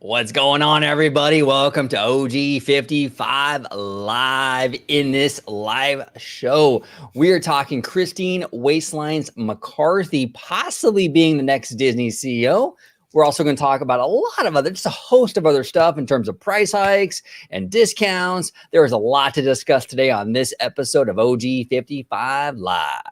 What's going on, everybody? Welcome to OG55 Live. In this live show, we are talking Christine Waistlines McCarthy possibly being the next Disney CEO. We're also going to talk about a lot of just a host of other stuff in terms of price hikes and discounts. There is a lot to discuss today on this episode of OG55 Live.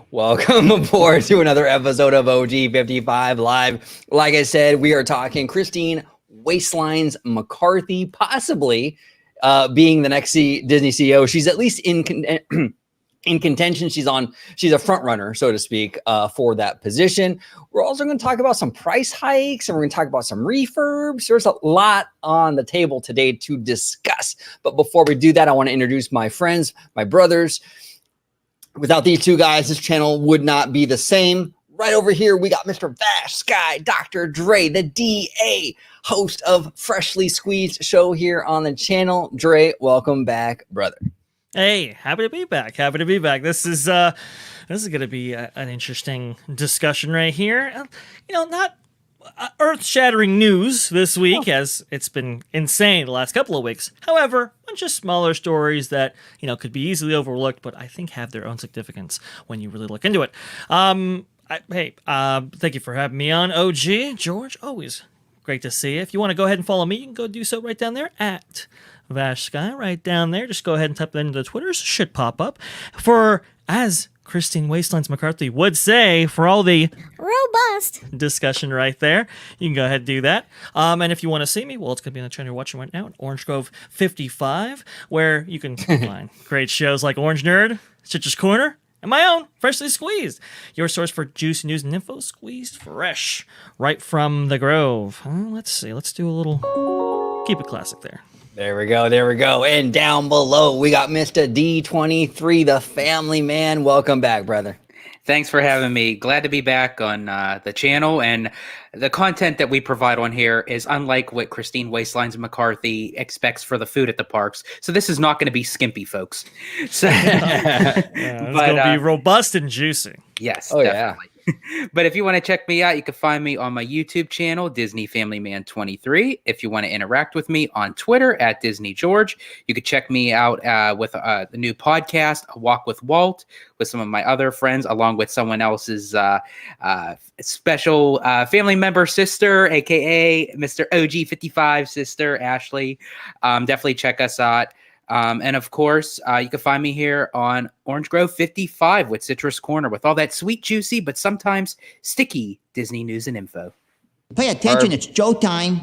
Welcome aboard to another episode of OG55 Live. Like I said, we are talking Christine Waistlines McCarthy, possibly being the next Disney CEO. She's at least in contention. She's a front runner, so to speak, for that position. We're also going to talk about some price hikes, and we're going to talk about some refurbs. There's a lot on the table today to discuss. But before we do that, I want to introduce my friends, my brothers. Without these two guys, this channel would not be the same. Right over here, we got Mr. Vash Sky, Dr. Dre, the DA, host of Freshly Squeezed show here on the channel. Dre, welcome back, brother. Hey, happy to be back. Happy to be back. This is going to be an interesting discussion right here. Not earth-shattering news this week, as it's been insane the last couple of weeks. However, a bunch of smaller stories that could be easily overlooked, but I think have their own significance when you really look into it. Thank you for having me on, OG. George, always great to see you. If you want to go ahead and follow me, you can go do so right down there at Vash Sky, right down there. Just go ahead and type that into the Twitters. Should pop up. As Christine Waistlines McCarthy would say, for all the robust discussion right there, you can go ahead and do that. And if you want to see me, well, it's going to be on the channel you're watching right now, Orange Grove 55, where you can find great shows like Orange Nerd, Citrus Corner, and my own, Freshly Squeezed, your source for juice, news, and info, squeezed fresh, right from the Grove. Let's see. Let's do a little, keep it classic there. There we go. And down below, we got Mr. D23, the family man. Welcome back, brother. Thanks for having me. Glad to be back on the channel. And the content that we provide on here is unlike what Christine Waistlines McCarthy expects for the food at the parks. So this is not going to be skimpy, folks. So, it's going to be robust and juicy. Yes, definitely. Yeah. But if you want to check me out, you can find me on my YouTube channel, Disney Family Man 23. If you want to interact with me on Twitter at Disney George, you could check me out with the new podcast, A Walk with Walt, with some of my other friends, along with someone else's special family member sister, aka Mr. OG55 sister, Ashley. Definitely check us out. And of course, you can find me here on Orange Grove 55 with Citrus Corner with all that sweet, juicy, but sometimes sticky Disney news and info. Pay attention, it's Joe time.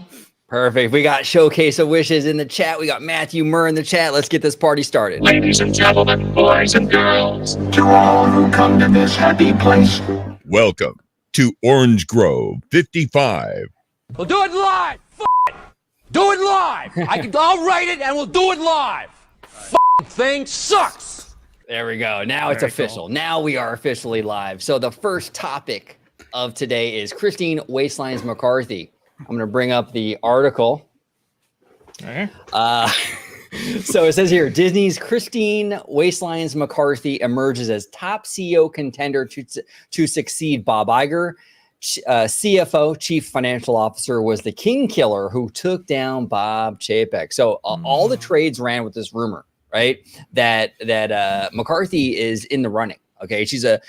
Perfect. We got Showcase of Wishes in the chat. We got Matthew Murr in the chat. Let's get this party started. Ladies and gentlemen, boys and girls, to all who come to this happy place, welcome to Orange Grove 55. We'll do it live. Do it live. I'll write it and we'll do it live. Thing sucks. There we go. Now it's official. Cool. Now we are officially live. So the first topic of today is Christine Waistlines McCarthy. I'm going to bring up the article. Okay. So it says here, Disney's Christine Waistlines McCarthy emerges as top CEO contender to succeed Bob Iger. CFO, Chief Financial Officer, was the king killer who took down Bob Chapek. So all the trades ran with this rumor, right? That McCarthy is in the running. Okay, she's a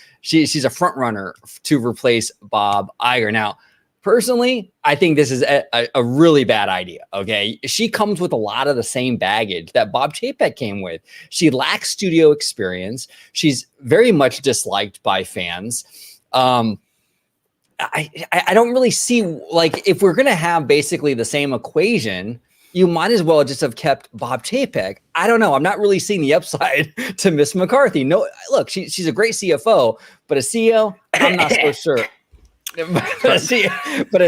front runner to replace Bob Iger. Now, personally, I think this is a really bad idea. Okay, she comes with a lot of the same baggage that Bob Chapek came with. She lacks studio experience. She's very much disliked by fans. I don't really see, like, if we're going to have basically the same equation, you might as well just have kept Bob Chapek. I don't know. I'm not really seeing the upside to Miss McCarthy. No, look, she's a great CFO, but a CEO, I'm not so sure. But a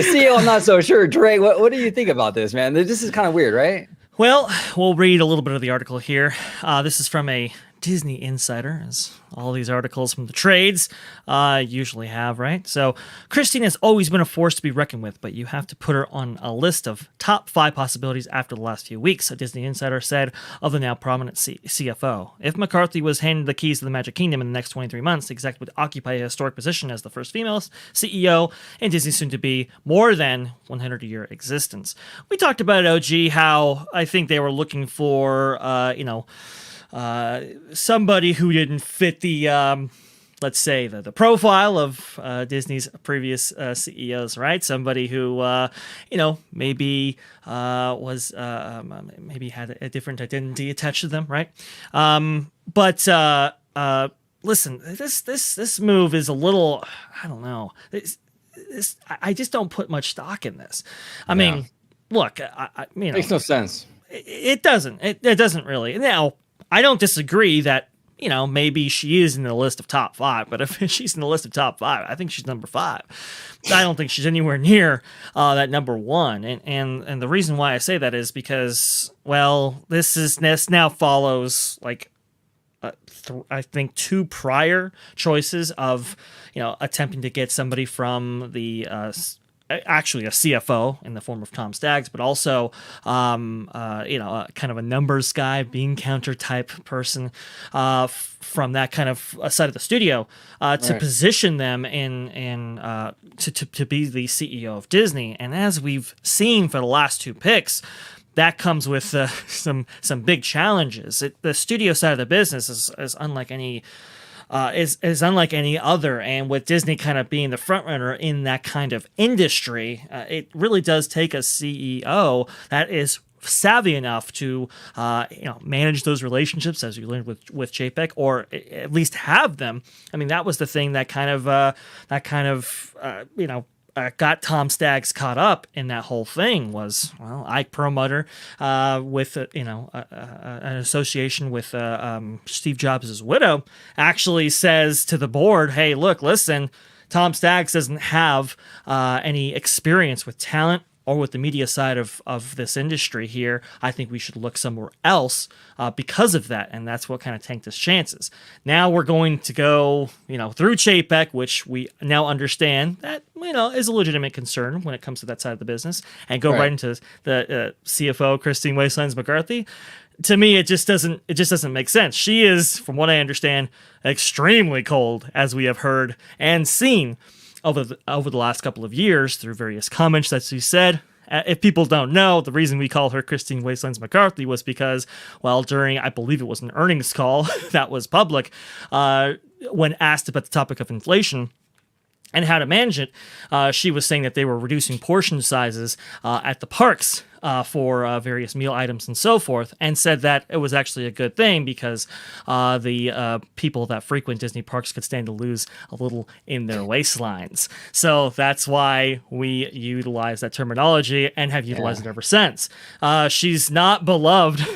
CEO, I'm not so sure. Dre, what do you think about this, man? This is kind of weird, right? Well, we'll read a little bit of the article here. This is from a Disney insider, as all these articles from the trades usually have, right? So Christine has always been a force to be reckoned with, but you have to put her on a list of top 5 possibilities after the last few weeks, a Disney insider said of the now prominent CFO. If McCarthy was handed the keys to the Magic Kingdom in the next 23 months, the exec would occupy a historic position as the first female CEO in Disney's soon-to-be more than 100-year existence. We talked about at OG how I think they were looking for, somebody who didn't fit the, let's say, the profile of Disney's previous CEOs, right? Somebody who, maybe was maybe had a different identity attached to them, right? But listen, this move is a little, I don't know. I just don't put much stock in this. I mean, look, Makes no sense. It doesn't. It doesn't really. Now, I don't disagree that, maybe she is in the list of top 5, but if she's in the list of top 5, I think she's number 5. I don't think she's anywhere near that number 1. And the reason why I say that is because, well, this now follows like I think 2 prior choices of, attempting to get somebody from the actually a CFO in the form of Tom Staggs, but also, kind of a numbers guy, bean counter type person from that kind of side of the studio to position them to be the CEO of Disney. And as we've seen for the last 2 picks, that comes with some big challenges. The studio side of the business is unlike any. Is unlike any other, and with Disney kind of being the front runner in that kind of industry, it really does take a CEO that is savvy enough to manage those relationships, as you learned with Chapek, or at least have them. I mean, that was the thing that kind of got Tom Staggs caught up in that whole thing was, well, Ike Perlmutter with an association with Steve Jobs' widow actually says to the board, hey, look, listen, Tom Staggs doesn't have any experience with talent or with the media side of this industry here. I think we should look somewhere else because of that, and that's what kind of tanked his chances. Now we're going to go, through Chapek, which we now understand that, is a legitimate concern when it comes to that side of the business, and go right into the CFO, Christine Wastelands McCarthy. To me, it just doesn't make sense. She is, from what I understand, extremely cold, as we have heard and seen over the last couple of years through various comments that she said. If people don't know, the reason we call her Christine Wastelands McCarthy was because, well, during, I believe it was an earnings call that was public, when asked about the topic of inflation and how to manage it, she was saying that they were reducing portion sizes at the parks for various meal items and so forth, and said that it was actually a good thing because the people that frequent Disney parks could stand to lose a little in their waistlines. So that's why we utilize that terminology and have utilized it ever since. She's not beloved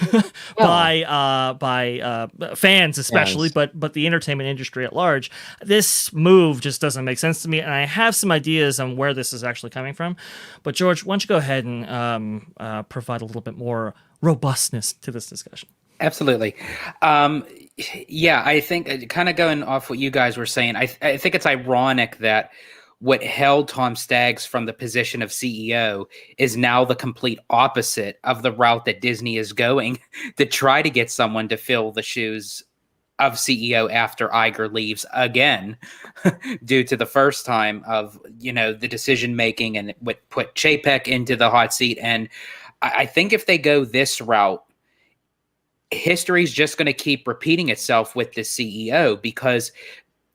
by fans, especially, but the entertainment industry at large. This move just doesn't make sense to me, and I have some ideas on where this is actually coming from. But George, why don't you go ahead and provide a little bit more robustness to this discussion? Absolutely. I think kind of going off what you guys were saying, I think it's ironic that what held Tom Staggs from the position of CEO is now the complete opposite of the route that Disney is going to try to get someone to fill the shoes of CEO after Iger leaves again, due to the first time of, the decision making, and what put Chapek into the hot seat. And I think if they go this route, history's just going to keep repeating itself with the CEO because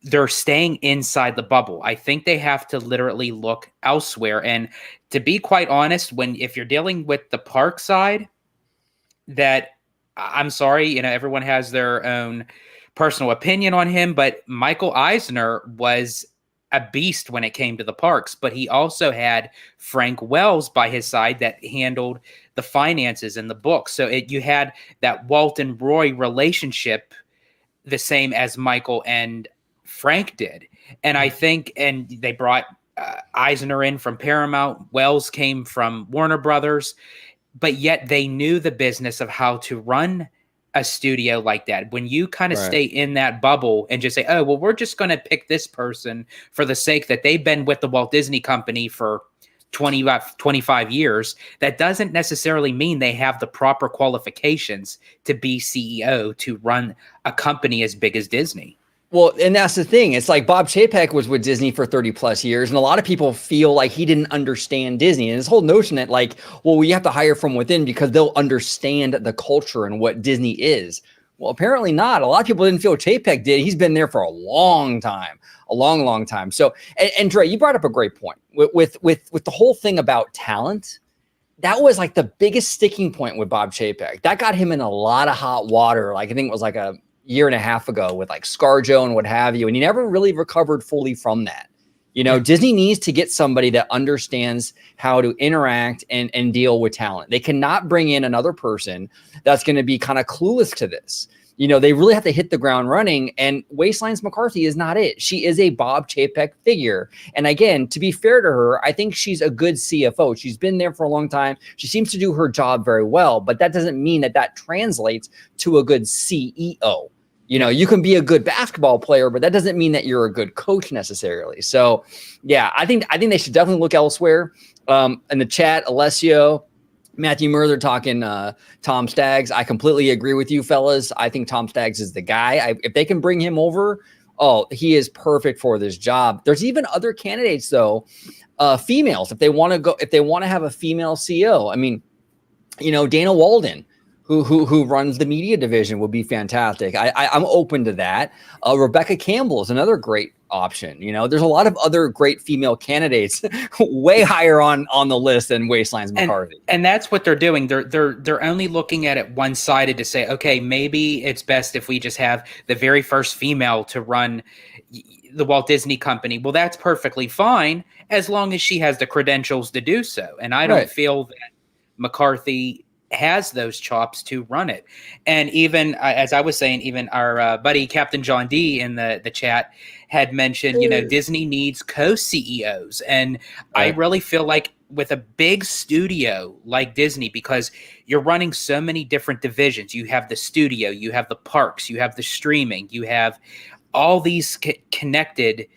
they're staying inside the bubble. I think they have to literally look elsewhere. And to be quite honest, if you're dealing with the park side, that I'm sorry, everyone has their own personal opinion on him, but Michael Eisner was a beast when it came to the parks, but he also had Frank Wells by his side that handled the finances and the books. So you had that Walt and Roy relationship the same as Michael and Frank did. And I think, and they brought Eisner in from Paramount, Wells came from Warner Brothers, but yet they knew the business of how to run a studio like that. When you kind of Right. stay in that bubble and just say, oh, well, we're just going to pick this person for the sake that they've been with the Walt Disney Company for 25 years, that doesn't necessarily mean they have the proper qualifications to be CEO to run a company as big as Disney. Well, and that's the thing. It's like Bob Chapek was with Disney for 30 plus years, and a lot of people feel like he didn't understand Disney. And this whole notion that like, well, we have to hire from within because they'll understand the culture and what Disney is. Well, apparently not. A lot of people didn't feel Chapek did. He's been there for a long time, a long, long time. So, and Dre, you brought up a great point with the whole thing about talent. That was like the biggest sticking point with Bob Chapek. That got him in a lot of hot water. Like I think it was like a year and a half ago with like ScarJo and what have you. And he never really recovered fully from that. You know, Disney needs to get somebody that understands how to interact and deal with talent. They cannot bring in another person that's going to be kind of clueless to this. You know, they really have to hit the ground running, and Waistlines McCarthy is not it. She is a Bob Chapek figure. And again, to be fair to her, I think she's a good CFO. She's been there for a long time. She seems to do her job very well, but that doesn't mean that that translates to a good CEO. You know, you can be a good basketball player, but that doesn't mean that you're a good coach necessarily. So, yeah, I think they should definitely look elsewhere. In the chat, Alessio, Matthew Murther talking Tom Staggs. I completely agree with you, fellas. I think Tom Staggs is the guy. If they can bring him over, he is perfect for this job. There's even other candidates though, females. If they want to have a female CEO, I mean, you know, Dana Walden, who runs the media division, would be fantastic. I'm open to that. Rebecca Campbell is another great option. You know, there's a lot of other great female candidates way higher on the list than Waistlines McCarthy. And that's what they're doing. They're only looking at it one-sided to say, okay, maybe it's best if we just have the very first female to run the Walt Disney Company. Well, that's perfectly fine as long as she has the credentials to do so. And I don't feel that McCarthy has those chops to run it. And even as I was saying, even our buddy Captain John D in the chat had mentioned, you know, Disney needs co-CEOs. And I really feel like with a big studio like Disney, because you're running so many different divisions, you have the studio, you have the parks, you have the streaming, you have all these connected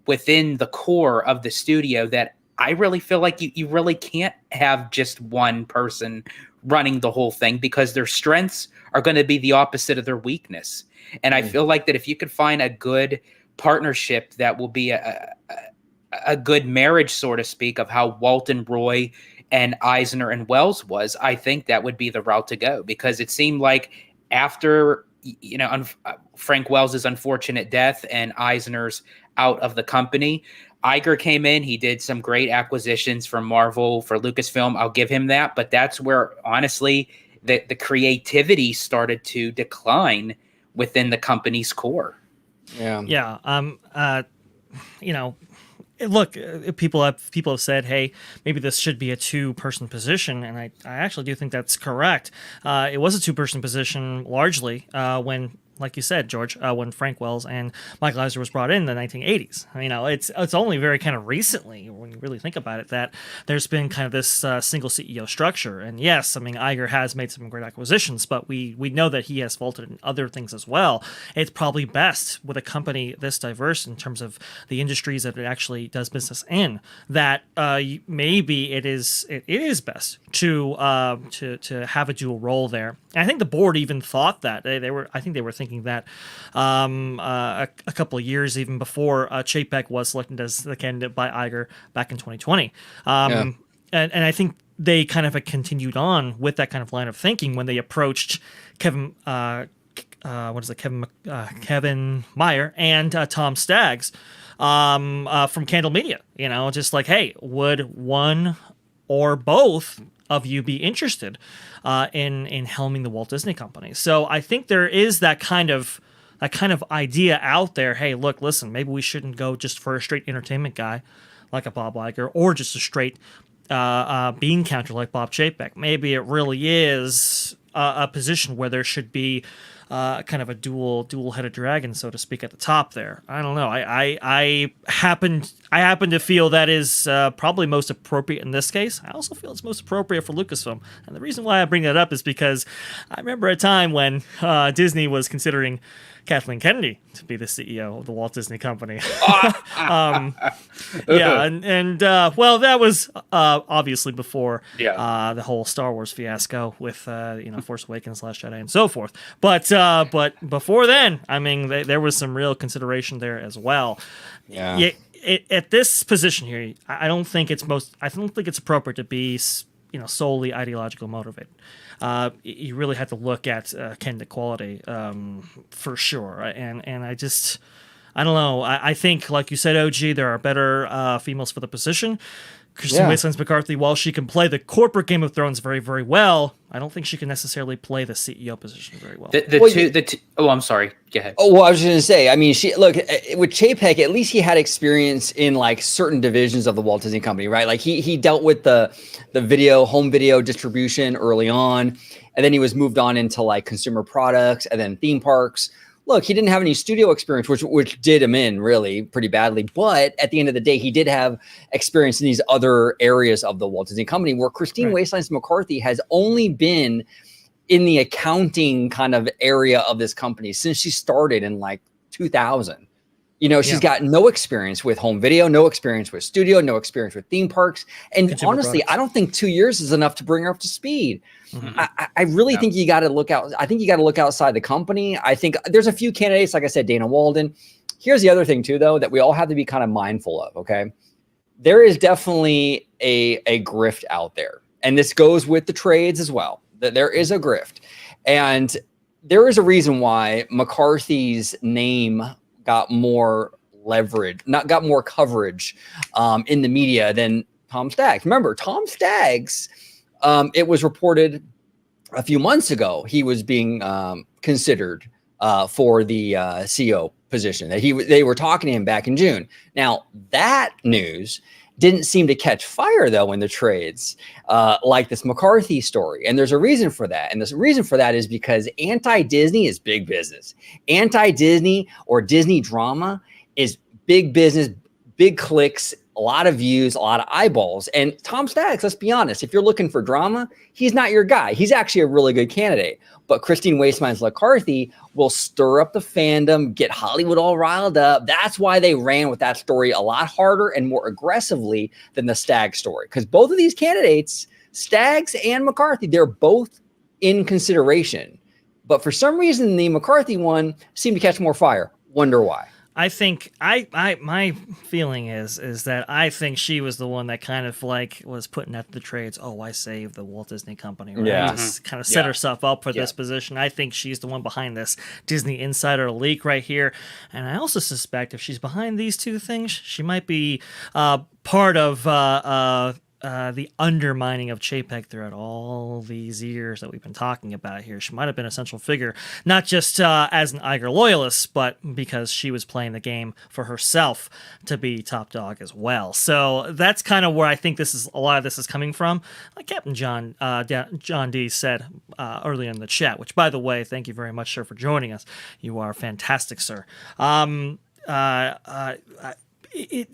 within the core of the studio, that I really feel like you really can't have just one person running the whole thing, because their strengths are going to be the opposite of their weakness. And I feel like that if you could find a good partnership that will be a good marriage, so to speak, of how Walt and Roy and Eisner and Wells was, I think that would be the route to go, because it seemed like after, you know, Frank Wells' unfortunate death and Eisner's out of the company, Iger came in. He did some great acquisitions for Marvel, for Lucasfilm. I'll give him that. But that's where, honestly, the creativity started to decline within the company's core. Yeah. You know, look, people have said, hey, maybe this should be a 2-person position. And I actually do think that's correct. It was a 2-person position largely when, like you said, George, when Frank Wells and Michael Eisner was brought in the 1980s. You know, it's only very kind of recently, when you really think about it, that there's been kind of this single CEO structure. And yes, I mean, Iger has made some great acquisitions, but we know that he has faltered in other things as well. It's probably best with a company this diverse in terms of the industries that it actually does business in, that maybe it is best to have a dual role there. And I think the board even thought that they were thinking that a couple of years even before Chapek was selected as the candidate by Iger back in 2020. And I think they kind of continued on with that kind of line of thinking when they approached Kevin Meyer and Tom Staggs from Candle Media. You know, just like, hey, would one or both of you be interested in helming the Walt Disney Company? So I think there is that kind of idea out there. Hey, look, listen, maybe we shouldn't go just for a straight entertainment guy like a Bob Iger, or just a straight bean counter like Bob Chapek. Maybe it really is a position where there should be kind of a dual-headed dragon, so to speak, at the top there. I don't know. I happen to feel that is probably most appropriate in this case. I also feel it's most appropriate for Lucasfilm, and the reason why I bring that up is because I remember a time when Disney was considering Kathleen Kennedy to be the CEO of the Walt Disney Company. Well, that was obviously before the whole Star Wars fiasco with Force Awakens, Last Jedi, and so forth. But before then, I mean, there was some real consideration there as well. Yeah. At this position here, I don't think it's appropriate to be solely ideological motivated. You really have to look at candidate quality for sure, and I don't know. I think, like you said, OG, there are better females for the position. Christine McCarthy, while she can play the corporate Game of Thrones very, very well, I don't think she can necessarily play the CEO position very well. Oh, I'm sorry. Go ahead. Oh, well, I was just going to say, I mean, with Chapek, at least he had experience in like certain divisions of the Walt Disney Company, right? Like he dealt with the home video distribution early on, and then he was moved on into like consumer products and then theme parks. Look, he didn't have any studio experience, which did him in really pretty badly. But at the end of the day, he did have experience in these other areas of the Walt Disney Company, where Christine Waistlines McCarthy has only been in the accounting kind of area of this company since she started in like 2000. She's got no experience with home video, no experience with studio, no experience with theme parks. And consumer honestly, products. I don't think 2 years is enough to bring her up to speed. Mm-hmm. I really think you got to look out. I think you got to look outside the company. I think there's a few candidates, like I said, Dana Walden. Here's the other thing too, though, that we all have to be kind of mindful of. Okay. There is definitely a grift out there. And this goes with the trades as well, that there is a grift. And there is a reason why McCarthy's name got more coverage in the media than Tom Staggs. Remember, Tom Staggs, it was reported a few months ago he was being considered for the CEO position. That they were talking to him back in June. Now that news didn't seem to catch fire though in the trades, like this McCarthy story. And there's a reason for that. And the reason for that is because anti-Disney is big business. Anti-Disney or Disney drama is big business, big clicks, a lot of views, a lot of eyeballs. And Tom Staggs, let's be honest, if you're looking for drama, he's not your guy. He's actually a really good candidate. But Christine Waistlines McCarthy will stir up the fandom, get Hollywood all riled up. That's why they ran with that story a lot harder and more aggressively than the Staggs story. Because both of these candidates, Staggs and McCarthy, they're both in consideration. But for some reason, the McCarthy one seemed to catch more fire. Wonder why. I think my feeling is that I think she was the one that kind of like was putting at the trades. Oh, I saved the Walt Disney Company. Right? Yeah. Just kind of set herself up for this position. I think she's the one behind this Disney insider leak right here. And I also suspect if she's behind these two things, she might be part of the undermining of Chapek throughout all these years that we've been talking about here. She might have been a central figure, not just as an Iger loyalist, but because she was playing the game for herself to be top dog as well. So that's kind of where I think a lot of this is coming from. Like Captain John D said earlier in the chat, which, by the way, thank you very much, sir, for joining us. You are fantastic, sir.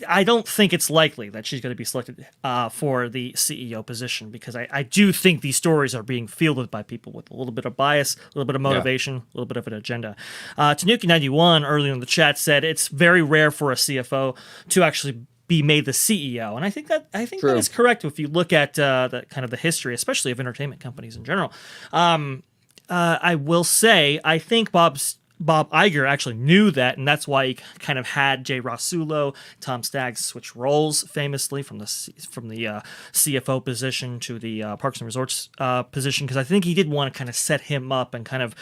I don't think it's likely that she's going to be selected for the CEO position, because I do think these stories are being fielded by people with a little bit of bias, a little bit of motivation, a little bit of an agenda. Tanuki91 earlier in the chat said it's very rare for a CFO to actually be made the CEO, and I think that is correct if you look at the kind of the history, especially of entertainment companies in general. I will say I think Bob Iger actually knew that, and that's why he kind of had Jay Rasulo, Tom Staggs switch roles famously from the CFO position to the Parks and Resorts position, because I think he did want to kind of set him up and kind of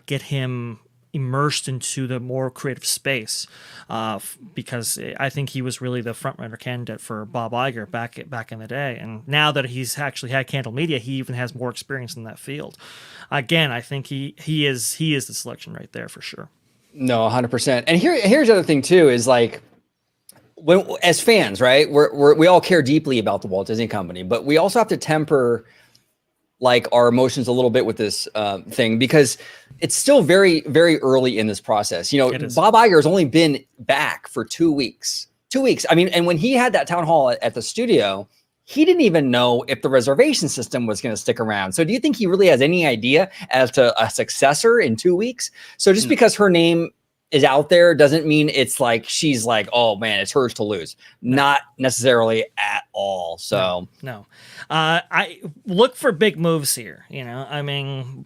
get him immersed into the more creative space, because I think he was really the front-runner candidate for Bob Iger back in the day. And now that he's actually had Candle Media, he even has more experience in that field. Again, I think he is the selection right there for sure. No, 100%. And here's the other thing too, is like, when as fans, right, we all care deeply about the Walt Disney Company, but we also have to temper like our emotions a little bit with this thing, because it's still very, very early in this process. You know, Bob Iger has only been back for 2 weeks. 2 weeks. I mean, and when he had that town hall at the studio, he didn't even know if the reservation system was going to stick around. So do you think he really has any idea as to a successor in 2 weeks? So just because her name is out there doesn't mean it's like she's like, oh man, it's hers to lose. Not necessarily at all. So no. I look for big moves here. You know, I mean,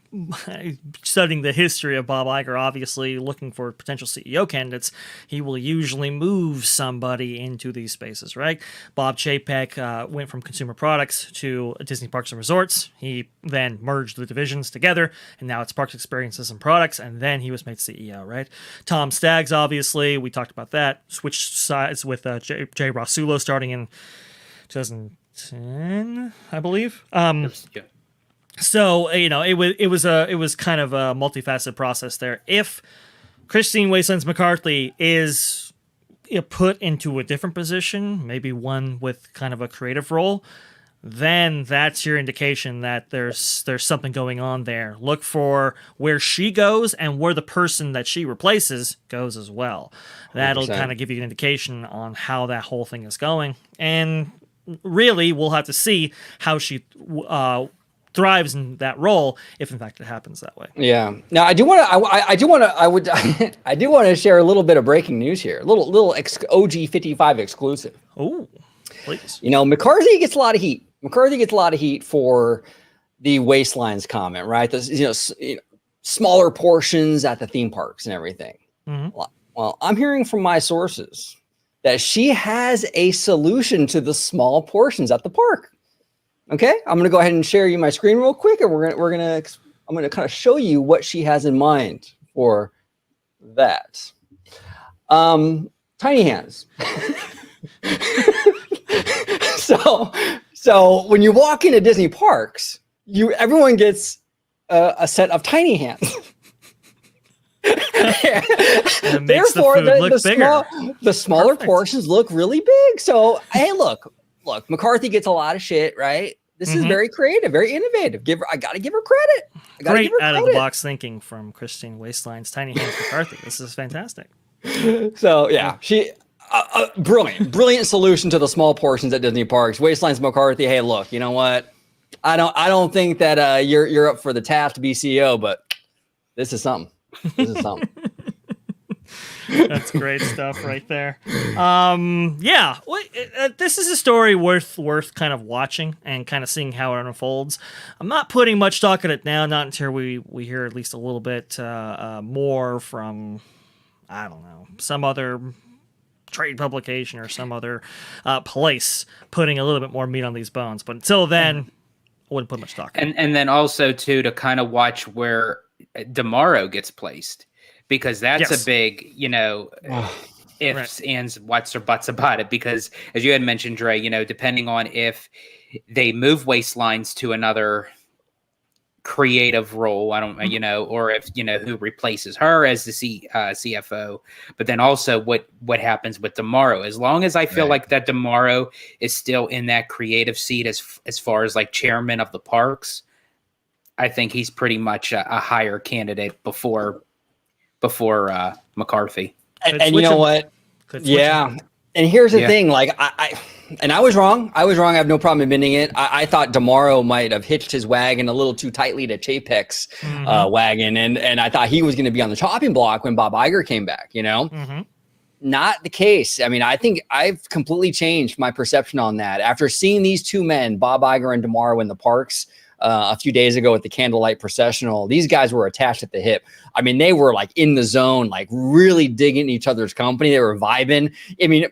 studying the history of Bob Iger, obviously looking for potential CEO candidates, he will usually move somebody into these spaces, right? Bob Chapek went from consumer products to Disney Parks and Resorts. He then merged the divisions together, and now it's Parks, Experiences, and Products, and then he was made CEO, right? Tom Staggs, obviously, we talked about that, switched sides with Jay Rasulo starting in 2010, I believe. So you know, it was kind of a multifaceted process there. If Christine Wastelands McCarthy is put into a different position, maybe one with kind of a creative role, then that's your indication that there's something going on there. Look for where she goes and where the person that she replaces goes as well. That'll 100%. kind of give you an indication on how that whole thing is going. And really, we'll have to see how she thrives in that role if, in fact, it happens that way. yeah. Now I do want to share a little bit of breaking news here. A little OG55 exclusive. Oh, please. You know, McCarthy gets a lot of heat. McCarthy gets a lot of heat for the waistlines comment, right? Those, smaller portions at the theme parks and everything. Mm-hmm. Well, I'm hearing from my sources that she has a solution to the small portions at the park. Okay, I'm gonna go ahead and share you my screen real quick, and I'm gonna kind of show you what she has in mind for that. Tiny hands. So when you walk into Disney parks, everyone gets a set of tiny hands. It makes the food look bigger. The smaller Perfect. portions look really big. So hey, look, McCarthy gets a lot of shit, right? This is very creative, very innovative. I gotta give her credit. Great out of the box thinking from Christine Wasteland's Tiny Hands McCarthy. This is fantastic. So yeah, she brilliant solution to the small portions at Disney parks. Wastelands McCarthy. Hey, look, you know what? I don't think that you're up for the task to be CEO, but this is something. This is something. That's great stuff right there. Yeah, this is a story worth kind of watching and kind of seeing how it unfolds. I'm not putting much stock in it now, not until we hear at least a little bit more from, I don't know, some other trade publication or some other place putting a little bit more meat on these bones. But until then, I wouldn't put much stock in it. And then also, too, to kind of watch where Tomorrow gets placed. Because that's a big, ifs, ands, whats, or buts about it. Because as you had mentioned, Dre, depending on if they move Waistlines to another creative role, or if, who replaces her as the CFO. But then also what happens with Tomorrow. As long as I feel like that Tomorrow is still in that creative seat as far as like chairman of the parks, I think he's pretty much a higher candidate before McCarthy. And you know what? Yeah. And here's the thing, like I was wrong. I have no problem admitting it. I thought Tomorrow might have hitched his wagon a little too tightly to Chapek's wagon. And I thought he was going to be on the chopping block when Bob Iger came back, Not the case. I mean, I think I've completely changed my perception on that. After seeing these two men, Bob Iger and Tomorrow, in the parks a few days ago at the Candlelight Processional, these guys were attached at the hip. I mean, they were like in the zone, like really digging each other's company. They were vibing. I mean,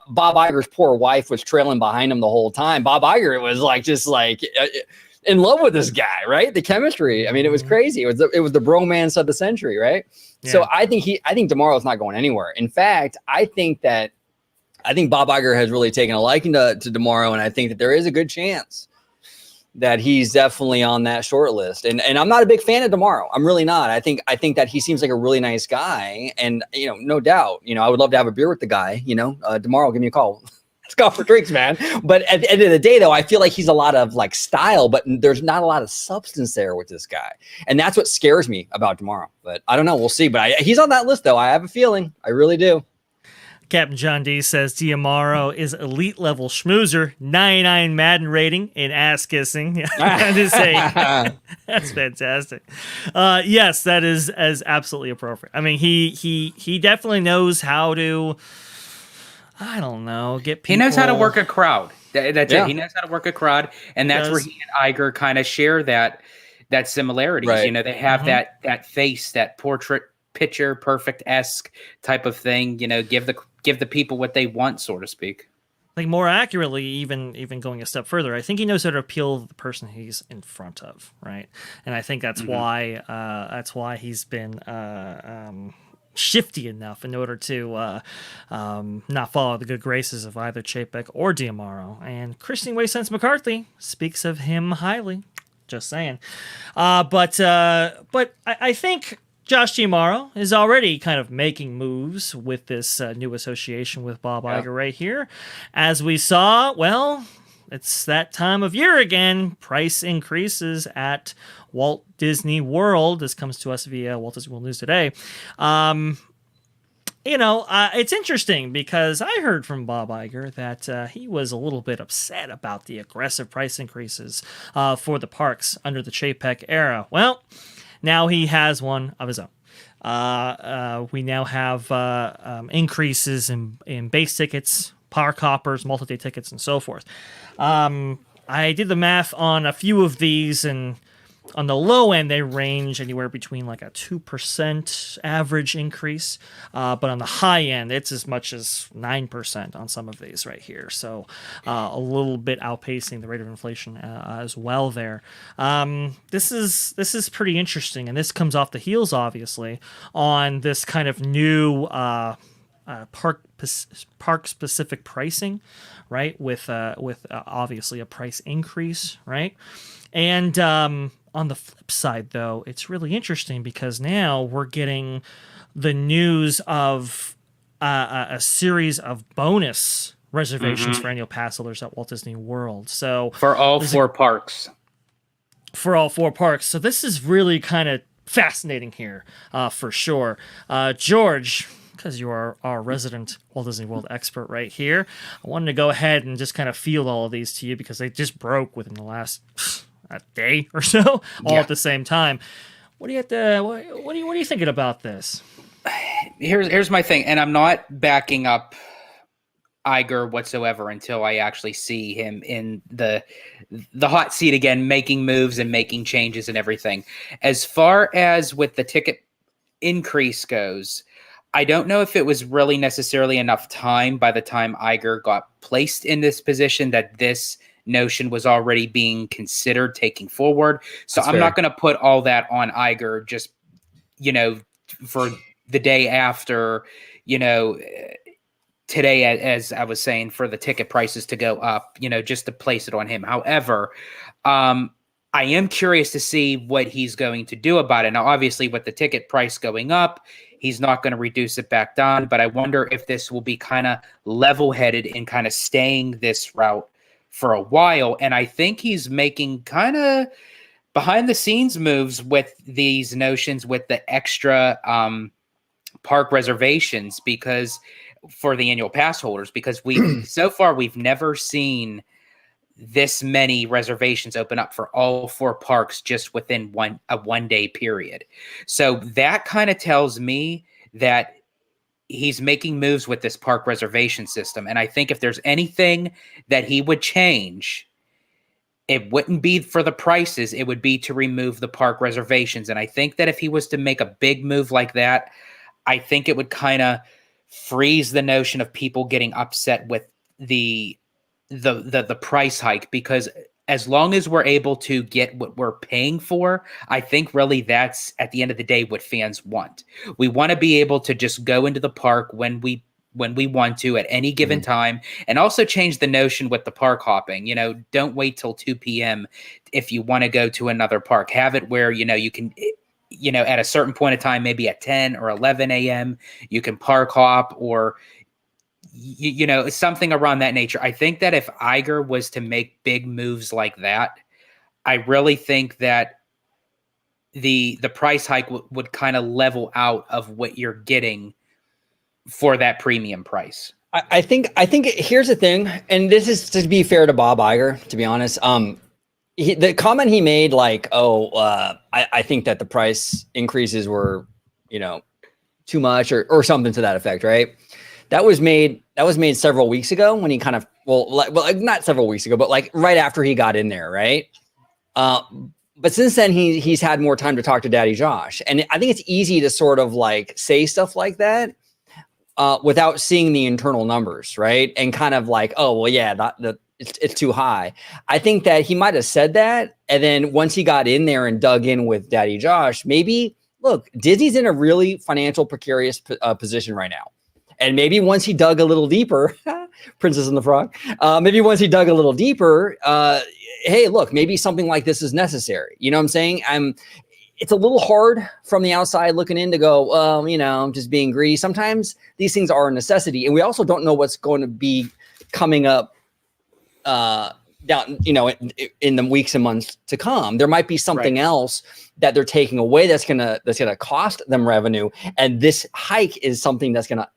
Bob Iger's poor wife was trailing behind him the whole time. Bob Iger was like, just like in love with this guy, right? The chemistry. I mean, it was crazy. It was the bromance of the century, right? Yeah. So I think Tomorrow's not going anywhere. In fact, I think Bob Iger has really taken a liking to Tomorrow, and I think that there is a good chance that he's definitely on that short list. And I'm not a big fan of Tomorrow. I'm really not. I think that he seems like a really nice guy. And, no doubt, I would love to have a beer with the guy, Tomorrow, give me a call. let's go for drinks, man. But at the end of the day, though, I feel like he's a lot of like style, but there's not a lot of substance there with this guy. And that's what scares me about tomorrow. But I don't know. We'll see. But he's on that list, though. I have a feeling. I really do. Captain John D says Diamaro is elite level schmoozer, 99 Madden rating in ass kissing. I'm just saying. That's fantastic. Yes, that is absolutely appropriate. I mean, he definitely knows how to, I don't know, get people. He knows how to work a crowd. That's Yeah. it. He knows how to work a crowd, and that's where he and Iger kind of share that similarities. Right. You know, they have that face, that portrait picture perfect-esque type of thing. You know, give the people what they want, so to speak. Like more accurately, even going a step further, I think he knows how to appeal to the person he's in front of, right? And I think that's why he's been shifty enough in order to not follow the good graces of either Chapek or Diamaro. And Christine McCarthy speaks of him highly. Just saying. But I think Josh Diamaro is already kind of making moves with this new association with Bob Iger right here. As we saw, well, it's that time of year again. Price increases at Walt Disney World. This comes to us via Walt Disney World News Today. It's interesting because I heard from Bob Iger that he was a little bit upset about the aggressive price increases for the parks under the Chapek era. Well, now he has one of his own. We now have increases in base tickets, park hoppers, multi-day tickets, and so forth. I did the math on a few of these, and on the low end, they range anywhere between like a 2% average increase. But on the high end, it's as much as 9% on some of these right here. So a little bit outpacing the rate of inflation as well there. This is pretty interesting. And this comes off the heels, obviously, on this kind of new park-specific pricing, right? With obviously a price increase, right? And on the flip side, though, it's really interesting because now we're getting the news of a series of bonus reservations for annual pass holders at Walt Disney World. So for all four parks. For all four parks. So this is really kind of fascinating here, for sure. George, because you are our resident Walt Disney World expert right here, I wanted to go ahead and just kind of field all of these to you because they just broke within the last a day or so, all at the same time. What do you thinking about this? Here's my thing, and I'm not backing up Iger whatsoever until I actually see him in the hot seat again, making moves and making changes and everything. As far as with the ticket increase goes, I don't know if it was really necessarily enough time by the time Iger got placed in this position that this notion was already being considered taking forward. So I'm not going to put all that on Iger just, for the day after, today, as I was saying, for the ticket prices to go up, just to place it on him. However, I am curious to see what he's going to do about it. Now, obviously, with the ticket price going up, he's not going to reduce it back down, but I wonder if this will be kind of level-headed in kind of staying this route for a while. And I think he's making kind of behind-the-scenes moves with these notions with the extra park reservations because for the annual pass holders, because so far we've never seen this many reservations open up for all four parks just within a one-day period. So that kind of tells me that he's making moves with this park reservation system. And I think if there's anything that he would change, it wouldn't be for the prices. It would be to remove the park reservations. And I think that if he was to make a big move like that, I think it would kind of freeze the notion of people getting upset with the price hike, because as long as we're able to get what we're paying for, I think really that's at the end of the day what fans want. We want to be able to just go into the park when we want to at any given time, and also change the notion with the park hopping. Don't wait till 2 p.m. if you want to go to another park. Have it where, you can, at a certain point of time, maybe at 10 or 11 a.m., you can park hop, or something around that nature. I think that if Iger was to make big moves like that, I really think that the price hike would kind of level out of what you're getting for that premium price. I think here's the thing, and this is to be fair to Bob Iger, to be honest. The comment he made, like, I think that the price increases were, too much or something to that effect, right? That was made several weeks ago when he kind of, not several weeks ago, but like right after he got in there, right? But since then he's had more time to talk to Daddy Josh, and I think it's easy to sort of like say stuff like that without seeing the internal numbers, right? And kind of like, it's too high. I think that he might have said that, and then once he got in there and dug in with Daddy Josh, maybe look, Disney's in a really financial precarious position right now. And maybe once he dug a little deeper, Princess and the Frog, maybe once he dug a little deeper, hey, look, maybe something like this is necessary. You know what I'm saying? It's a little hard from the outside looking in to go, I'm just being greedy. Sometimes these things are a necessity. And we also don't know what's going to be coming up down, in the weeks and months to come. There might be something else that they're taking away that's gonna cost them revenue, and this hike is something that's gonna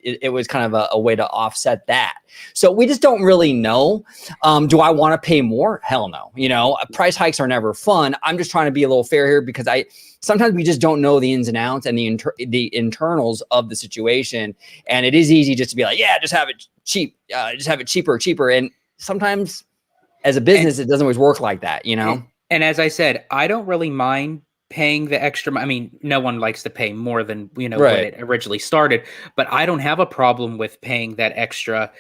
it was kind of a way to offset that. So we just don't really know. Do I want to pay more? Hell no. Price hikes are never fun. I'm just trying to be a little fair here because sometimes we just don't know the ins and outs and the internals of the situation, and it is easy just to be like, yeah, just have it cheap, just have it cheaper, and sometimes as a business, it doesn't always work like that, And as I said, I don't really mind paying the extra. I mean, no one likes to pay more than, when it originally started, but I don't have a problem with paying that extra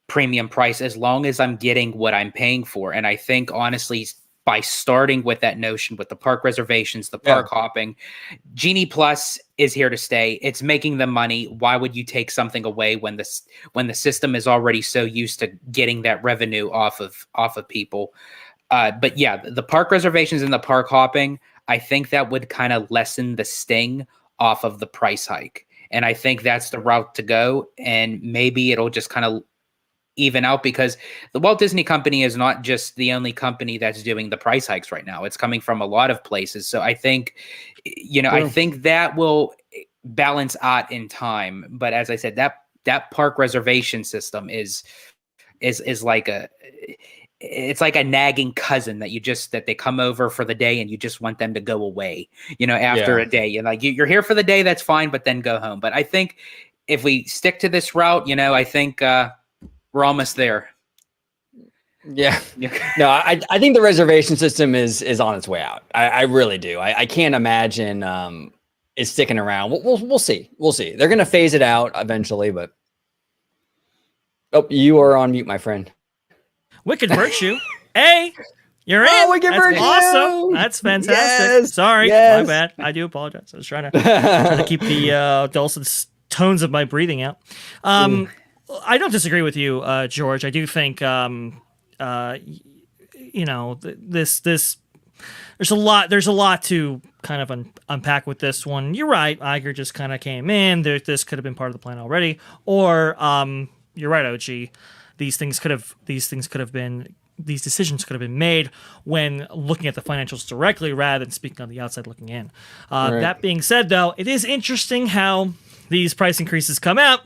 premium price as long as I'm getting what I'm paying for. And I think honestly, by starting with that notion with the park reservations, the park hopping, Genie Plus is here to stay. It's making them money. Why would you take something away when the system is already so used to getting that revenue off of people? But yeah, the park reservations and the park hopping, I think that would kind of lessen the sting off of the price hike. And I think that's the route to go. And maybe it'll just kind of even out, because the Walt Disney Company is not just the only company that's doing the price hikes right now. It's coming from a lot of places. So I think, I think that will balance out in time. But as I said, that park reservation system is like it's like a nagging cousin that they come over for the day and you just want them to go away, after a day. You're here for the day, that's fine, but then go home. But I think if we stick to this route, I think we're almost there. Yeah. No, I think the reservation system is on its way out. I really do. I can't imagine it's sticking around. We'll see. We'll see. They're going to phase it out eventually, but you are on mute, my friend. Wicked Virtue. Hey, you're in. Wicked Virtue. Awesome. That's fantastic. Yes. Sorry. Yes. My bad. I do apologize. I was trying to keep the dulcet tones of my breathing out. I don't disagree with you, George. I do think, this there's a lot to kind of unpack with this one. You're right. Iger just kind of came in. This could have been part of the plan already. Or you're right, OG. These decisions could have been made when looking at the financials directly rather than speaking on the outside looking in. That being said, though, it is interesting how these price increases come out.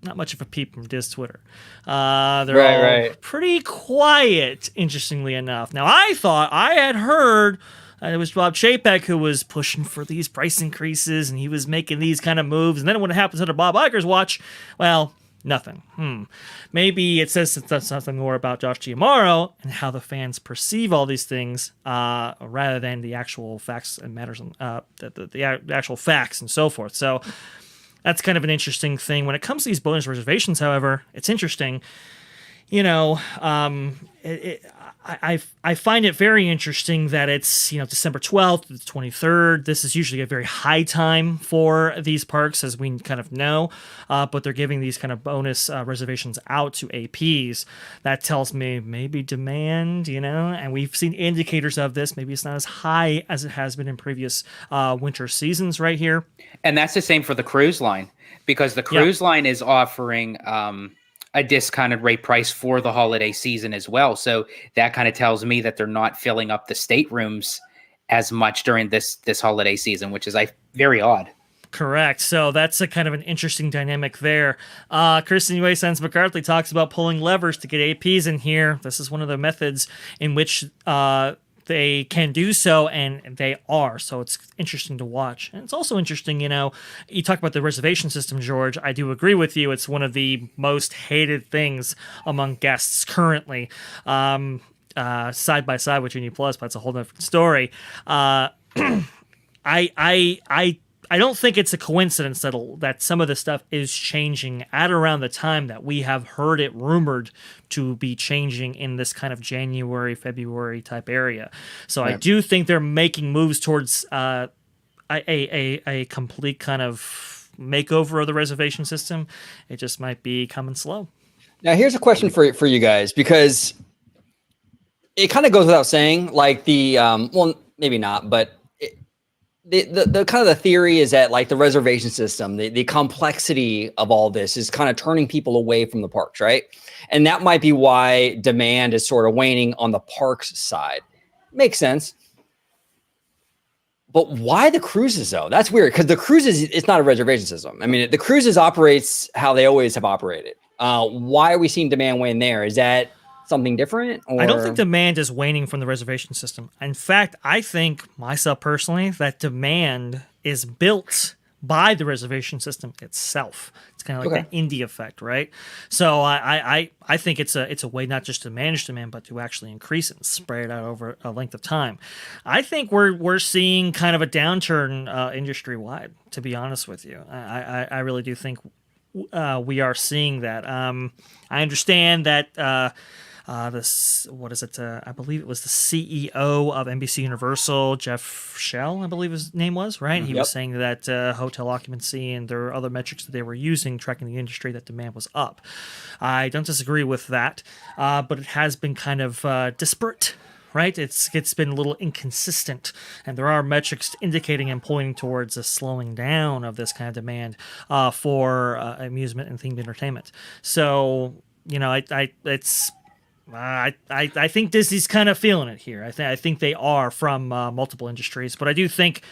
Not much of a peep from Diz Twitter. They're all pretty quiet, interestingly enough. Now, I thought I had heard it was Bob Chapek who was pushing for these price increases, and he was making these kind of moves. And then when it happens under Bob Iger's watch, well, nothing. Maybe it says something more about Josh Giamaro and how the fans perceive all these things rather than the actual facts and matters, the actual facts and so forth. So that's kind of an interesting thing. When it comes to these bonus reservations, however, it's interesting. I find it very interesting that it's December 12th to the 23rd. This is usually a very high time for these parks, as we kind of know, but they're giving these kind of bonus reservations out to APs. That tells me maybe demand, and we've seen indicators of this. Maybe it's not as high as it has been in previous winter seasons right here. And that's the same for the cruise line, because the cruise line is offering a discounted rate price for the holiday season as well. So that kind of tells me that they're not filling up the staterooms as much during this holiday season, which is very odd. Correct. So that's a kind of an interesting dynamic there. Christine McCarthy talks about pulling levers to get APs in here. This is one of the methods in which they can do so, and they are. So it's interesting to watch. And it's also interesting, you talk about the reservation system, George. I do agree with you. It's one of the most hated things among guests currently. Side by side with Genie Plus, but it's a whole different story. I don't think it's a coincidence that some of the stuff is changing at around the time that we have heard it rumored to be changing in this kind of January, February type area. So I do think they're making moves towards a complete kind of makeover of the reservation system. It just might be coming slow. Now, here's a question for you guys, because it kind of goes without saying, like well, maybe not, but the kind of the theory is that like the reservation system, the complexity of all this is kind of turning people away from the parks, right? And that might be why demand is sort of waning on the parks side. Makes sense. But why the cruises though? That's weird, because the cruises, it's not a reservation system. I mean, the cruises operates how they always have operated. Why are we seeing demand wane there? Is that something different? Or? I don't think demand is waning from the reservation system. In fact, I think myself personally that demand is built by the reservation system itself. It's kind of like the indie effect, right? So I think it's a way not just to manage demand, but to actually increase it and spread it out over a length of time. I think we're seeing kind of a downturn industry wide. To be honest with you, I really do think we are seeing that. I understand that. What is it? I believe it was the CEO of NBC Universal, Jeff Shell, I believe his name was, right? He was saying that hotel occupancy and there are other metrics that they were using tracking the industry that demand was up. I don't disagree with that, but it has been kind of disparate. Right, it's been a little inconsistent, and there are metrics indicating and pointing towards a slowing down of this kind of demand for amusement and themed entertainment. So, I think Disney's kind of feeling it here. I think they are from multiple industries, but I do think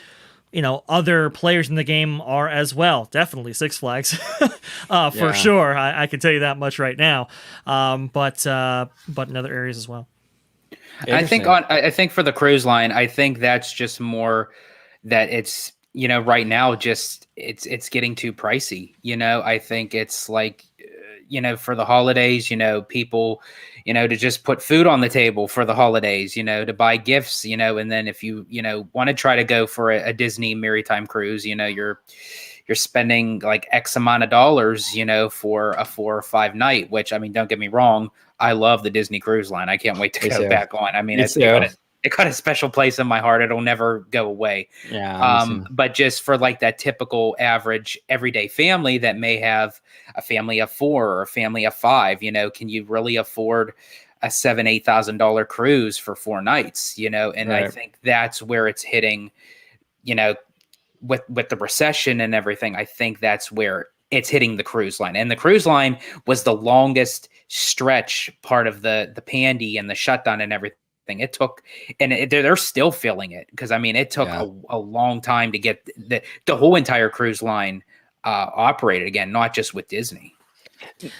other players in the game are as well. Definitely Six Flags, for sure. I can tell you that much right now. But in other areas as well. I think for the cruise line, I think that's just more that it's right now just it's getting too pricey. I think it's like for the holidays, people to just put food on the table for the holidays, to buy gifts, and then if you want to try to go for a Disney maritime cruise, you're spending like X amount of dollars, for a 4 or 5 night, which, I mean, don't get me wrong, I love the Disney Cruise Line. I can't wait to go back on. I mean, it got a special place in my heart. It'll never go away. But just for like that typical average everyday family that may have a family of 4 or a family of 5, can you really afford a $7,000-8,000 cruise for 4 nights? And I think that's where it's hitting, with the recession and everything. I think that's where it's hitting the cruise line. And the cruise line was the longest stretch part of the pandy and the shutdown and everything. It took, and they're still feeling it, because I mean, it took a long time to get the whole entire cruise line operated again, not just with Disney.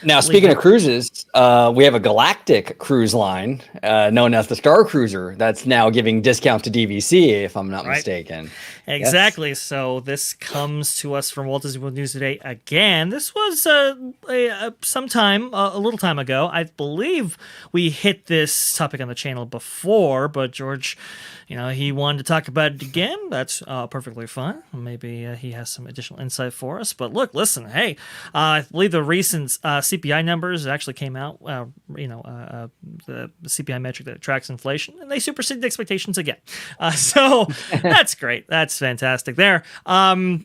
Now, speaking of cruises, we have a galactic cruise line known as the Star Cruiser that's now giving discounts to DVC, if I'm not mistaken. Exactly. Yes. So this comes to us from Walt Disney World News Today again. This was a little time ago. I believe we hit this topic on the channel before, but George, he wanted to talk about it again. That's perfectly fine. Maybe he has some additional insight for us. But listen, hey, I believe the recent CPI numbers actually came out, the CPI metric that tracks inflation, and they superseded expectations again. So that's great. That's fantastic there. I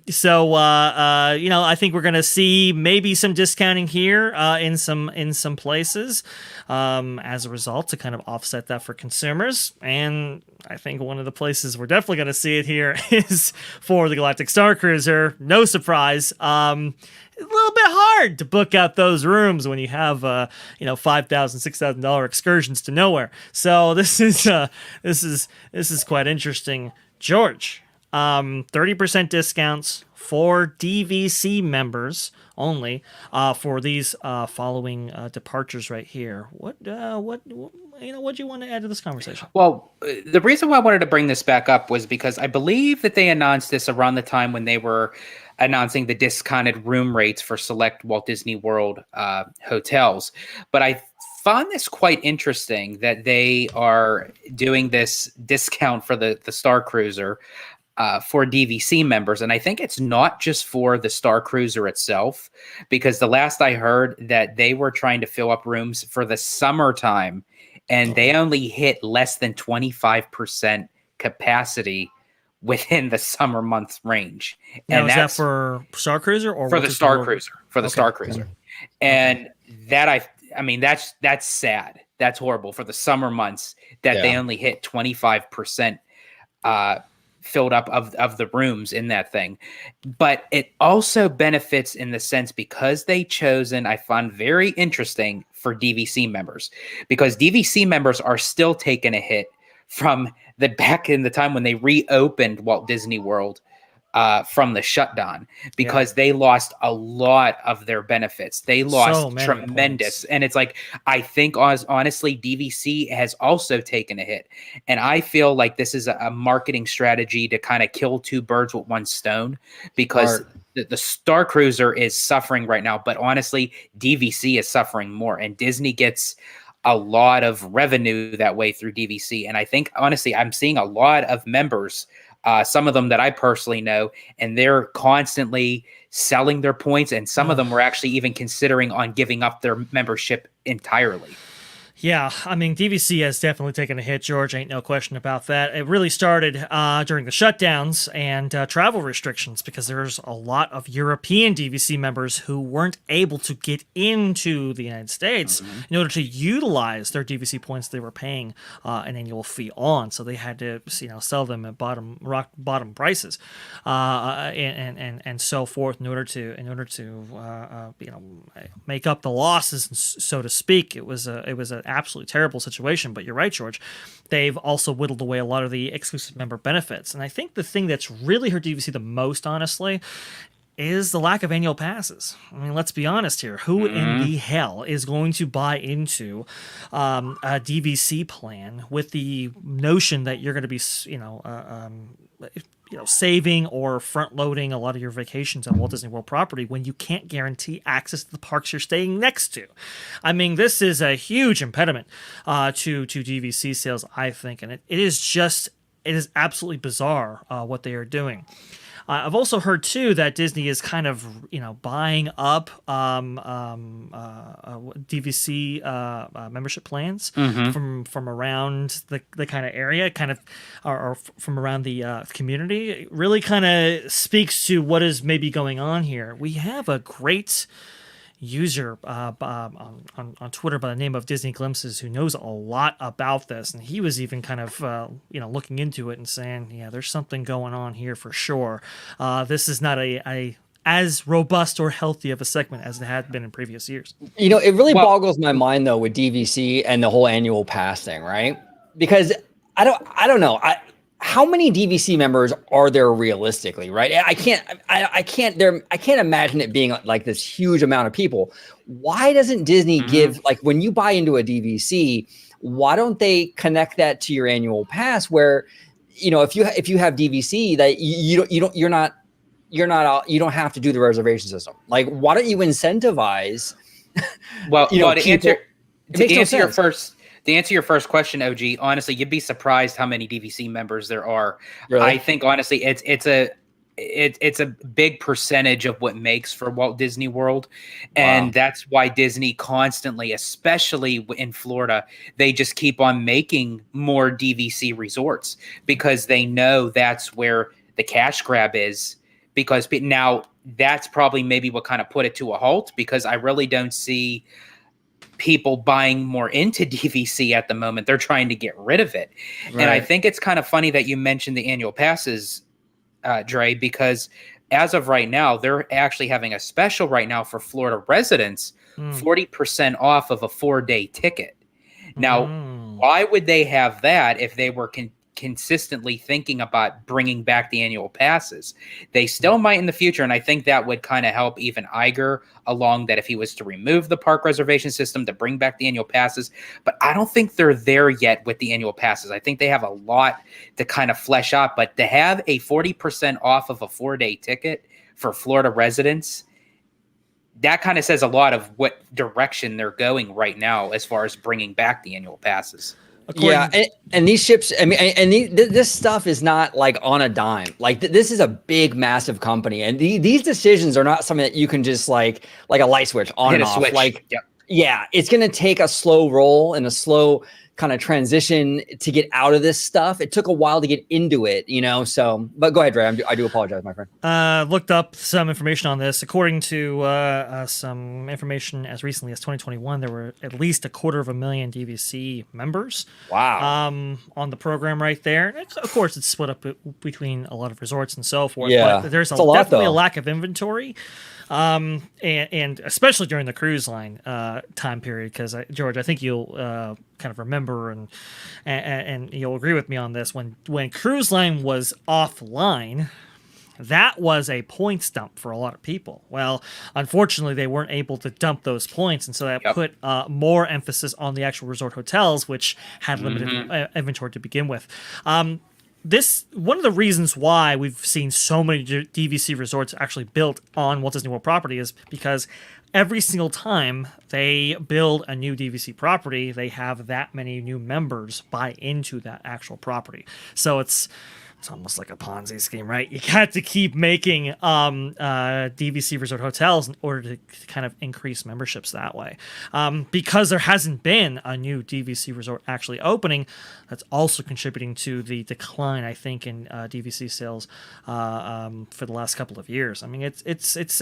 think we're going to see maybe some discounting here in some places as a result to kind of offset that for consumers. And I think one of the places we're definitely going to see it here is for the Galactic Star Cruiser. No surprise. a little bit hard to book out those rooms when you have $5,000, $6,000 excursions to nowhere. So this is quite interesting. George, 30% discounts for DVC members only for these following departures right here. What do you want to add to this conversation? Well, the reason why I wanted to bring this back up was because I believe that they announced this around the time when they were announcing the discounted room rates for select Walt Disney World hotels. But I found this quite interesting that they are doing this discount for the Star Cruiser for DVC members. And I think it's not just for the Star Cruiser itself, because the last I heard that they were trying to fill up rooms for the summertime and they only hit less than 25% capacity within the summer months range. Now, and is that's that for Star Cruiser or for the Star Cruiser? For the Star Cruiser. And that I mean, that's sad. That's horrible for the summer months that they only hit 25% filled up of the rooms in that thing. But it also benefits in the sense because they chosen, I found very interesting, for DVC members, because DVC members are still taking a hit from the back in the time when they reopened Walt Disney World from the shutdown, because they lost a lot of their benefits. They lost tremendous. And it's like, I think honestly, DVC has also taken a hit. And I feel like this is a marketing strategy to kind of kill two birds with one stone, because the Star Cruiser is suffering right now. But honestly, DVC is suffering more, and Disney gets a lot of revenue that way through DVC. And I think, honestly, I'm seeing a lot of members, some of them that I personally know, and they're constantly selling their points. And some of them were actually even considering on giving up their membership entirely. Yeah, I mean, DVC has definitely taken a hit, George. Ain't no question about that. It really started during the shutdowns and travel restrictions, because there's a lot of European DVC members who weren't able to get into the United States in order to utilize their DVC points they were paying an annual fee on. So they had to, sell them at rock bottom prices, and so forth in order to make up the losses, so to speak. It was an absolutely terrible situation. But you're right, George. They've also whittled away a lot of the exclusive member benefits. And I think the thing that's really hurt DVC the most, honestly, is the lack of annual passes. I mean, let's be honest here. Who in the hell is going to buy into a DVC plan with the notion that you're going to be, saving or front loading a lot of your vacations on Walt Disney World property when you can't guarantee access to the parks you're staying next to? I mean, this is a huge impediment to DVC sales, I think, and it is absolutely bizarre what they are doing. I've also heard too that Disney is kind of buying up DVC membership plans from around the kind of area, or from around the community. It really kind of speaks to what is maybe going on here. We have a great user on Twitter by the name of Disney Glimpses who knows a lot about this, and he was even kind of looking into it and saying, yeah, there's something going on here for sure. This is not a as robust or healthy of a segment as it had been in previous years. It really boggles my mind though with DVC and the whole annual pass thing, right? Because I don't know. How many DVC members are there realistically, right? I can't imagine it being like this huge amount of people. Why doesn't Disney give, like, when you buy into a DVC, why don't they connect that to your annual pass where, if you have DVC that you don't have to do the reservation system. Like, why don't you incentivize? Well, to answer your first question, OG, honestly, you'd be surprised how many DVC members there are. Really? I think honestly, it's a big percentage of what makes for Walt Disney World, and that's why Disney constantly, especially in Florida, they just keep on making more DVC resorts because they know that's where the cash grab is. Because now that's probably maybe what kind of put it to a halt, because I really don't see people buying more into DVC at the moment. They're trying to get rid of it. Right. And I think it's kind of funny that you mentioned the annual passes, Dre, because as of right now, they're actually having a special right now for Florida residents, 40% off of a 4-day ticket. Now, why would they have that if they were consistently thinking about bringing back the annual passes? They still might in the future, and I think that would kind of help even Iger along, that if he was to remove the park reservation system to bring back the annual passes. But I don't think they're there yet with the annual passes. I think they have a lot to kind of flesh out, but to have a 40% off of a 4-day ticket for Florida residents, that kind of says a lot of what direction they're going right now as far as bringing back the annual passes. And these ships, I mean, this stuff is not like on a dime. Like this is a big, massive company, and these decisions are not something that you can just like a light switch on and off. Switch. Like, yeah, it's going to take a slow roll and a slow kind of transition to get out of this stuff. It took a while to get into it, you know. So, but go ahead, Dre. I do apologize, my friend. Looked up some information on this. According to some information as recently as 2021, there were at least 250,000 DVC members. Wow. On the program right there. Of course, it's split up between a lot of resorts and so forth. Yeah, but there's definitely a lack of inventory. And especially during the cruise line time period, because George, I think you'll kind of remember and you'll agree with me on this. When cruise line was offline, that was a points dump for a lot of people. Well, unfortunately, they weren't able to dump those points, and so that put more emphasis on the actual resort hotels, which had limited inventory to begin with. This one of the reasons why we've seen so many DVC resorts actually built on Walt Disney World property is because every single time they build a new DVC property, they have that many new members buy into that actual property. So it's almost like a Ponzi scheme, right? You got to keep making DVC resort hotels in order to kind of increase memberships that way. Because there hasn't been a new DVC resort actually opening, that's also contributing to the decline, I think, in DVC sales for the last couple of years. I mean, it's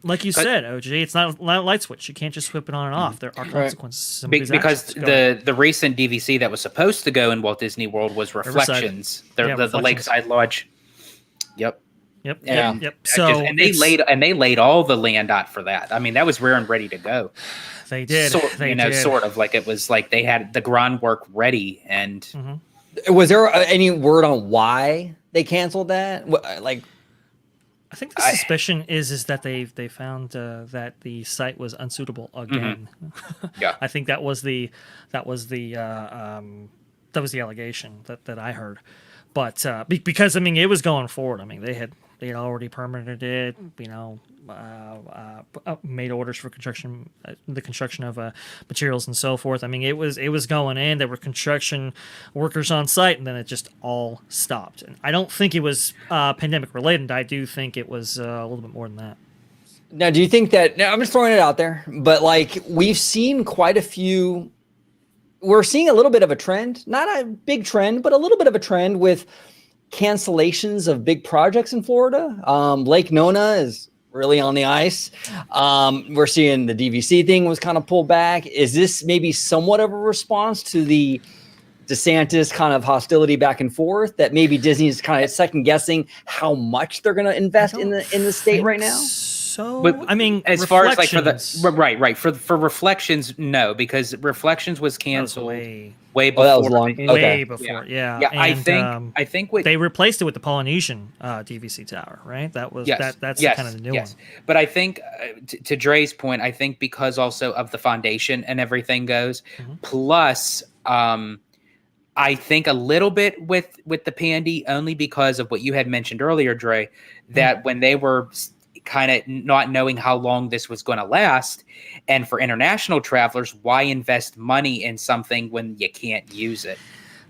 like you said, OG, it's not a light switch. You can't just whip it on and off. There are consequences. Because the recent DVC that was supposed to go in Walt Disney World was Reflections. The Lakeside Lodge. Yep. So they laid all the land out for that. I mean, that was rare and ready to go. They did. Sort of like it was like they had the groundwork ready. And was there any word on why they canceled that? Like, I think the suspicion is that they found that the site was unsuitable again. Yeah, I think that was the allegation that I heard. But because I mean it was going forward. I mean they had already permitted it. You know, made orders for construction, the construction of materials and so forth. I mean it was going in. There were construction workers on site, and then it just all stopped. And I don't think it was pandemic related. I do think it was a little bit more than that. Now, do you think that? Now, I'm just throwing it out there, but like we've seen quite a few. We're seeing a little bit of a trend, not a big trend, but a little bit of a trend with cancellations of big projects in Florida. Lake Nona is really on the ice. We're seeing the DVC thing was kind of pulled back. Is this maybe somewhat of a response to the DeSantis kind of hostility back and forth that maybe Disney is kind of second guessing how much they're going to invest in the state right now? So, but, I mean, as far as like for the for Reflections, no, because Reflections was canceled way before. That was long. Way before, yeah. And, I think they replaced it with the Polynesian DVC tower, right? That was that's kind of the new one. But I think to Dre's point, I think because also of the foundation and everything goes, plus I think a little bit with the Pandy only because of what you had mentioned earlier, Dre, that when they were kind of not knowing how long this was going to last. And for international travelers, why invest money in something when you can't use it?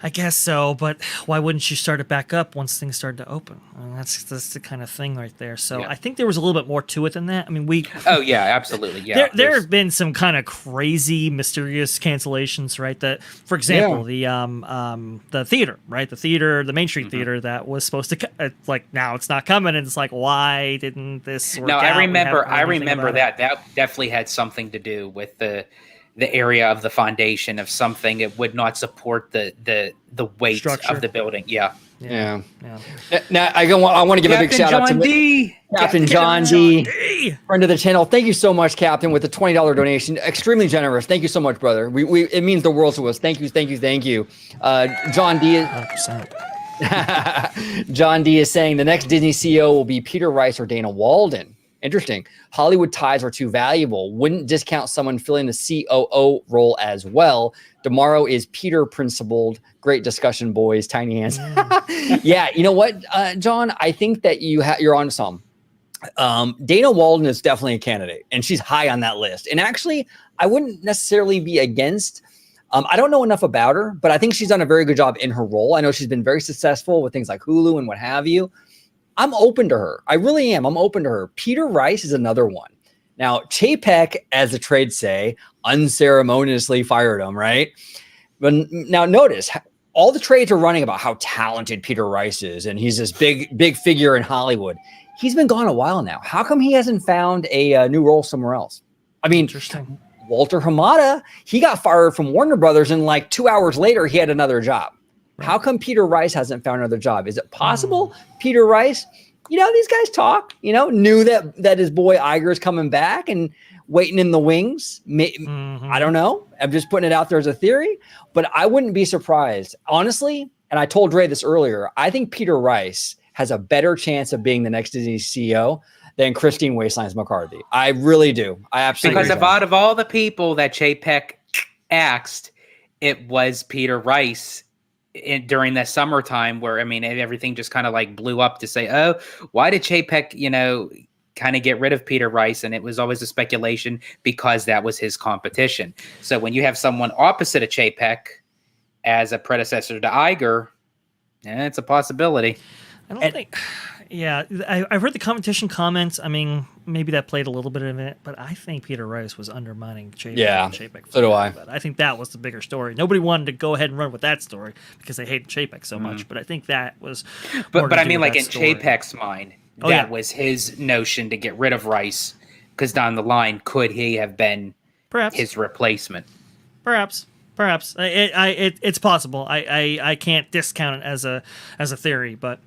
I guess so, but why wouldn't you start it back up once things started to open? I mean, that's the kind of thing right there. So I think there was a little bit more to it than that. I mean, Oh yeah, absolutely. Yeah. There have been some kind of crazy, mysterious cancellations, right? That, for example, the theater, right? The Main Street Theater that was supposed to now it's not coming, and it's like, why didn't this work out? I remember that definitely had something to do with the area of the foundation of something. It would not support the weight structure of the building. Yeah. Yeah. Now I want to give a big shout out to Captain John D, friend of the channel. Thank you so much, Captain, with the $20 donation. Extremely generous. Thank you so much, brother. It means the world to us. Thank you. John D. 100%. John D is saying the next Disney CEO will be Peter Rice or Dana Walden. Interesting. Hollywood ties are too valuable. Wouldn't discount someone filling the COO role as well. Tomorrow is Peter principled. Great discussion, boys. Tiny hands. Yeah, you know what, John? I think that you're on some. Dana Walden is definitely a candidate, and she's high on that list. And actually, I wouldn't necessarily be against. I don't know enough about her, but I think she's done a very good job in her role. I know she's been very successful with things like Hulu and what have you. I'm open to her. I really am. I'm open to her. Peter Rice is another one. Now, Chapek, as the trades say, unceremoniously fired him, right? But now notice, all the trades are running about how talented Peter Rice is, and he's this big figure in Hollywood. He's been gone a while now. How come he hasn't found a new role somewhere else? I mean, Interesting. Walter Hamada, he got fired from Warner Brothers, and like 2 hours later, he had another job. Right. How come Peter Rice hasn't found another job? Is it possible Peter Rice, these guys talk, knew that his boy Iger is coming back and waiting in the wings? I don't know. I'm just putting it out there as a theory, but I wouldn't be surprised. Honestly, and I told Ray this earlier, I think Peter Rice has a better chance of being the next Disney CEO than Christine McCarthy. I really do. I absolutely Because out of all the people that Chapek asked, it was Peter Rice during that summertime where, everything just kind of like blew up to say, oh, why did Chapek, kind of get rid of Peter Rice? And it was always a speculation because that was his competition. So when you have someone opposite of Chapek as a predecessor to Iger, it's a possibility. I don't think. Yeah, I've heard the competition comments. Maybe that played a little bit of it, but I think Peter Rice was undermining Chapek. Yeah, Chapek so do I. But I think that was the bigger story. Nobody wanted to go ahead and run with that story because they hated Chapek so much. But I think that was. But like in Chapek's mind, that was his notion to get rid of Rice, because down the line, could he have been his replacement? Perhaps. It's possible. I can't discount it as a theory, but.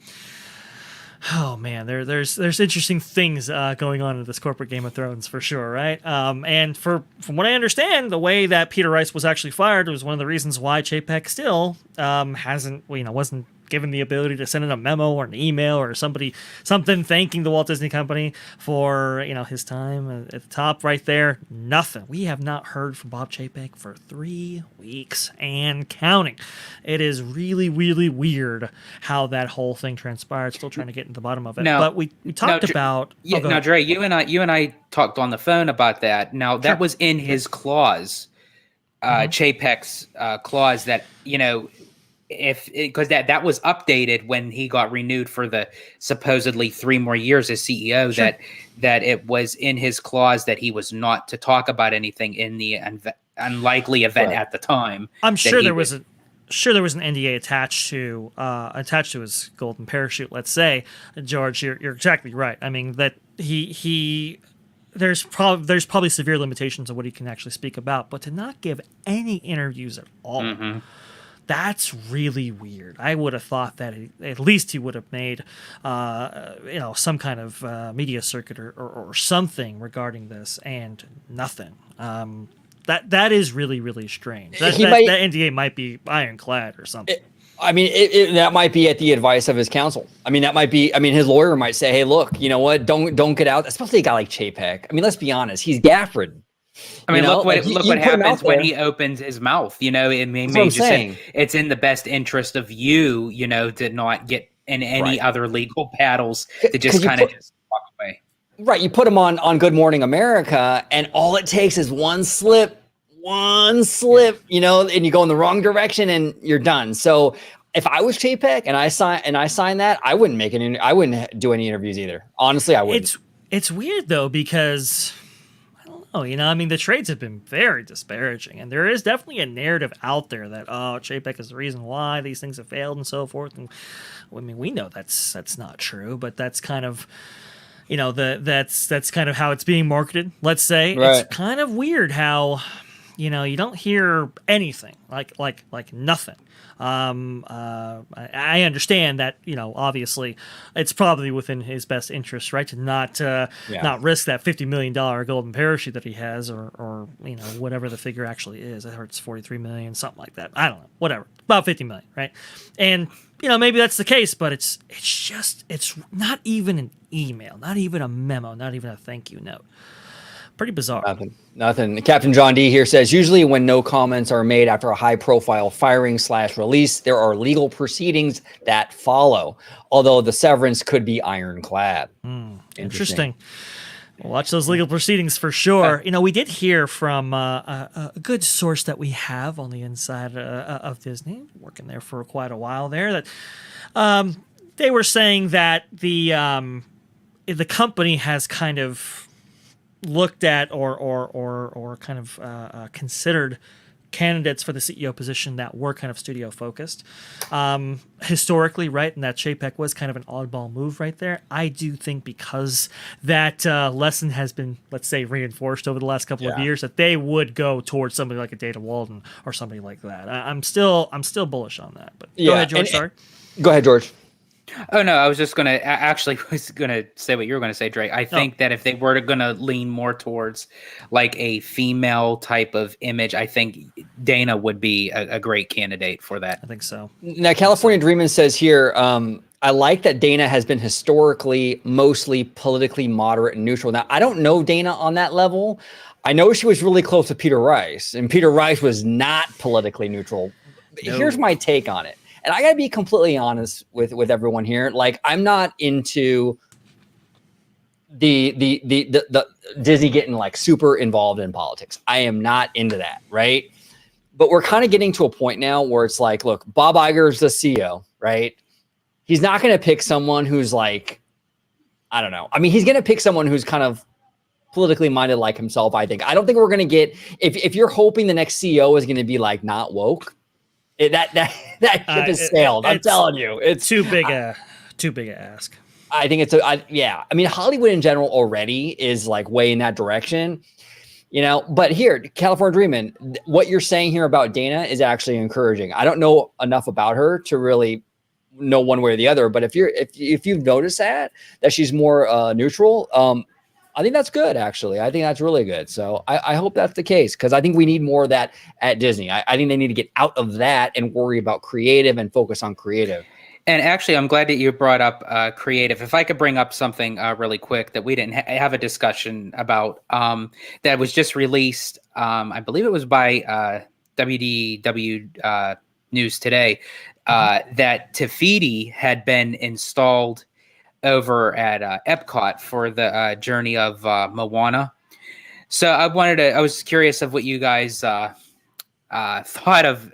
Oh man, there's interesting things going on in this corporate Game of Thrones for sure, right? And from what I understand, the way that Peter Rice was actually fired was one of the reasons why Chapek still wasn't given the ability to send in a memo or an email or something thanking the Walt Disney Company for his time at the top right there. Nothing. We have not heard from Bob Chapek for 3 weeks and counting. It is really, really weird how that whole thing transpired. Still trying to get to the bottom of it. But we talked about. Yeah. Now, Dre, you and I talked on the phone about that. Now that was in his clause, Chapek's clause that because that was updated when he got renewed for the supposedly 3 more years as CEO. Sure. That it was in his clause that he was not to talk about anything in the unlikely event at the time. I'm sure there was an NDA attached to his golden parachute. Let's say, George, you're exactly right. That there's probably severe limitations of what he can actually speak about, but to not give any interviews at all. Mm-hmm. That's really weird. I would have thought that at least he would have made, some kind of media circuit or something regarding this, and nothing. That is really, really strange. That NDA might be ironclad or something. That might be at the advice of his counsel. That might be. His lawyer might say, "Hey, look, you know what? Don't get out." Especially a guy like Chapek. Let's be honest. He's gaffred. Look what happens when he opens his mouth. It may just say it's in the best interest of you, to not get in any other legal battles, to just kind of just walk away. Right. You put him on Good Morning America, and all it takes is one slip, and you go in the wrong direction, and you're done. So if I was Chapek and I signed that, I wouldn't do any interviews either. Honestly, I wouldn't. It's weird though, because. The trades have been very disparaging, and there is definitely a narrative out there that Chapek is the reason why these things have failed and so forth. And we know that's not true, but that's kind of that's kind of how it's being marketed. Let's say It's kind of weird how you don't hear anything, like nothing. I understand that, obviously it's probably within his best interest, right, to not risk that $50 million golden parachute that he has, or whatever the figure actually is. I heard it's 43 million, something like that. I don't know, whatever, about 50 million, right? And maybe that's the case, but it's not even an email, not even a memo, not even a thank you note. Pretty bizarre. Nothing. Captain John D here says, usually when no comments are made after a high-profile firing/release, there are legal proceedings that follow, although the severance could be ironclad. Interesting. We'll watch those legal proceedings for sure. We did hear from a good source that we have on the inside of Disney, working there for quite a while there, that they were saying that the company has kind of looked at or kind of considered candidates for the CEO position that were kind of studio focused historically, right? And that Chapek was kind of an oddball move right there. I do think because that lesson has been, let's say, reinforced over the last couple of years, that they would go towards somebody like a Dana Walden or somebody like that. I'm still bullish on that. But go ahead, George. Sorry. Go ahead, George. Oh no, I was just gonna say what you were gonna say, Drake. I think that if they were gonna lean more towards like a female type of image, I think Dana would be a great candidate for that. I think so. Now, California Dreamin' says here, I like that Dana has been historically mostly politically moderate and neutral. Now, I don't know Dana on that level. I know she was really close to Peter Rice, and Peter Rice was not politically neutral. No. Here's my take on it. And I gotta be completely honest with everyone here. Like, I'm not into the Disney getting like super involved in politics. I am not into that, right? But we're kind of getting to a point now where it's like, look, Bob Iger is the CEO, right? He's not going to pick someone who's like, I don't know. I mean, he's going to pick someone who's kind of politically minded like himself. I think. I don't think we're going to get, if you're hoping the next CEO is going to be like not woke. That ship has sailed. I'm telling you, it's too big a ask. I think it's I mean, Hollywood in general already is like way in that direction, But here, California Dreamin', what you're saying here about Dana is actually encouraging. I don't know enough about her to really know one way or the other, but if you've noticed that she's more neutral, I think that's good, actually. I think that's really good. So I hope that's the case, because I think we need more of that at Disney. I think they need to get out of that and worry about creative and focus on creative. And actually, I'm glad that you brought up creative. If I could bring up something really quick that we didn't have a discussion about, that was just released, I believe it was by WDW News Today, that Tafiti had been installed over at Epcot for the journey of Moana. So I was curious of what you guys thought of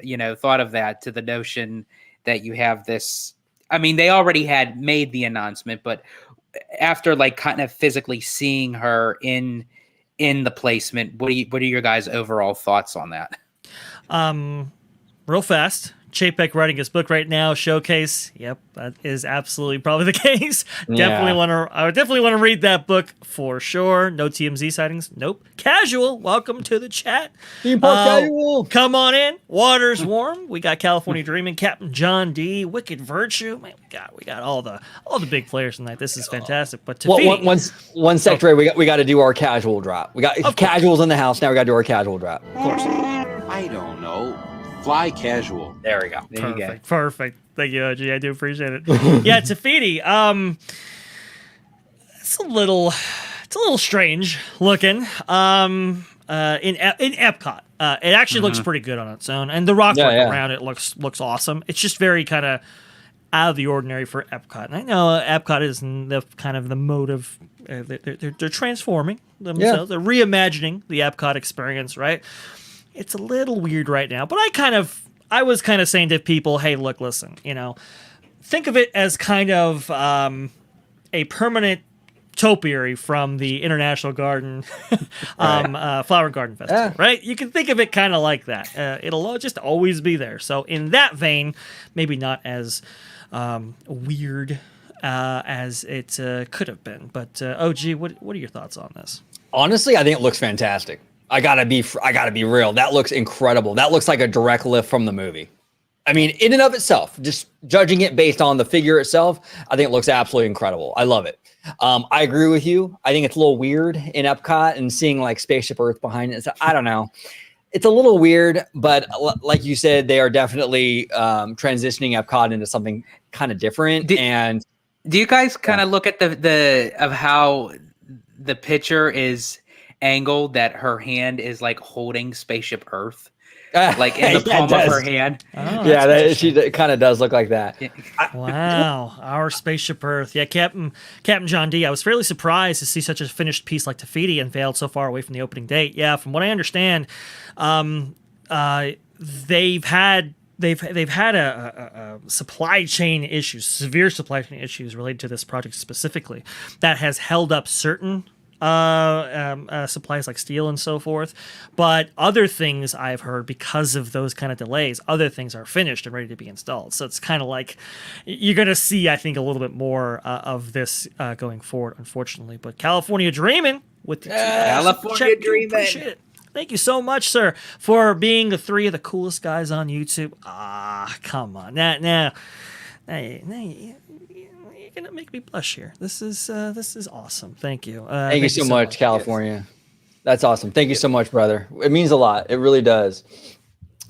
that, to the notion that you have this. I mean, they already had made the announcement, but after like kind of physically seeing her in the placement, what are your guys' overall thoughts on that? Real fast. Chapek writing his book right now, Showcase. Yep, that is absolutely probably the case. I definitely want to read that book for sure. No TMZ sightings. Nope. Casual. Welcome to the chat. Theme Park Casual. Come on in. Water's warm. We got California Dreamin', Captain John D, Wicked Virtue. Man, we got all the big players tonight. This is fantastic. But one sector, we got to do our casual drop. We got casuals in the house now. We got to do our casual drop. Of course. I don't know. Fly casual. There we go. Perfect. Thank you, OG. I do appreciate it. Yeah, Tafiti. It's a little strange looking. In Epcot, it actually looks pretty good on its own, and the rock around it looks awesome. It's just very kind of out of the ordinary for Epcot. And I know Epcot is in the kind of the mode of they're transforming themselves. They're reimagining the Epcot experience, right? It's a little weird right now, but I was kind of saying to people, hey, look, listen, think of it as kind of a permanent topiary from the International Garden, Flower Garden Festival, right? You can think of it kind of like that. It'll just always be there. So in that vein, maybe not as weird as it could have been. But OG, what are your thoughts on this? Honestly, I think it looks fantastic. I gotta be real. That looks incredible. That looks like a direct lift from the movie. I mean, in and of itself, just judging it based on the figure itself, I think it looks absolutely incredible. I love it. I agree with you. I think it's a little weird in Epcot and seeing like Spaceship Earth behind it. So, I don't know. It's a little weird, but like you said, they are definitely transitioning Epcot into something kind of different. Do you guys kind of look at the of how the picture is angled, that her hand is like holding Spaceship Earth? Like in the palm of her hand. Oh, yeah, she kind of does look like that. Wow, our Spaceship Earth. Yeah, Captain John D. I was fairly surprised to see such a finished piece like Tafiti unveiled so far away from the opening date. Yeah, from what I understand, they've had a supply chain issues, severe supply chain issues related to this project specifically, that has held up certain supplies like steel and so forth, but other things I've heard, because of those kind of delays, other things are finished and ready to be installed. So it's kind of like you're going to see, I think, a little bit more of this going forward, unfortunately. But California Dreaming with the California Dreaming. Appreciate it. Thank you so much, sir, for being the three of the coolest guys on YouTube. Come on, now you're gonna make me blush here. This is awesome. Thank you. Thank you so much, California. Yes. That's awesome. Thank you so much, brother. It means a lot. It really does.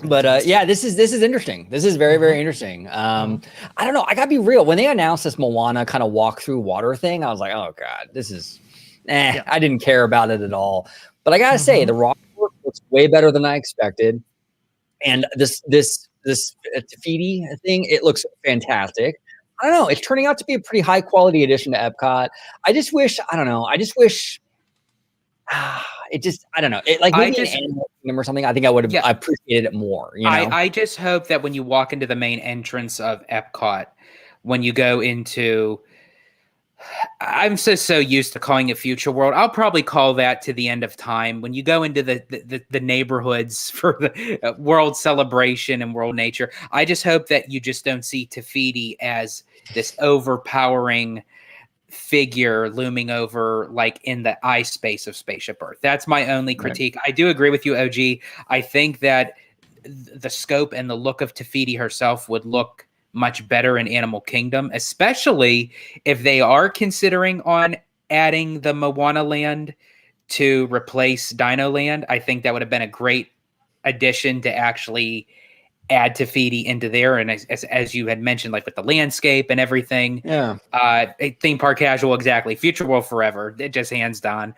But yeah, this is interesting. This is very, very interesting. I don't know. I gotta be real. When they announced this Moana kind of walk through water thing, I was like, oh god, this is. I didn't care about it at all. But I gotta say, the rock work looks way better than I expected, and this Tafiti thing, it looks fantastic. I don't know. It's turning out to be a pretty high quality addition to Epcot. I just wish, I don't know. I just wish I don't know. It, like maybe an Animal Kingdom or something, I think I would have appreciated it more. You know? I just hope that when you walk into the main entrance of Epcot, when you go into, I'm so used to calling it Future World. I'll probably call that to the end of time. When you go into the neighborhoods for the World Celebration and World Nature, I just hope that you just don't see Tafiti as this overpowering figure looming over like in the eye space of Spaceship Earth. That's my only critique. Right. I do agree with you, OG. I think that the scope and the look of Tafiti herself would look much better in Animal Kingdom, especially if they are considering on adding the Moana land to replace Dino Land. I think that would have been a great addition to actually add Tafiti into there. And as you had mentioned, like with the landscape and everything, theme park casual, exactly. Future World forever. It just hands down.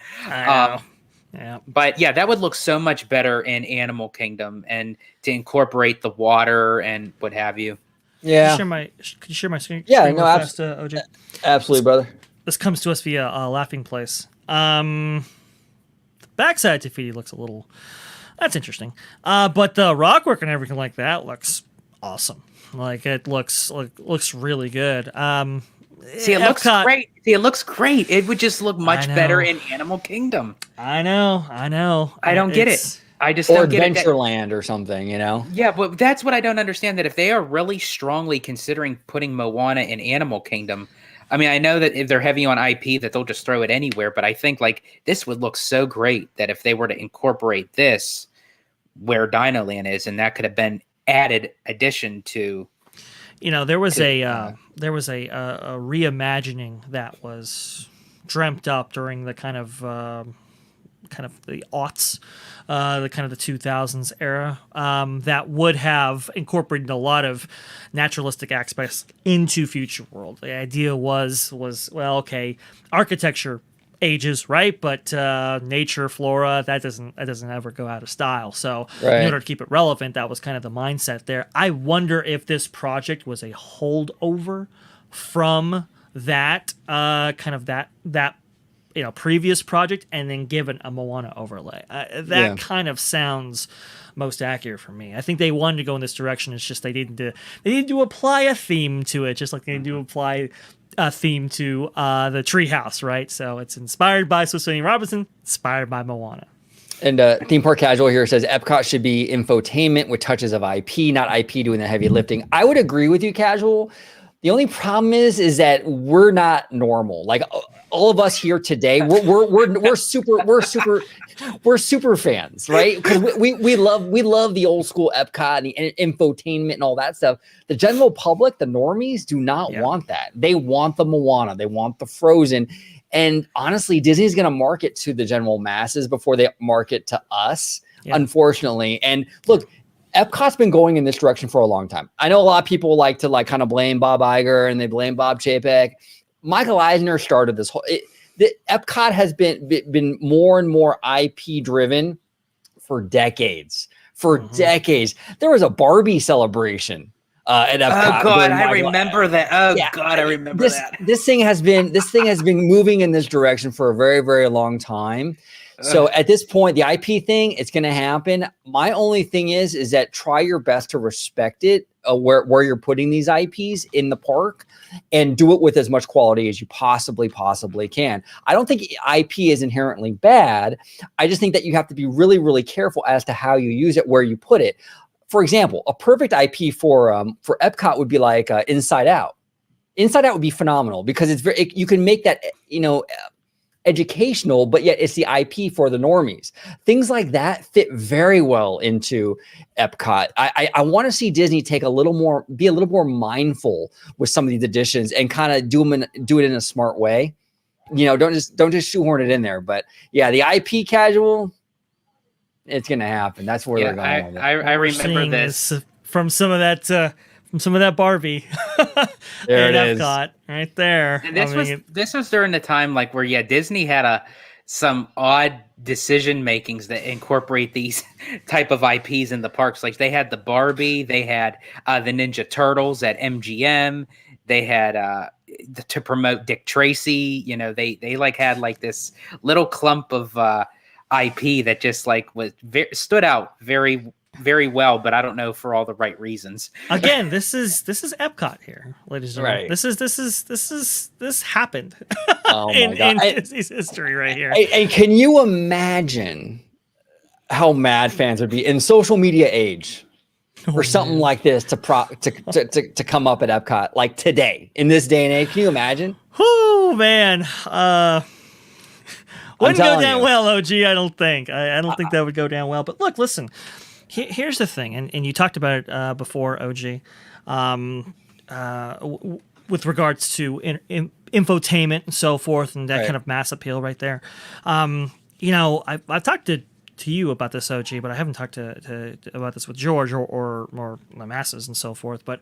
But yeah, that would look so much better in Animal Kingdom, and to incorporate the water and what have you. Yeah. Could you share my screen? Yeah, no, fast, OJ? Absolutely, brother. This comes to us via Laughing Place. The backside to Tafiti looks a little. That's interesting. But the rock work and everything like that looks awesome. Like it looks really good. See, it looks great. It looks great. It would just look much better in Animal Kingdom. I know. I don't get it. I just or don't get Adventureland or something, you know? Yeah, but that's what I don't understand. That if they are really strongly considering putting Moana in Animal Kingdom, I mean, I know that if they're heavy on IP, that they'll just throw it anywhere. But I think like this would look so great that if they were to incorporate this where Dino Land is, and that could have been added addition to. You know, there was a reimagining that was dreamt up during the kind of the aughts, the kind of the 2000s era, that would have incorporated a lot of naturalistic aspects into Future World. The idea was well, okay, architecture ages, right? But nature, flora, that doesn't ever go out of style. So in order to keep it relevant, that was kind of the mindset there. I wonder if this project was a holdover from that that previous project, and then given a Moana overlay. That kind of sounds most accurate for me. I think they wanted to go in this direction. It's just they needed to apply a theme to it, just like they need to apply a theme to the treehouse, right? So it's inspired by Smithsonian Robinson, inspired by Moana. And Theme Park Casual here says Epcot should be infotainment with touches of IP, not IP doing the heavy lifting. I would agree with you, Casual. The only problem is that we're not normal. Like all of us here today, we're super fans, right? Because we love the old school Epcot and the infotainment and all that stuff. The general public, the normies, do not want that. They want the Moana, they want the Frozen, and honestly, Disney's going to market to the general masses before they market to us, unfortunately. And look, Epcot's been going in this direction for a long time. I know a lot of people like to kind of blame Bob Iger and they blame Bob Chapek. Michael Eisner started this whole. The Epcot has been more and more IP driven for decades. Decades, there was a Barbie celebration at Epcot. Oh God, I remember that. I remember that. This thing has been moving in this direction for a very, very long time. So at this point, the IP thing, it's going to happen. My only thing is that try your best to respect it, where you're putting these IPs in the park, and do it with as much quality as you possibly can. I don't think IP is inherently bad. I just think that you have to be really, really careful as to how you use it, where you put it. For example, a perfect IP for Epcot would be like Inside Out. Inside Out would be phenomenal because you can make that, educational, but yet it's the IP for the normies. Things like that fit very well into Epcot. I want to see Disney be a little more mindful with some of these additions and kind of do it in a smart way. Don't just shoehorn it in there. But yeah, the IP casual, it's gonna happen. That's where they're going. I remember this from some of that Barbie. There it is. Epcot, right there. And this was during the time where Disney had some odd decision makings that incorporate these type of IPs in the parks. Like they had the Barbie, they had the Ninja Turtles at MGM, they had to promote Dick Tracy. They had this little clump of IP that just stood out very, very well, but I don't know for all the right reasons. Again, this is Epcot here, ladies and gentlemen. Right. This happened in Disney's history right here. And can you imagine how mad fans would be in social media age for something like this to come up at Epcot like today in this day and age? Can you imagine? Oh man. Wouldn't go down well, OG. I don't think. I don't think that would go down well. But look, listen. Here's the thing, and you talked about it before, OG, with regards to infotainment and so forth, and that kind of mass appeal right there. I've talked to you about this, OG, but I haven't talked about this with George or the masses and so forth. But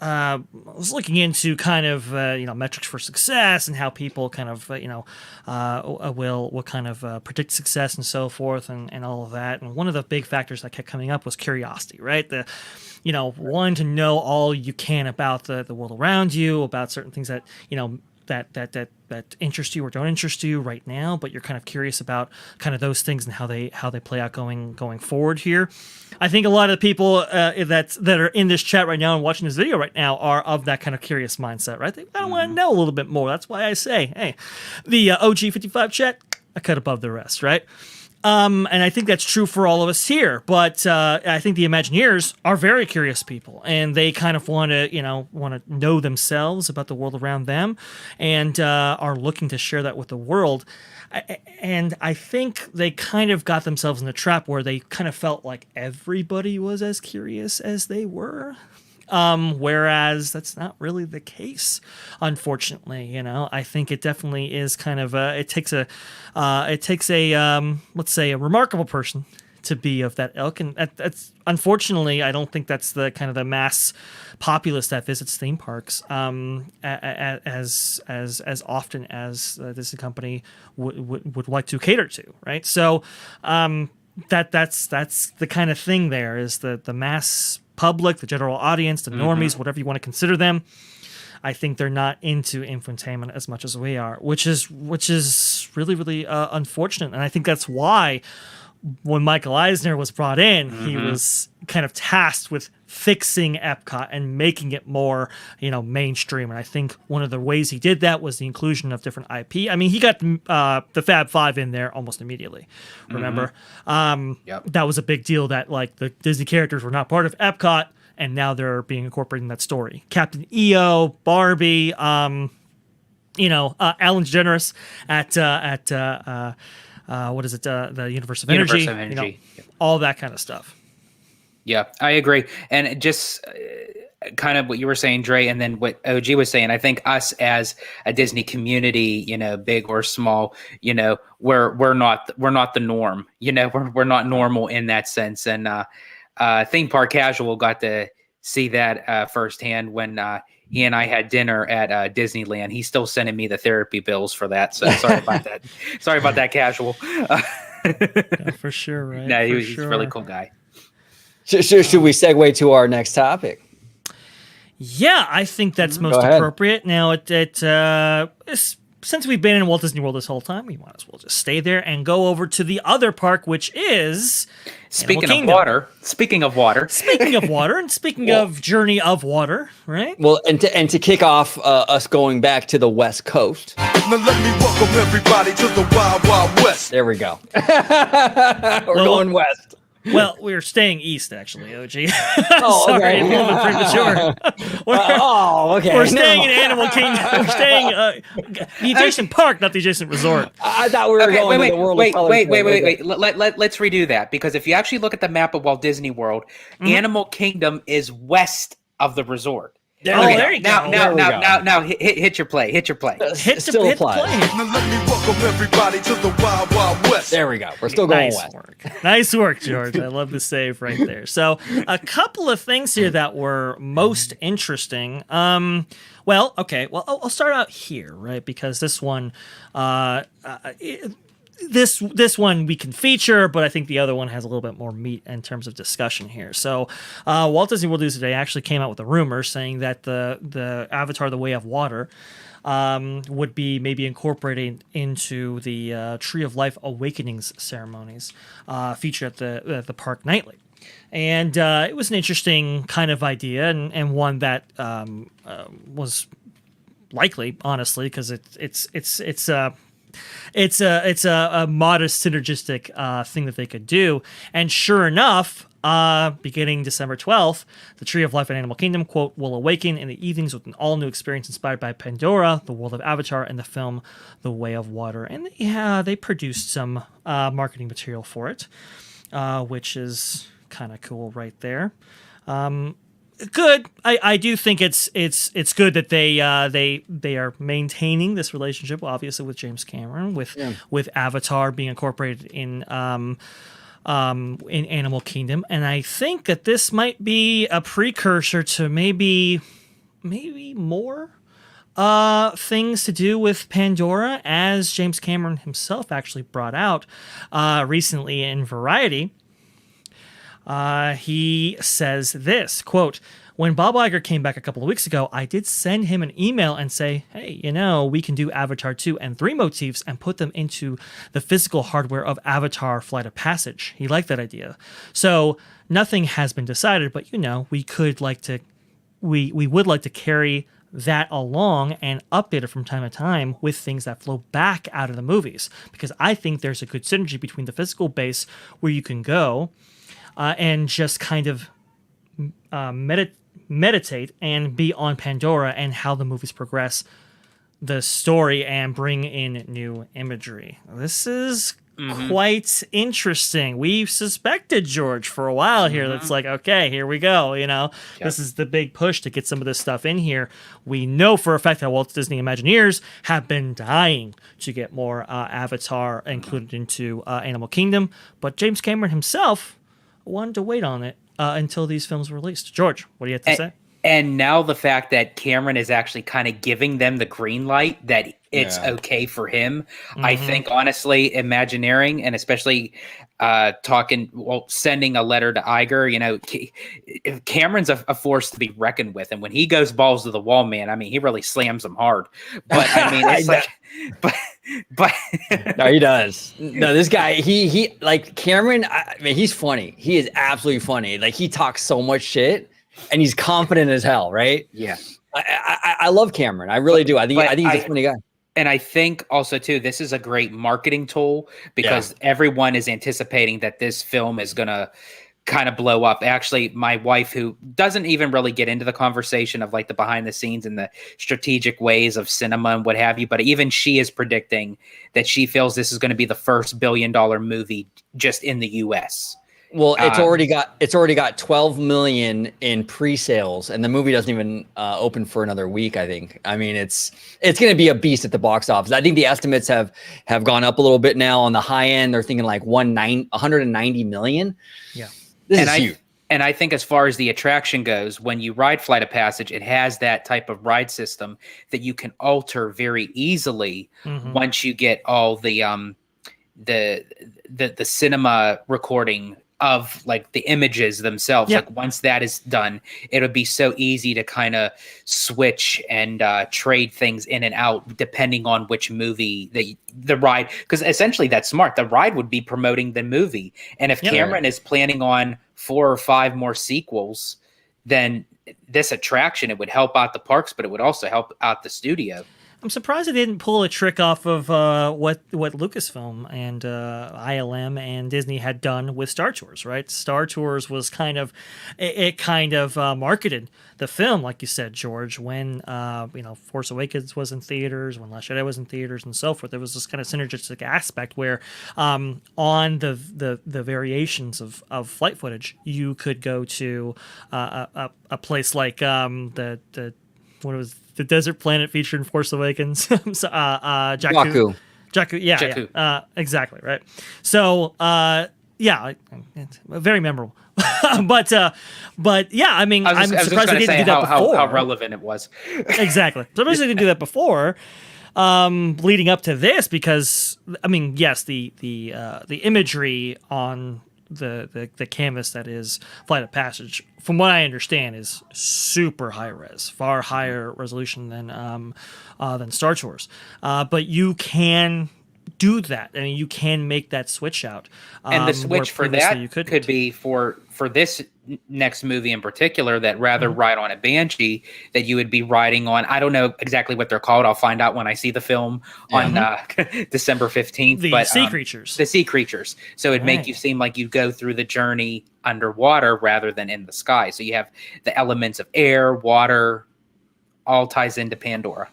I was looking into kind of metrics for success and how people kind of will kind of predict success and so forth and all of that. And one of the big factors that kept coming up was curiosity, right? Wanting to know all you can about the world around you, about certain things that that interest you or don't interest you right now, but you're kind of curious about kind of those things and how they play out going forward here. I think a lot of the people that are in this chat right now and watching this video right now are of that kind of curious mindset, right? They want to know a little bit more. That's why I say, hey, the OG55 chat, I cut above the rest, right? And I think that's true for all of us here. But I think the Imagineers are very curious people, and they kind of want to know themselves about the world around them, and are looking to share that with the world. And I think they kind of got themselves in the trap where they kind of felt like everybody was as curious as they were. Whereas that's not really the case, unfortunately. I think it definitely is kind of it takes a let's say a remarkable person to be of that ilk, and that's unfortunately I don't think that's the kind of the mass populace that visits theme parks as often as this company would like to cater to, right? So that's the kind of thing there is the mass public, the general audience, the normies, whatever you want to consider them. I think they're not into infotainment as much as we are, which is really, really unfortunate. And I think that's why when Michael Eisner was brought in, he was kind of tasked with fixing Epcot and making it more, mainstream. And I think one of the ways he did that was the inclusion of different IP. I mean, he got the Fab Five in there almost immediately. Remember? That was a big deal that the Disney characters were not part of Epcot, and now they're being incorporated in that story. Captain EO, Barbie, Alan DeGeneres at what is it? The Universe of Energy. Universe of Energy. All that kind of stuff. Yeah, I agree. And just kind of what you were saying, Dre, and then what OG was saying, I think us as a Disney community, big or small, we're not the norm. We're not normal in that sense. And Theme Park Casual got to see that firsthand when he and I had dinner at Disneyland. He's still sending me the therapy bills for that. So sorry about that. Sorry about that, Casual. Yeah, for sure, right? No, he's a really cool guy. Should we segue to our next topic? Yeah, I think that's most appropriate. Now, since we've been in Walt Disney World this whole time, we might as well just stay there and go over to the other park, which is Speaking of water, and speaking of Journey of Water, right? Well, and to kick off us going back to the West Coast. Now let me welcome everybody to the Wild Wild West. There we go. We're going west. Well, we're staying east, actually, OG. Oh, Sorry, okay. a little bit premature. Okay. We're staying in Animal Kingdom. We're staying the adjacent park, not the adjacent resort. I thought we were going to the World of Color. Wait. Let's redo that, because if you actually look at the map of Walt Disney World, Animal Kingdom is west of the resort. There you go. Now, hit your play. Hit your play. Hit the play. Now let me welcome everybody to the Wild Wild West. There we go. We're still going west. Nice work, George. I love the save right there. So, a couple of things here that were most interesting. Well, I'll start out here, right? Because this one, this one we can feature, but I think the other one has a little bit more meat in terms of discussion here. So, Walt Disney World News Today actually came out with a rumor saying that the Avatar: The Way of Water would be maybe incorporated into the Tree of Life Awakenings ceremonies featured at the park nightly. And it was an interesting kind of idea, and one that was likely, honestly, because it's a modest synergistic thing that they could do. And sure enough, beginning December 12th, the Tree of Life in Animal Kingdom, quote, will awaken in the evenings with an all-new experience inspired by Pandora, the world of Avatar, and the film The Way of Water. And they produced some marketing material for it, which is kind of cool right there. Good. I do think it's good that they are maintaining this relationship, obviously, with James Cameron, with Avatar being incorporated in Animal Kingdom, and I think that this might be a precursor to maybe more things to do with Pandora, as James Cameron himself actually brought out recently in Variety. He says this, quote, "When Bob Iger came back a couple of weeks ago, I did send him an email and say, hey, we can do Avatar 2 and 3 motifs and put them into the physical hardware of Avatar Flight of Passage. He liked that idea. So nothing has been decided, but we would like to carry that along and update it from time to time with things that flow back out of the movies, because I think there's a good synergy between the physical base where you can go and just kind of meditate and be on Pandora and how the movies progress the story and bring in new imagery. This is quite interesting. We've suspected, George, for a while here. That's like, okay, here we go. This is the big push to get some of this stuff in here. We know for a fact that Walt Disney Imagineers have been dying to get more Avatar included into Animal Kingdom, but James Cameron himself wanted to wait on it until these films were released. George, what do you have to say? And now the fact that Cameron is actually kind of giving them the green light that it's okay for him, I think, honestly, Imagineering, and especially sending a letter to Iger, Cameron's a force to be reckoned with. And when he goes balls to the wall, man, I mean, he really slams them hard. But I mean, it's like, but no, he does. No, this guy, he like Cameron, he's funny. He is absolutely funny. Like, he talks so much shit and he's confident as hell, right? Yeah. I love Cameron. I really do. I think he's a funny guy. And I think also, too, this is a great marketing tool because everyone is anticipating that this film is going to kind of blow up. Actually, my wife, who doesn't even really get into the conversation of like the behind the scenes and the strategic ways of cinema and what have you, but even she is predicting that she feels this is going to be the first $1 billion movie just in the US. Well, it's already got 12 million in pre-sales, and the movie doesn't even open for another week, I think. I mean, it's going to be a beast at the box office. I think the estimates have gone up a little bit now. On the high end, they're thinking like 190 million. Yeah. This is huge. And I think as far as the attraction goes, when you ride Flight of Passage, it has that type of ride system that you can alter very easily once you get all the cinema recording of like the images themselves. Yep. Like once that is done, it'll be so easy to kind of switch and trade things in and out depending on which movie the ride, because essentially that's smart. The ride would be promoting the movie, and if Cameron is planning on 4 or 5 more sequels, then this attraction, it would help out the parks, but it would also help out the studio. I'm surprised they didn't pull a trick off of what Lucasfilm and ILM and Disney had done with Star Tours, right? Star Tours was it marketed the film, like you said, George, when Force Awakens was in theaters, when Last Jedi was in theaters, and so forth. There was this kind of synergistic aspect where on the variations of flight footage, you could go to a place like the desert planet featured in Force Awakens. Jakku. Yeah, exactly, right. So, it's very memorable. but yeah, I mean, I'm surprised they didn't do that before. How relevant it was. Exactly. So surprised they didn't do that before, leading up to this, because I mean, yes, the imagery on the canvas that is Flight of Passage, from what I understand, is super high res, far higher resolution than Star Tours. But you can do that. I mean, you can make that switch out. And the switch for that could be for this next movie in particular, that rather ride on a Banshee, that you would be riding on, I don't know exactly what they're called. I'll find out when I see the film on December 15th. The sea creatures. The sea creatures. So it'd make you seem like you go through the journey underwater rather than in the sky. So you have the elements of air, water, all ties into Pandora.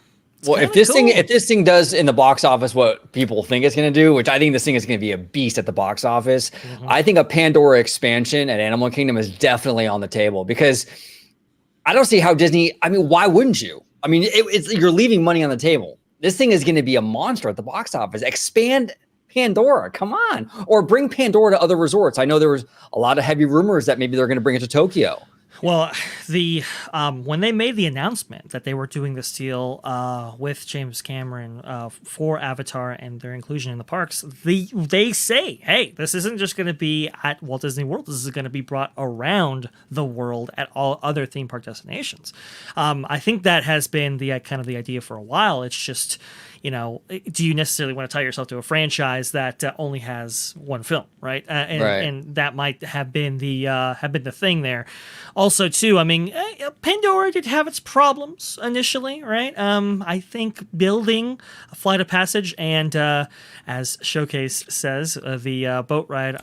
Well, if this thing does in the box office what people think it's going to do, which I think this thing is going to be a beast at the box office, I think a Pandora expansion at Animal Kingdom is definitely on the table, because I don't see how Disney. I mean, why wouldn't you? I mean, you're leaving money on the table. This thing is going to be a monster at the box office. Expand Pandora, come on, or bring Pandora to other resorts. I know there was a lot of heavy rumors that maybe they're going to bring it to Tokyo. Well, when they made the announcement that they were doing this deal with James Cameron for Avatar and their inclusion in the parks, they say, hey, this isn't just going to be at Walt Disney World. This is going to be brought around the world at all other theme park destinations. I think that has been the kind of the idea for a while. It's just, do you necessarily want to tie yourself to a franchise that only has one film, right? And that might have been the thing there. Also, too, I mean, Pandora did have its problems initially, right? I think building a Flight of Passage and, as Showcase says, the boat ride,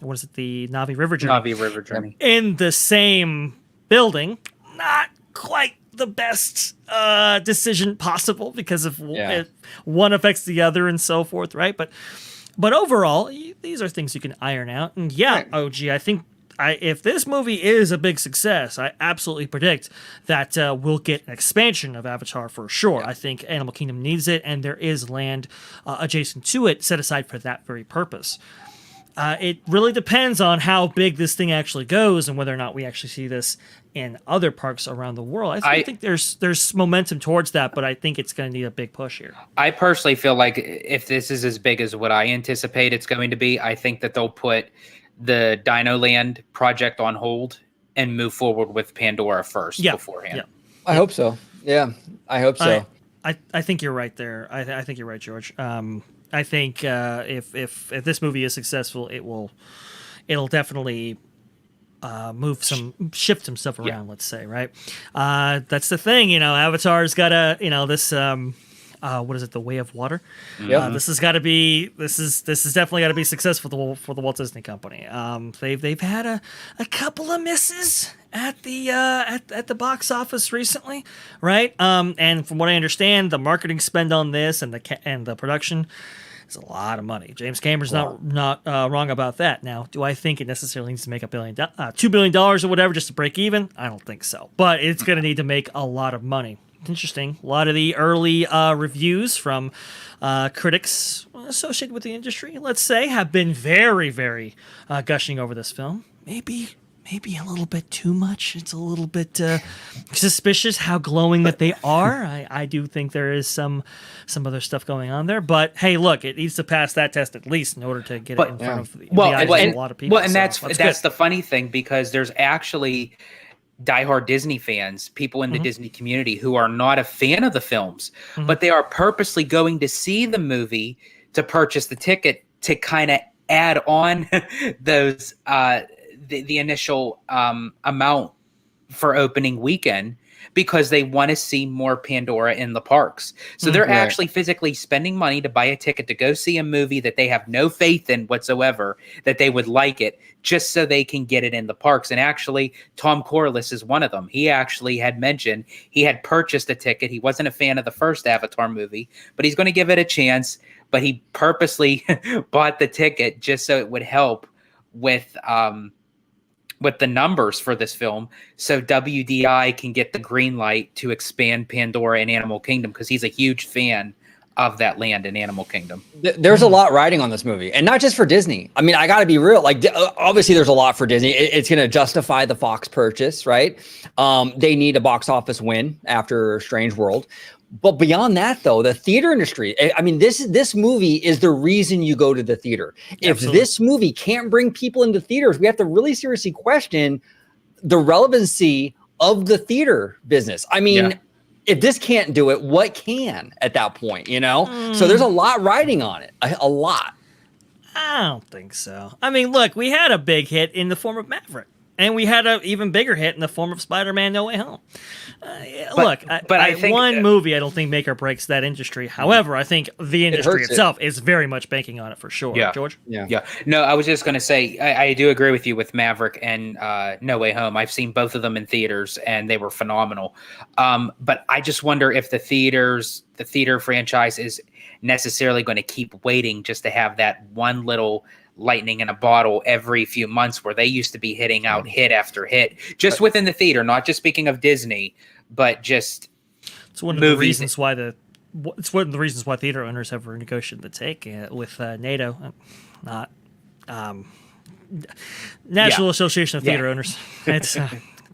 what is it, the Navi River Journey? In the same building, not quite the best decision possible, because of one affects the other and so forth, right? But overall, these are things you can iron out. And OG, I think if this movie is a big success, I absolutely predict that we'll get an expansion of Avatar for sure. I think Animal Kingdom needs it, and there is land adjacent to it set aside for that very purpose. It really depends on how big this thing actually goes and whether or not we actually see this in other parks around the world. I think there's momentum towards that, but I think it's going to need a big push here. I personally feel like if this is as big as what I anticipate it's going to be, I think that they'll put the Dino Land project on hold and move forward with Pandora first beforehand. Yeah. I hope so. Yeah, I hope so. I think you're right there. I think you're right, George. I think if this movie is successful, it'll definitely shift some stuff around. Let's say, right? That's the thing. Avatar's got this what is it? The Way of Water. Yep. This has got to be. This is definitely got to be successful for the Walt Disney Company. They've had a couple of misses at the at the box office recently, right? And from what I understand, the marketing spend on this and the production is a lot of money. James Cameron's not wrong about that. Now, do I think it necessarily needs to make $2 billion or whatever just to break even? I don't think so. But it's going to need to make a lot of money. Interesting. A lot of the early reviews from critics associated with the industry, let's say, have been very, very gushing over this film. Maybe a little bit too much. It's a little bit suspicious how glowing that they are. I do think there is some other stuff going on there. But hey, look, it needs to pass that test at least in order to get it in front of the eyes of a lot of people. Well, and so that's the funny thing, because there's actually diehard Disney fans, people in the Disney community who are not a fan of the films, but they are purposely going to see the movie to purchase the ticket to kind of add on those the initial amount for opening weekend, because they want to see more Pandora in the parks. So they're actually physically spending money to buy a ticket to go see a movie that they have no faith in whatsoever, that they would like it, just so they can get it in the parks. And actually, Tom Corliss is one of them. He actually had mentioned he had purchased a ticket. He wasn't a fan of the first Avatar movie, but he's going to give it a chance. But he purposely bought the ticket just so it would help with the numbers for this film, so WDI can get the green light to expand Pandora and Animal Kingdom, because he's a huge fan of that land in Animal Kingdom. There's a lot riding on this movie, and not just for Disney. I mean, I got to be real. Like, obviously, there's a lot for Disney. It's going to justify the Fox purchase, right? They need a box office win after Strange World. But beyond that, though, the theater industry, I mean, this movie is the reason you go to the theater. If this movie can't bring people into theaters, we have to really seriously question the relevancy of the theater business. I mean, if this can't do it, what can at that point, you know? So there's a lot riding on it, a lot. I don't think so. I mean, look, we had a big hit in the form of Maverick. And we had an even bigger hit in the form of Spider-Man No Way Home. I think one movie I don't think make or breaks that industry. However, I think the industry itself is very much banking on it for sure. Yeah. George? Yeah. No, I was just going to say, I do agree with you with Maverick and No Way Home. I've seen both of them in theaters, and they were phenomenal. But I just wonder if the theater franchise is necessarily going to keep waiting just to have that one little lightning in a bottle every few months, where they used to be hitting out hit after hit, just within the theater, not just speaking of Disney, but just it's one of the reasons why theater owners have renegotiated the take with NATO, not National Association of Theater Owners. It's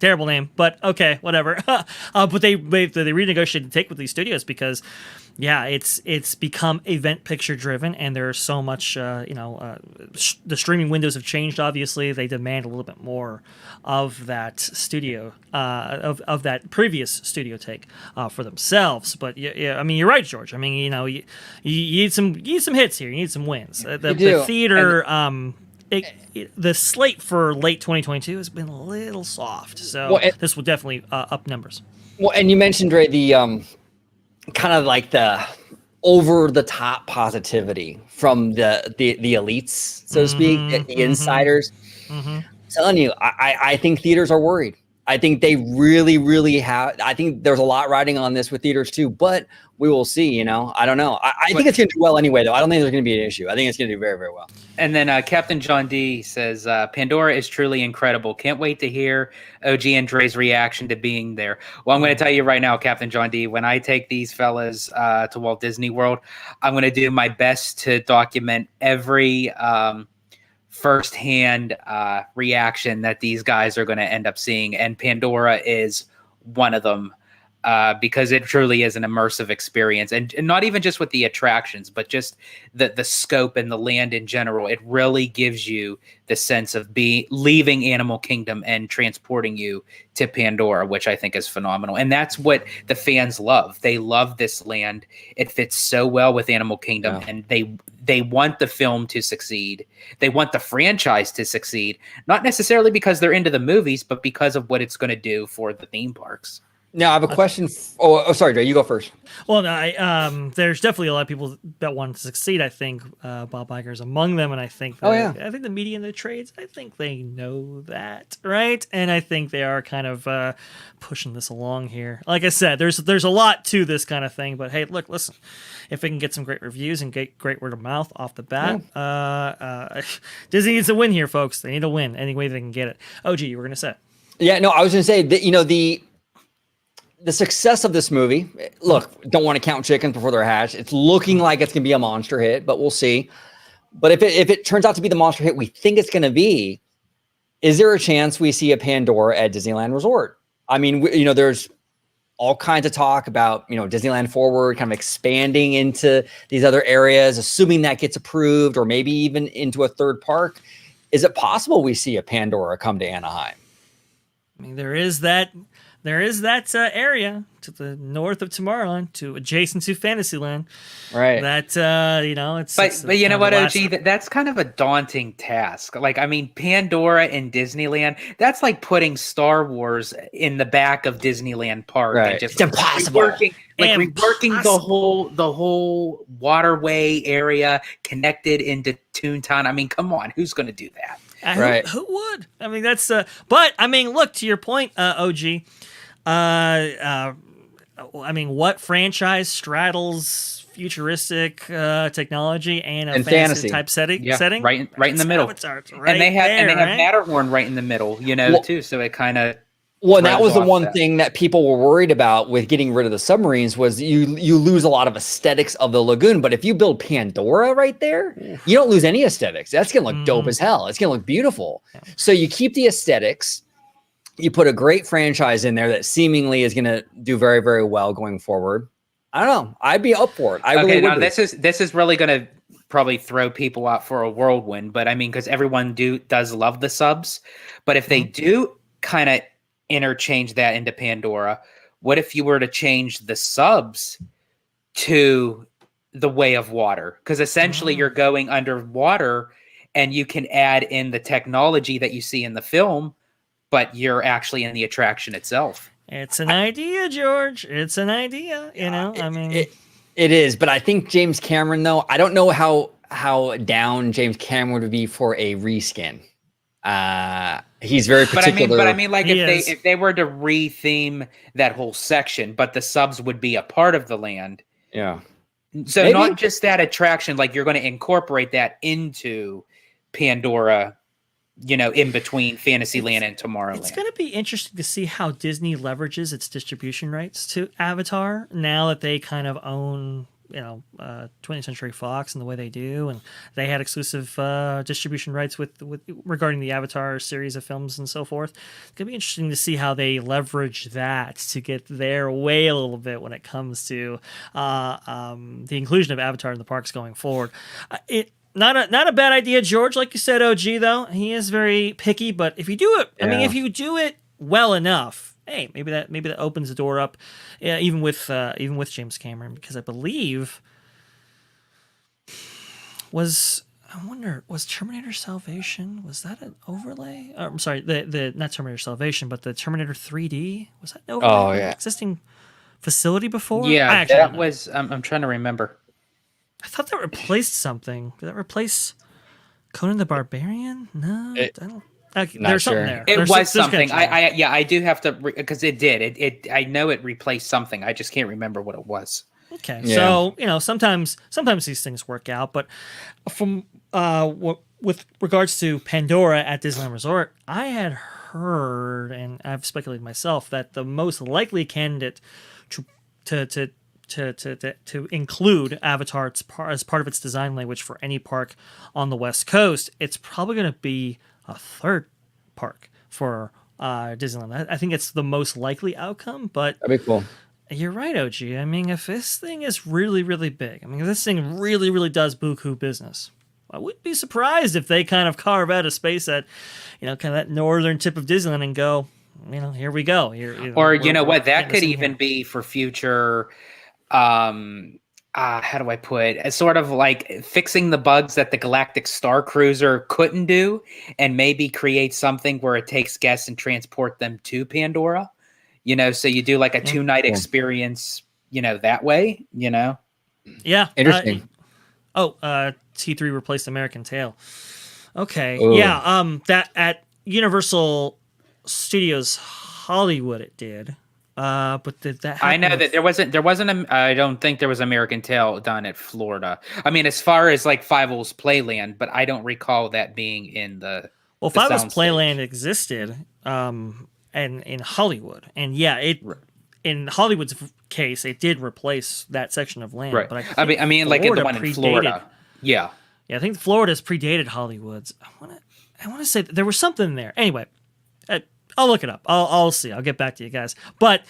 terrible name, but okay, whatever. But they renegotiated the take with these studios because, it's become event picture driven, and there's so much, the streaming windows have changed. Obviously, they demand a little bit more of that studio, of that previous studio take for themselves. But I mean, you're right, George. I mean, you need some hits here. You need some wins. The theater. The slate for late 2022 has been a little soft, so this will definitely up numbers. Well, and you mentioned, Ray, the kind of like the over-the-top positivity from the elites, so to speak, the insiders. I'm telling you, I think theaters are worried. I think they really, really have. I think there's a lot riding on this with theaters too, but we will see. I don't know. I think it's going to do well anyway, though. I don't think there's going to be an issue. I think it's going to do very, very well. And then Captain John D says, Pandora is truly incredible. Can't wait to hear OG and Dre's reaction to being there. Well, I'm going to tell you right now, Captain John D, when I take these fellas to Walt Disney World, I'm going to do my best to document every firsthand reaction that these guys are going to end up seeing. And Pandora is one of them. Because it truly is an immersive experience, and not even just with the attractions, but just the scope and the land in general. It really gives you the sense of leaving Animal Kingdom and transporting you to Pandora, which I think is phenomenal. And that's what the fans love. They love this land. It fits so well with Animal Kingdom, and they want the film to succeed. They want the franchise to succeed, not necessarily because they're into the movies, but because of what it's going to do for the theme parks. Now I have a question. Sorry, Dre, you go first. Well, no, there's definitely a lot of people that want to succeed. I think Bob Iger is among them, and I think I think the media and the trades, I think they know that, right? And I think they are kind of pushing this along here. Like I said, there's a lot to this kind of thing, but hey, look, listen, if we can get some great reviews and get great word of mouth off the bat, Disney needs to win here, folks. They need to win any way they can get it. OG, you were gonna say? Yeah, no, I was gonna say that the success of this movie, look, don't want to count chickens before they're hatched. It's looking like it's going to be a monster hit, but we'll see. But if it turns out to be the monster hit we think it's going to be, is there a chance we see a Pandora at Disneyland Resort? I mean, there's all kinds of talk about, Disneyland Forward kind of expanding into these other areas, assuming that gets approved, or maybe even into a third park. Is it possible we see a Pandora come to Anaheim? I mean, there is that area to the north of Tomorrowland, to adjacent to Fantasyland, right? That it's but you know what, OG, that's kind of a daunting task. Like, I mean, Pandora in Disneyland, that's like putting Star Wars in the back of Disneyland Park. Right. And just It's impossible. Reworking the whole waterway area connected into Toontown. I mean, come on, who's going to do that? Right. Who would? I mean, that's but I mean, look, to your point, OG. I mean, what franchise straddles futuristic technology and a fantasy type setting? Right in the middle. And they have Matterhorn right in the middle, too. So it kind of. Well, that was the one thing that people were worried about with getting rid of the submarines was you lose a lot of aesthetics of the lagoon. But if you build Pandora right there, you don't lose any aesthetics. That's going to look dope as hell. It's going to look beautiful. So you keep the aesthetics. You put a great franchise in there that seemingly is going to do very, very well going forward. I don't know. I'd be up for it. This is really going to probably throw people out for a whirlwind. But I mean, because everyone does love the subs. But if they do kind of interchange that into Pandora, what if you were to change the subs to the Way of Water? Because essentially you're going underwater and you can add in the technology that you see in the film, but you're actually in the attraction itself. It's an idea, George. It's an idea, I mean, it is, but I think James Cameron, though, I don't know how down James Cameron would be for a reskin. He's very particular. But I mean, like if they were to retheme that whole section, but the subs would be a part of the land. Yeah. So maybe not just that attraction, like you're going to incorporate that into Pandora, in between Fantasyland and Tomorrowland. It's going to be interesting to see how Disney leverages its distribution rights to Avatar now that they kind of own 20th Century Fox and the way they do, and they had exclusive distribution rights with regarding the Avatar series of films and so forth. It's gonna be interesting to see how they leverage that to get their way a little bit when it comes to the inclusion of Avatar in the parks going forward. Not a bad idea, George. Like you said, OG, though, he is very picky. But if you do it, I mean, if you do it well enough, hey, maybe that opens the door up, even with James Cameron, because I believe was Terminator Salvation, was that an overlay? I'm sorry, the not Terminator Salvation, but the Terminator 3D, was that an overlay? Oh yeah, existing facility before? Yeah, that was. I'm trying to remember. I thought that replaced something. Did that replace Conan the Barbarian? No, I don't. There's something there. It was something. I do have to, because it did. I know it replaced something. I just can't remember what it was. Okay, so sometimes these things work out, but from with regards to Pandora at Disneyland Resort, I had heard, and I've speculated myself, that the most likely candidate to include Avatar as part of its design language for any park on the West Coast, it's probably going to be a third park for Disneyland. I think it's the most likely outcome, but that'd be cool. You're right, OG. I mean, if this thing is really, really big, if this thing really, really does buku business, I wouldn't be surprised if they kind of carve out a space at, kind of that northern tip of Disneyland and go, here we go. That could even be for future. How do I put it? It's sort of like fixing the bugs that the Galactic Star Cruiser couldn't do, and maybe create something where it takes guests and transport them to Pandora. So you do like a 2-night experience, that way, Yeah. Interesting. T3 replaced American Tail. Okay. Ooh. Yeah. That at Universal Studios Hollywood it did. But did that I know happen that there wasn't I don't think there was American Tail done at Florida. I mean, as far as like Fievel's Playland, but I don't recall that being in the Well, the Fievel's soundstage. Playland existed and in Hollywood. And yeah, in Hollywood's case, it did replace that section of land. Right. But I mean, like in the one in predated- Florida. Yeah. Yeah, I think Florida's predated Hollywood's. I want to say that there was something there. Anyway, I'll look it up. I'll see. I'll get back to you guys. But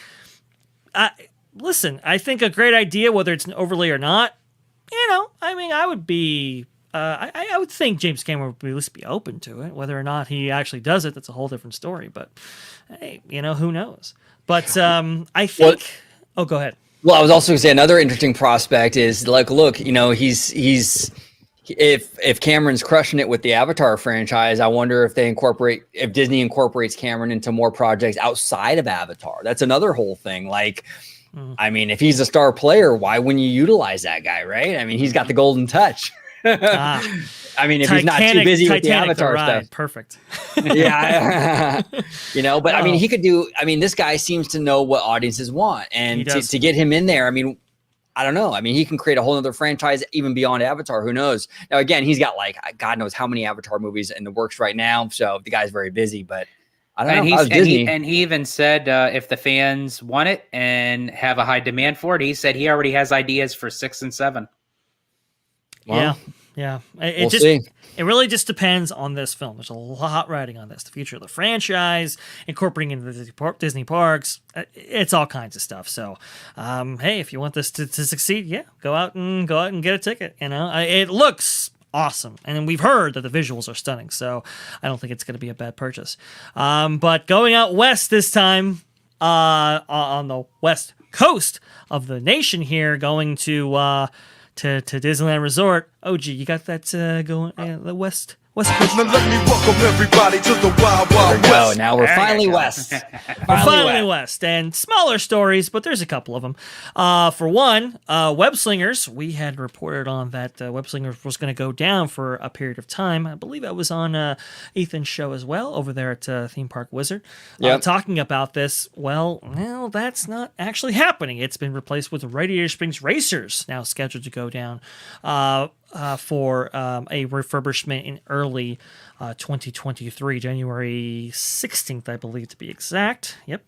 listen, I think a great idea, whether it's an overlay or not. I mean, I would be. I would think James Cameron would at least be open to it. Whether or not he actually does it, that's a whole different story. But hey, who knows? But I think. Oh, go ahead. Well, I was also going to say another interesting prospect is like, look, he's if Cameron's crushing it with the Avatar franchise, I wonder if Disney incorporates Cameron into more projects outside of Avatar. That's another whole thing. Like, I mean, if he's a star player, why wouldn't you utilize that guy, right? I mean, he's got the golden touch. I mean, if he's not too busy with the Avatar stuff. Perfect. Yeah. But I mean, he could do, this guy seems to know what audiences want. And to get him in there, I mean, I don't know. I mean, he can create a whole other franchise even beyond Avatar. Who knows? Now, again, he's got like, God knows how many Avatar movies in the works right now. So the guy's very busy, but I don't know. He even said if the fans want it and have a high demand for it, he said he already has ideas for 6 and 7. Well, Yeah. We'll see. It really just depends on this film. There's a lot riding on this. The future of the franchise, incorporating into the Disney parks. It's all kinds of stuff. So, hey, if you want this to succeed, yeah, go out and get a ticket. It looks awesome, and we've heard that the visuals are stunning. So, I don't think it's going to be a bad purchase. But going out west this time, on the west coast of the nation here, going to Disneyland Resort. OG, you got that going? The west coast. Now let me welcome everybody to the Wild Wild There we go. West. Now we're finally west. Finally west, and smaller stories, but there's a couple of them. For one, Web Slingers. We had reported on that Web Slingers was going to go down for a period of time. I believe I was on Ethan's show as well over there at Theme Park Wizard, talking about this. Well, that's not actually happening. It's been replaced with Radiator Springs Racers, now scheduled to go down for a refurbishment in early 2023, January 16th, I believe, to be exact. Yep.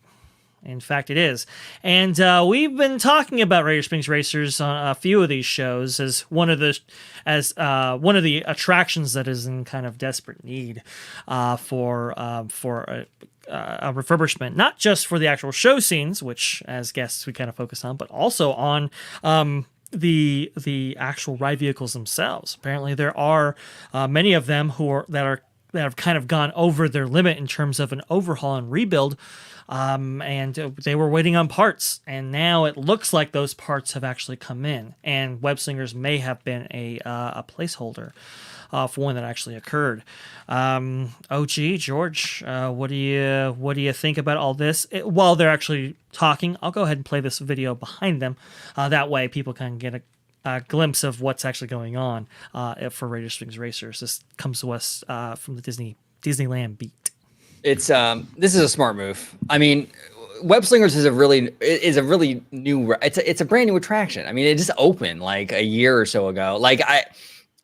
In fact, it is. And we've been talking about Radiator Springs Racers on a few of these shows as one of the attractions that is in kind of desperate need for a refurbishment, not just for the actual show scenes, which as guests we kind of focus on, but also on the actual ride vehicles themselves. Apparently, there are many of them that have kind of gone over their limit in terms of an overhaul and rebuild, and they were waiting on parts. And now it looks like those parts have actually come in, and Web Slingers may have been a placeholder for one that actually occurred. OG George, what do you think about all this? While they're actually talking, I'll go ahead and play this video behind them. That way, people can get a glimpse of what's actually going on for Radiator Springs Racers. This comes to us from the Disneyland beat. It's this is a smart move. I mean, Web Slingers is a really new. It's a brand new attraction. I mean, it just opened like a year or so ago. Like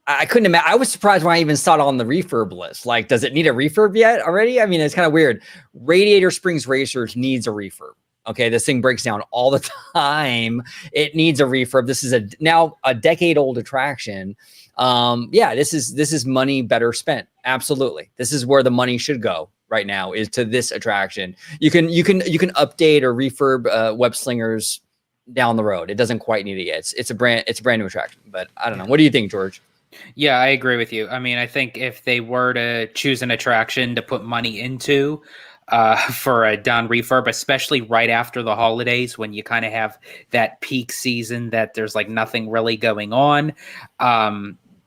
I couldn't imagine. I was surprised when I even saw it on the refurb list. Like, does it need a refurb yet already? I mean, it's kind of weird. Radiator Springs Racers needs a refurb. Okay, this thing breaks down all the time. It needs a refurb. This is now a decade-old attraction. This is money better spent. Absolutely, this is where the money should go right now, is to this attraction. You can update or refurb Web Slingers down the road. It doesn't quite need it yet. It's a brand new attraction. But I don't know. What do you think, George? Yeah, I agree with you. I mean, I think if they were to choose an attraction to put money into for a done refurb, especially right after the holidays when you kind of have that peak season that there's like nothing really going on,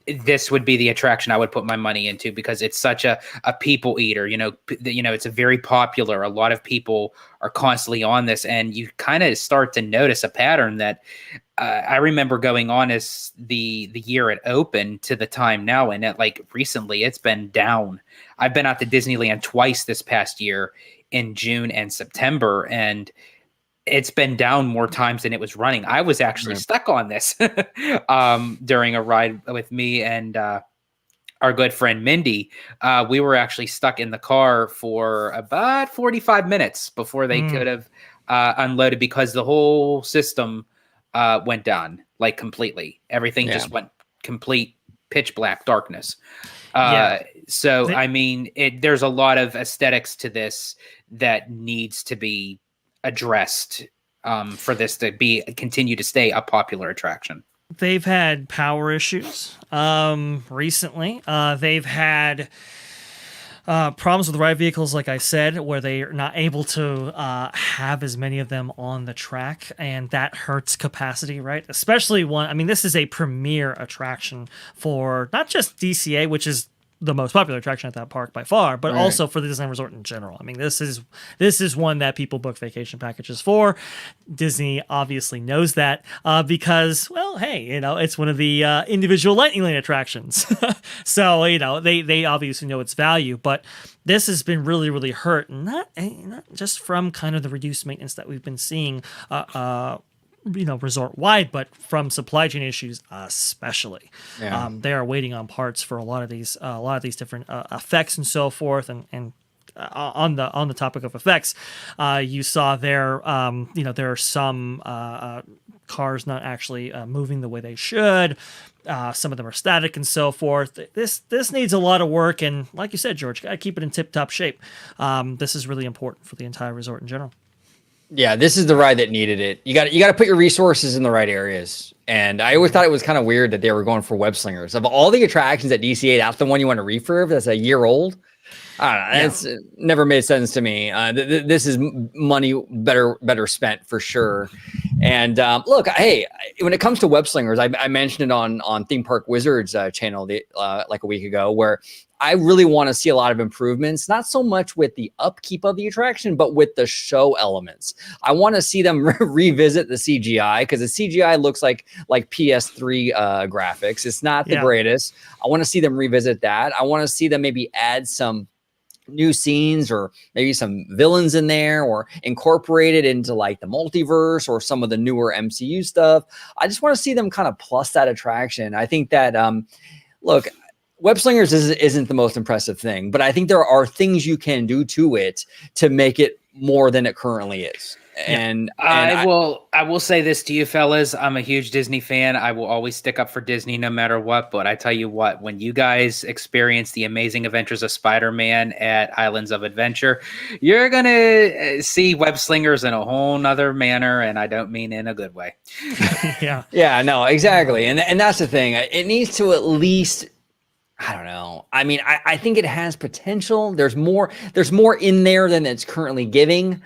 this would be the attraction I would put my money into, because it's such a people eater. It's a very popular. A lot of people are constantly on this, and you kind of start to notice a pattern that I remember going on as the year it opened to the time now, and recently it's been down. I've been out to Disneyland twice this past year in June and September, and it's been down more times than it was running. I was actually stuck on this during a ride with me and our good friend Mindy. We were actually stuck in the car for about 45 minutes before they could have unloaded, because the whole system went down completely. Everything just went complete pitch black darkness. There's a lot of aesthetics to this that needs to be addressed for this to continue to stay a popular attraction. They've had power issues recently. They've had problems with ride vehicles, like I said, where they are not able to have as many of them on the track, and that hurts capacity, right? Especially this is a premier attraction for not just DCA, which is the most popular attraction at that park by far, but also for the Disneyland Resort in general. This is one that people book vacation packages for. Disney obviously knows that because, well, hey, it's one of the individual Lightning Lane attractions. So, they obviously know its value, but this has been really, really hurt, not just from kind of the reduced maintenance that we've been seeing resort wide, but from supply chain issues especially. They are waiting on parts for a lot of these different effects and so forth. And on the topic of effects, you saw there there are some cars not actually moving the way they should. Some of them are static and so forth. This needs a lot of work, and like you said, George, gotta keep it in tip-top shape. This is really important for the entire resort in general. Yeah, this is the ride that needed it. You got to put your resources in the right areas. And I always thought it was kind of weird that they were going for web slingers. Of all the attractions at DCA, that's the one you want to refurb. That's a year old. I don't know. It's never made sense to me. This is money better spent for sure. And look, hey, when it comes to web slingers, I mentioned it on Theme Park Wizards channel like a week ago, where I really want to see a lot of improvements, not so much with the upkeep of the attraction, but with the show elements. I want to see them revisit the CGI, because the CGI looks like PS3 graphics. It's not the greatest. I want to see them revisit that. I want to see them maybe add some new scenes, or maybe some villains in there, or incorporate it into the multiverse or some of the newer MCU stuff. I just want to see them kind of plus that attraction. I think that, look, web slingers isn't the most impressive thing, but I think there are things you can do to it to make it more than it currently is. And I will say this to you fellas. I'm a huge Disney fan. I will always stick up for Disney no matter what. But I tell you what, when you guys experience the Amazing Adventures of Spider-Man at Islands of Adventure, you're going to see web slingers in a whole nother manner. And I don't mean in a good way. Yeah, no, exactly. And that's the thing. It needs to at least, I don't know. I think it has potential. There's more in there than it's currently giving.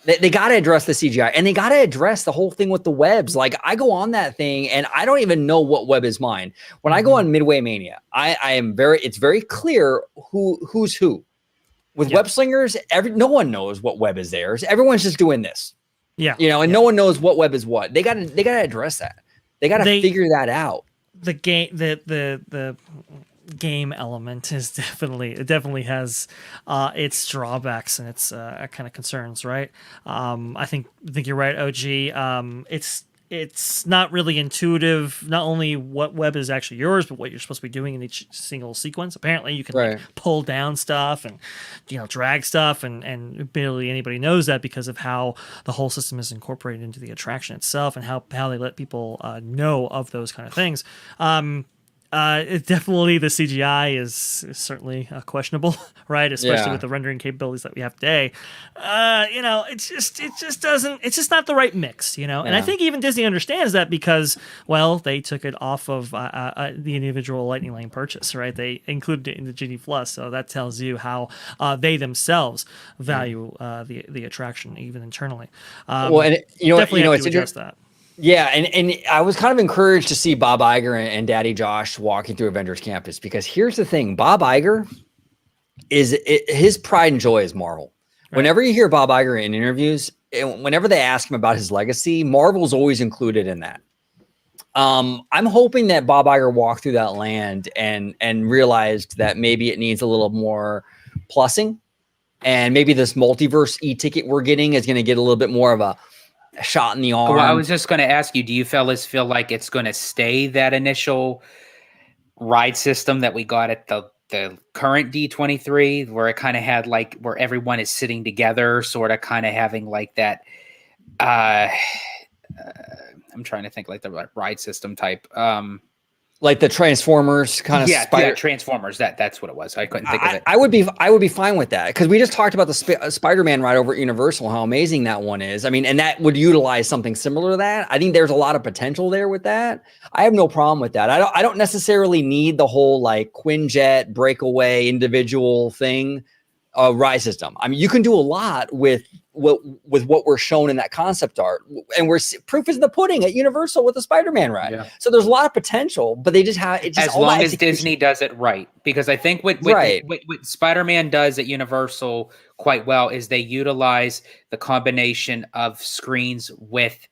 They got to address the CGI, and they got to address the whole thing with the webs. I go on that thing and I don't even know what web is mine. When I go on Midway Mania, it's very clear who's who. With web slingers, no one knows what web is theirs. Everyone's just doing this. No one knows what web is what. They got to address that. They got to figure that out. The game element is definitely has its drawbacks and its kind of concerns, right? I think you're right, OG. It's not really intuitive, not only what web is actually yours, but what you're supposed to be doing in each single sequence. Apparently you can pull down stuff and drag stuff, and barely anybody knows that because of how the whole system is incorporated into the attraction itself, and how they let people know of those kind of things. Definitely the CGI is certainly questionable, right? Especially with the rendering capabilities that we have today. It's just not the right mix, And I think even Disney understands that, because, well, they took it off of the individual Lightning Lane purchase, right? They included it in the Genie Plus, so that tells you how they themselves value the attraction, even internally. Well, and definitely have to it's address that. Yeah, and I was kind of encouraged to see Bob Iger and Daddy Josh walking through Avengers Campus, because here's the thing: Bob Iger his pride and joy is Marvel. Right. Whenever you hear Bob Iger in interviews, whenever they ask him about his legacy, Marvel's always included in that. I'm hoping that Bob Iger walked through that land and realized that maybe it needs a little more plussing, and maybe this multiverse e-ticket we're getting is going to get a little bit more of a shot in the arm. Well, I was just going to ask you, do you fellas feel like it's going to stay that initial ride system that we got at the current D23, where it kind of had like where everyone is sitting together, sort of kind of having like that I'm trying to think like the ride system type like the Transformers kind of Transformers. That's what it was. I couldn't think of it. I would be fine with that, because we just talked about the Spider-Man ride over at Universal, how amazing that one is. I mean, and that would utilize something similar to that. I think there's a lot of potential there with that. I have no problem with that. I don't necessarily need the whole like Quinjet breakaway individual thing ride system. I mean, you can do a lot with what we're shown in that concept art, and proof is in the pudding at Universal with the Spider-Man ride. Yeah. So there's a lot of potential, but they just have it. Just as long as Disney does it right, because I think what Spider-Man does at Universal quite well is they utilize the combination of screens with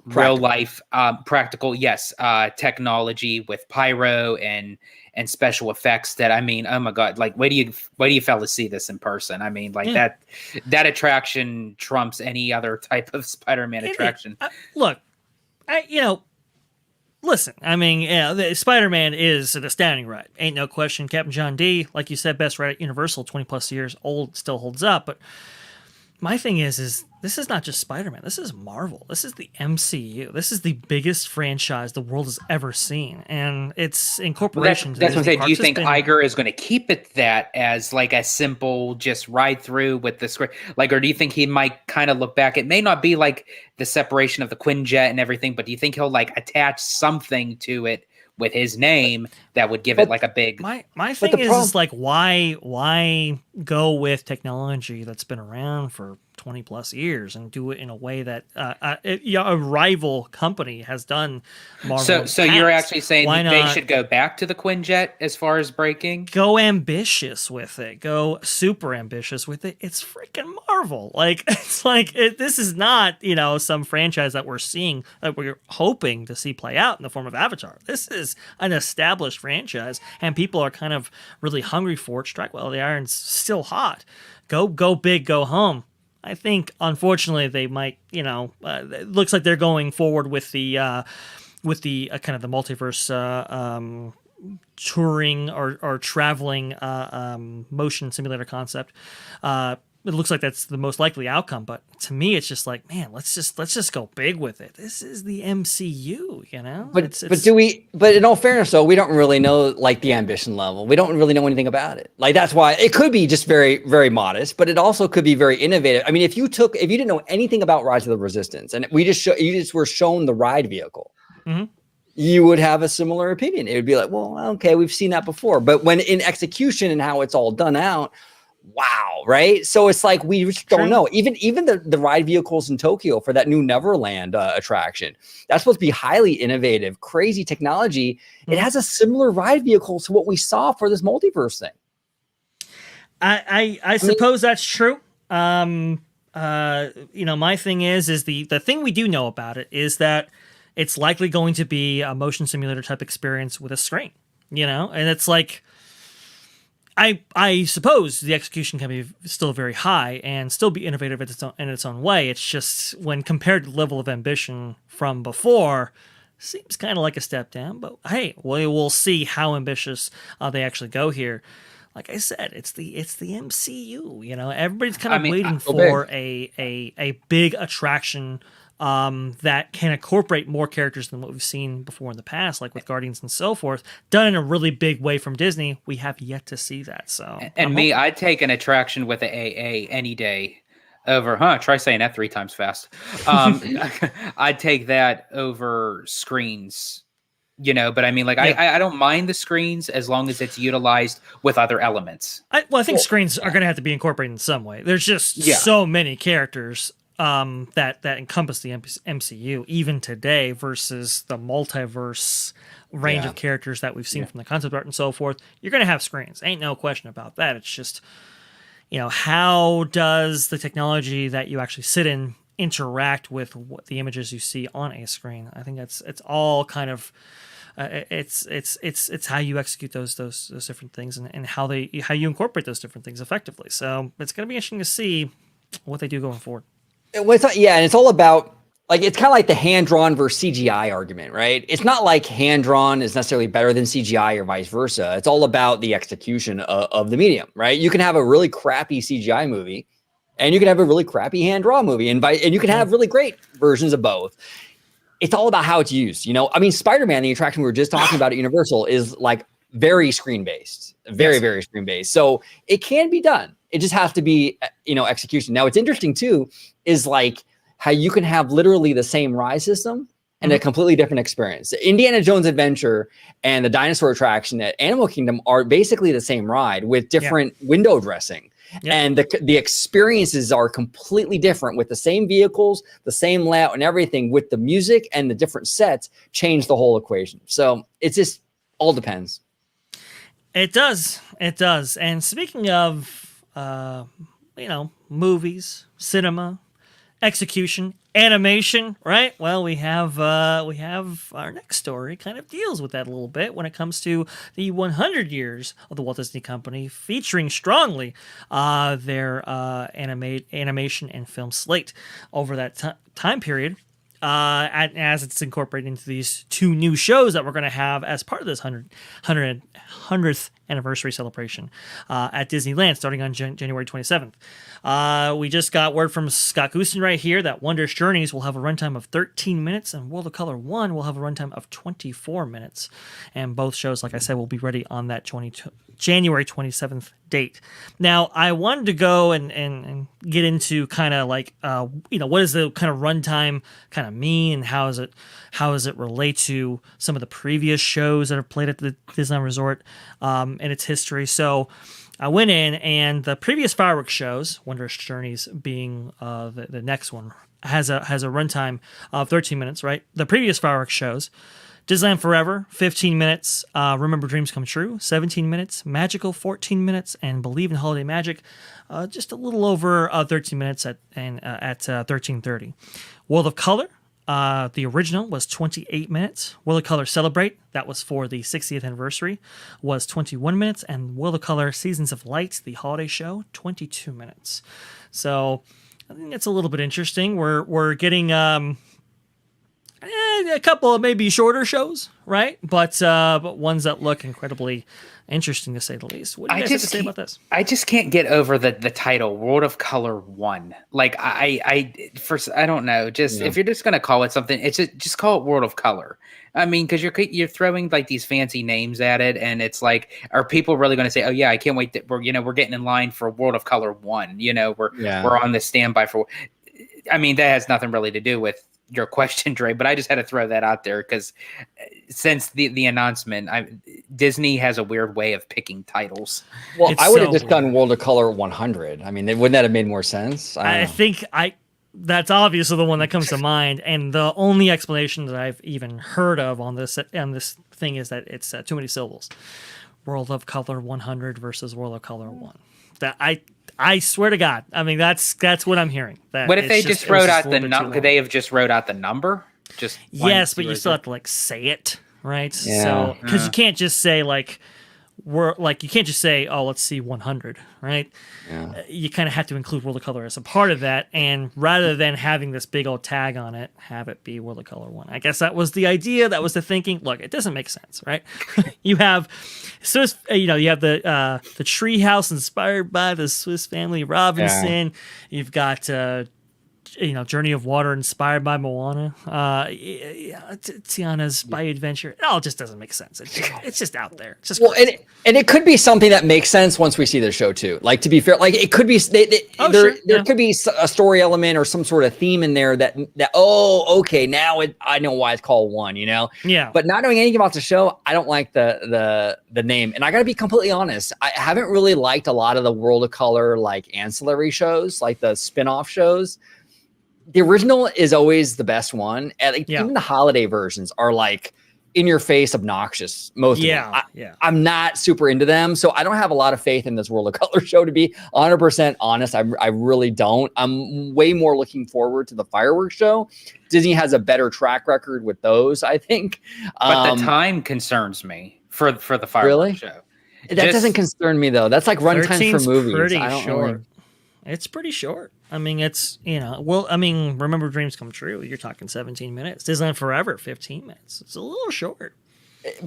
real life practical technology with pyro and special effects that, I mean, oh my God, like, wait do you fellas see this in person? I mean, like that attraction trumps any other type of Spider-Man attraction. Look, listen, I mean, the Spider-Man is an astounding ride. Ain't no question. Captain John D, like you said, best ride at Universal, 20 plus years old, still holds up. But my thing is this is not just Spider-Man. This is Marvel. This is the MCU. This is the biggest franchise the world has ever seen, and it's incorporation. That's what I'm saying. Do you think Iger is going to keep it that as like a simple just ride through with the script, like, or do you think he might kind of look back? It may not be like the separation of the Quinjet and everything, but do you think he'll like attach something to it with his name that would give it like a big... My thing is like, why go with technology that's been around for 20 plus years and do it in a way that a rival company has done Marvel. So you're actually saying they should go back to the Quinjet as far as braking? Go ambitious with it. Go super ambitious with it. It's freaking Marvel. Like, it's like, this is not, some franchise that we're seeing, that we're hoping to see play out in the form of Avatar. This is an established franchise, and people are kind of really hungry for it. Strike while the iron's still hot. Go big, go home. I think, unfortunately, they might, it looks like they're going forward with the kind of the multiverse touring or traveling motion simulator concept. It looks like that's the most likely outcome, but to me, it's just like, man, let's just go big with it. This is the MCU, But in all fairness, though, we don't really know like the ambition level. We don't really know anything about it. Like, that's why it could be just very, very modest, but it also could be very innovative. I mean, if you didn't know anything about Rise of the Resistance, and you just were shown the ride vehicle, you would have a similar opinion. It would be like, well, okay, we've seen that before, but when in execution and how it's all done out. Wow, right? So it's like we just don't know. Even the ride vehicles in Tokyo for that new Neverland attraction, that's supposed to be highly innovative, crazy technology. It has a similar ride vehicle to what we saw for this multiverse thing. I suppose that's true. My thing is the thing we do know about it is that it's likely going to be a motion simulator type experience with a screen, and it's like, I suppose the execution can be still very high and still be innovative in its own way. It's just, when compared to the level of ambition from before, seems kind of like a step down. But hey, we'll see how ambitious they actually go here. Like I said, it's the MCU. Everybody's kind of waiting for a big attraction that can incorporate more characters than what we've seen before in the past, like with Guardians and so forth, done in a really big way from Disney. We have yet to see that. So, I'd take an attraction with an AA any day over, try saying that 3 times fast. I'd take that over screens, but I mean, like, I don't mind the screens as long as it's utilized with other elements. I think screens are going to have to be incorporated in some way. There's just so many characters that encompass the MCU even today versus the multiverse range of characters that we've seen from the concept art and so forth. You're going to have screens. Ain't no question about that. It's just, how does the technology that you actually sit in interact with what the images you see on a screen? I think it's all kind of it's how you execute those different things and how you incorporate those different things effectively. So it's going to be interesting to see what they do going forward. And it's all about, like, it's kind of like the hand-drawn versus CGI argument, right? It's not like hand-drawn is necessarily better than CGI or vice versa. It's all about the execution of the medium, right? You can have a really crappy CGI movie, and you can have a really crappy hand-drawn movie, and you can have really great versions of both. It's all about how it's used. I mean, Spider-Man, the attraction we were just talking about at Universal, is like very screen-based, very screen-based. So it can be done. It just has to be, execution. Now, what's interesting too is like how you can have literally the same ride system and a completely different experience. The Indiana Jones Adventure and the dinosaur attraction at Animal Kingdom are basically the same ride with different window dressing. Yep. And the experiences are completely different with the same vehicles, the same layout and everything, with the music and the different sets change the whole equation. So it's just all depends. It does. And speaking of, movies, cinema, execution, animation, right? Well, we have our next story kind of deals with that a little bit when it comes to the 100 years of the Walt Disney Company, featuring strongly their animation and film slate over that time period. As it's incorporated into these two new shows that we're going to have as part of this 100th anniversary celebration at Disneyland starting on January 27th. We just got word from Scott Goosten right here that Wondrous Journeys will have a runtime of 13 minutes and World of Color 1 will have a runtime of 24 minutes. And both shows, like I said, will be ready on that January 27th date. Now, I wanted to go and get into kind of like, what does the kind of runtime kind of mean, and how does it relate to some of the previous shows that have played at the Disneyland Resort and its history. So I went in, and the previous fireworks shows, Wondrous Journeys being the next one, has a runtime of 13 minutes, right? The previous fireworks shows, Disneyland Forever, 15 minutes. Remember Dreams Come True, 17 minutes. Magical, 14 minutes. And Believe in Holiday Magic, just a little over 13 minutes at 13:30. World of Color, the original was 28 minutes. World of Color Celebrate, that was for the 60th anniversary, was 21 minutes. And World of Color Seasons of Light, the holiday show, 22 minutes. So I think it's a little bit interesting. We're getting a couple of maybe shorter shows, right? But ones that look incredibly interesting, to say the least. What do you guys have to say about this? I just can't get over the title, World of Color 1. Like, I don't know. Just if you're just gonna call it something, it's just call it World of Color. I mean, because you're throwing like these fancy names at it, and it's like, are people really going to say, "Oh yeah, I can't wait that we're getting in line for World of Color 1"? We're on the standby for. I mean, that has nothing really to do with your question, Dre, but I just had to throw that out there because since the announcement, Disney has a weird way of picking titles. Well, I would have just done World of Color 100. I mean, wouldn't that have made more sense? I think that's obviously the one that comes to mind, and the only explanation that I've even heard of on this thing is that it's too many syllables. World of Color 100 versus World of Color 1. That I swear to God. I mean, that's what I'm hearing. What if they just wrote out the number? Could they have just wrote out the number? Just yes, but you still have to like say it, right? Yeah. So because you can't just say you can't just say, oh, let's see 100, right? Yeah. You kind of have to include World of Color as a part of that, and rather than having this big old tag on it, have it be World of Color 1. I guess that was the idea. That was the thinking. Look, it doesn't make sense, right? You have you have the tree house inspired by the Swiss Family Robinson. Yeah. You've got Journey of Water inspired by Moana. Tiana's Bayou Adventure. It all just doesn't make sense. It's just out there. It's just and it could be something that makes sense once we see the show too. Like, to be fair, like it could be there could be a story element or some sort of theme in there that okay, now I know why it's called 1. Yeah. But not knowing anything about the show, I don't like the name. And I got to be completely honest, I haven't really liked a lot of the World of Color like ancillary shows, like the spin-off shows. the original is always the best one. And like, even the holiday versions are like in your face obnoxious. Most of them. I'm not super into them. So I don't have a lot of faith in this World of Color show, to be 100% honest. I really don't. I'm way more looking forward to the fireworks show. Disney has a better track record with those, I think. But the time concerns me for the fireworks show. That doesn't concern me though. That's like runtimes for movies. Pretty I don't short. really... It's pretty short. I mean, it's, Remember Dreams Come True. You're talking 17 minutes. Disneyland Forever, 15 minutes. It's a little short.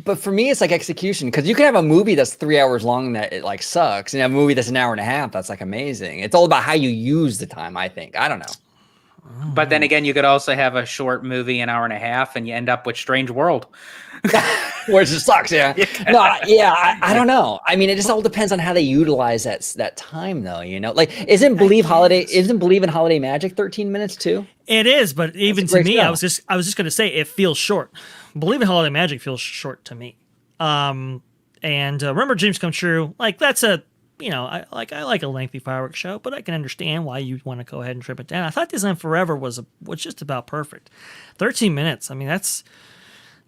But for me, it's like execution, because you can have a movie that's 3 hours long that it like sucks, and a movie that's an hour and a half that's like amazing. It's all about how you use the time, I think. I don't know. But then again, you could also have a short movie, an hour and a half, and you end up with Strange World. Which just sucks, I don't know. I mean, it just all depends on how they utilize that time, though. Like isn't Believe in Holiday Magic 13 minutes too? It is, but even to me, show. I was just going to say it feels short. Believe in Holiday Magic feels short to me. And Remember Dreams Come True, like that's a I like a lengthy fireworks show, but I can understand why you want to go ahead and trim it down. I thought Disneyland Forever was just about perfect. 13 minutes. I mean, that's.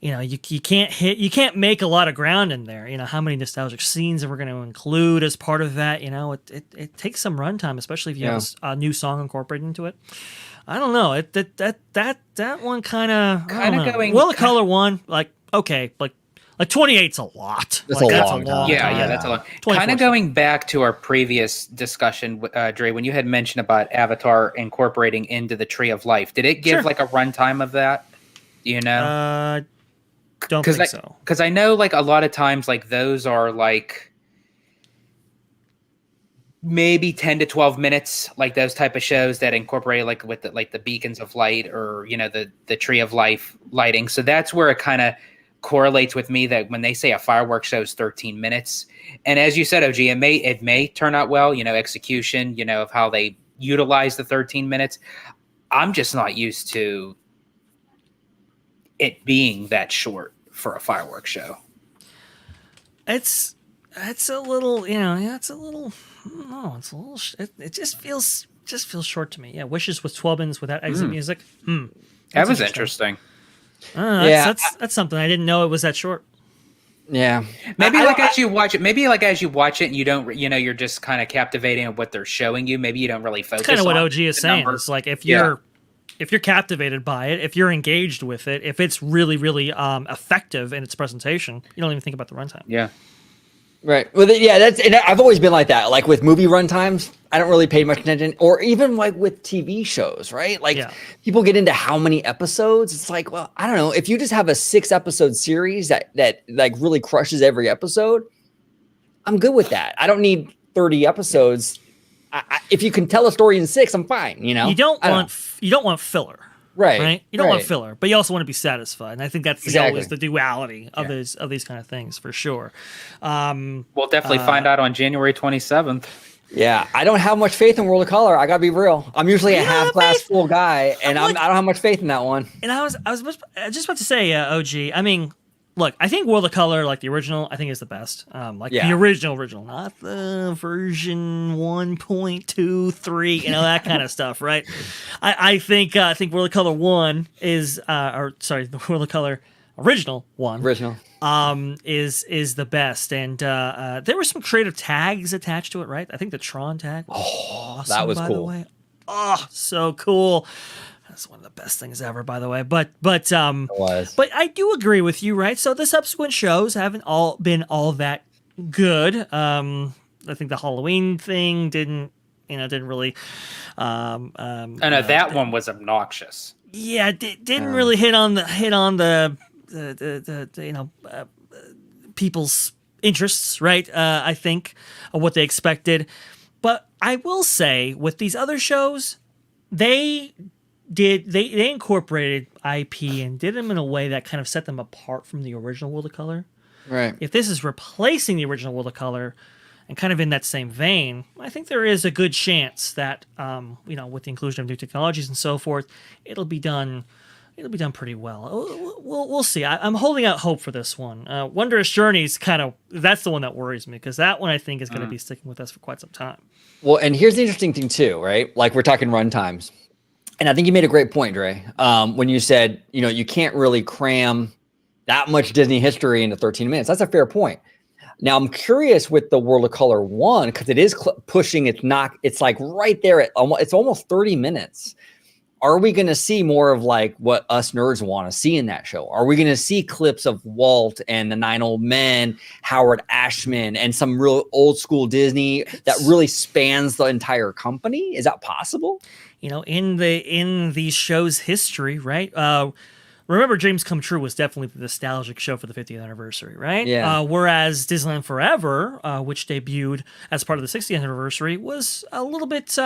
You can't make a lot of ground in there. How many nostalgic scenes that we're going to include as part of that. It takes some runtime, especially if you have a new song incorporated into it. I don't know. That one kind of going. Well, the color one, like okay, like 28's a lot. That's like, a that's long a long time. time. Yeah, that's a lot. 24. Kind of going back to our previous discussion, Dre, when you had mentioned about Avatar incorporating into the Tree of Life, did it give like a runtime of that? Don't think so. Because I know, like, a lot of times, like, those are, like, maybe 10 to 12 minutes, like, those type of shows that incorporate, like, with the beacons of light or, the Tree of Life lighting. So that's where it kind of correlates with me that when they say a fireworks show is 13 minutes. And as you said, OG, it may turn out well, execution, of how they utilize the 13 minutes. I'm just not used to it being that short for a fireworks show. It's a little, it's a little, no, it's a little, it just feels short to me. Yeah. Wishes with 12 minutes without exit music. That was interesting. That's something I didn't know it was that short. Yeah. Maybe as you watch it and you don't, you're just kind of captivating on what they're showing you. Maybe you don't really focus on kind of what OG is saying. number. It's like if you're captivated by it, if you're engaged with it, if it's really, really effective in its presentation, you don't even think about the runtime. Yeah. Right. Well, and I've always been like that. Like with movie runtimes, I don't really pay much attention, or even like with TV shows, right? Like people get into how many episodes. It's like, well, I don't know. If you just have a 6-episode series that like really crushes every episode, I'm good with that. I don't need 30 episodes. If you can tell a story in 6, I'm fine. You don't want filler, right? You don't want filler, but you also want to be satisfied. And I think that's always the duality of these kind of things for sure. We'll definitely find out on January 27th. Yeah, I don't have much faith in World of Color. I gotta be real. I'm usually a half glass full guy, and I don't have much faith in that one. And I was just about to say, OG. I mean, look, I think World of Color, like the original, I think is the best. The original, not the version 1.23, that kind of stuff, right? I think World of Color 1 is, the World of Color original 1 is the best. And there were some creative tags attached to it, right? I think the Tron tag was awesome, that was by cool. the way. Oh, so cool. That's one of the best things ever, by the way. But I do agree with you, right? So the subsequent shows haven't all been all that good. I think the Halloween thing didn't really. That one was obnoxious. Yeah, didn't really hit on the people's interests, right? I think of what they expected, but I will say with these other shows, they incorporated IP and did them in a way that kind of set them apart from the original World of Color. Right. If this is replacing the original World of Color and kind of in that same vein, I think there is a good chance that with the inclusion of new technologies and so forth, it'll be done pretty well. We'll see. I'm holding out hope for this one. Wondrous Journeys that's the one that worries me, because that one I think is going to be sticking with us for quite some time. Well, and here's the interesting thing too, right? Like we're talking run times. And I think you made a great point, Dre, when you said, you can't really cram that much Disney history into 13 minutes. That's a fair point. Now, I'm curious with the World of Color 1, because it is pushing, it's like right there, it's almost 30 minutes. Are we going to see more of like what us nerds want to see in that show? Are we going to see clips of Walt and the 9 Old Men, Howard Ashman, and some real old school Disney that really spans the entire company? Is that possible? In the show's history, right? Remember, Dreams Come True was definitely the nostalgic show for the 50th anniversary, right? Yeah. Whereas Disneyland Forever, which debuted as part of the 60th anniversary, was a little bit,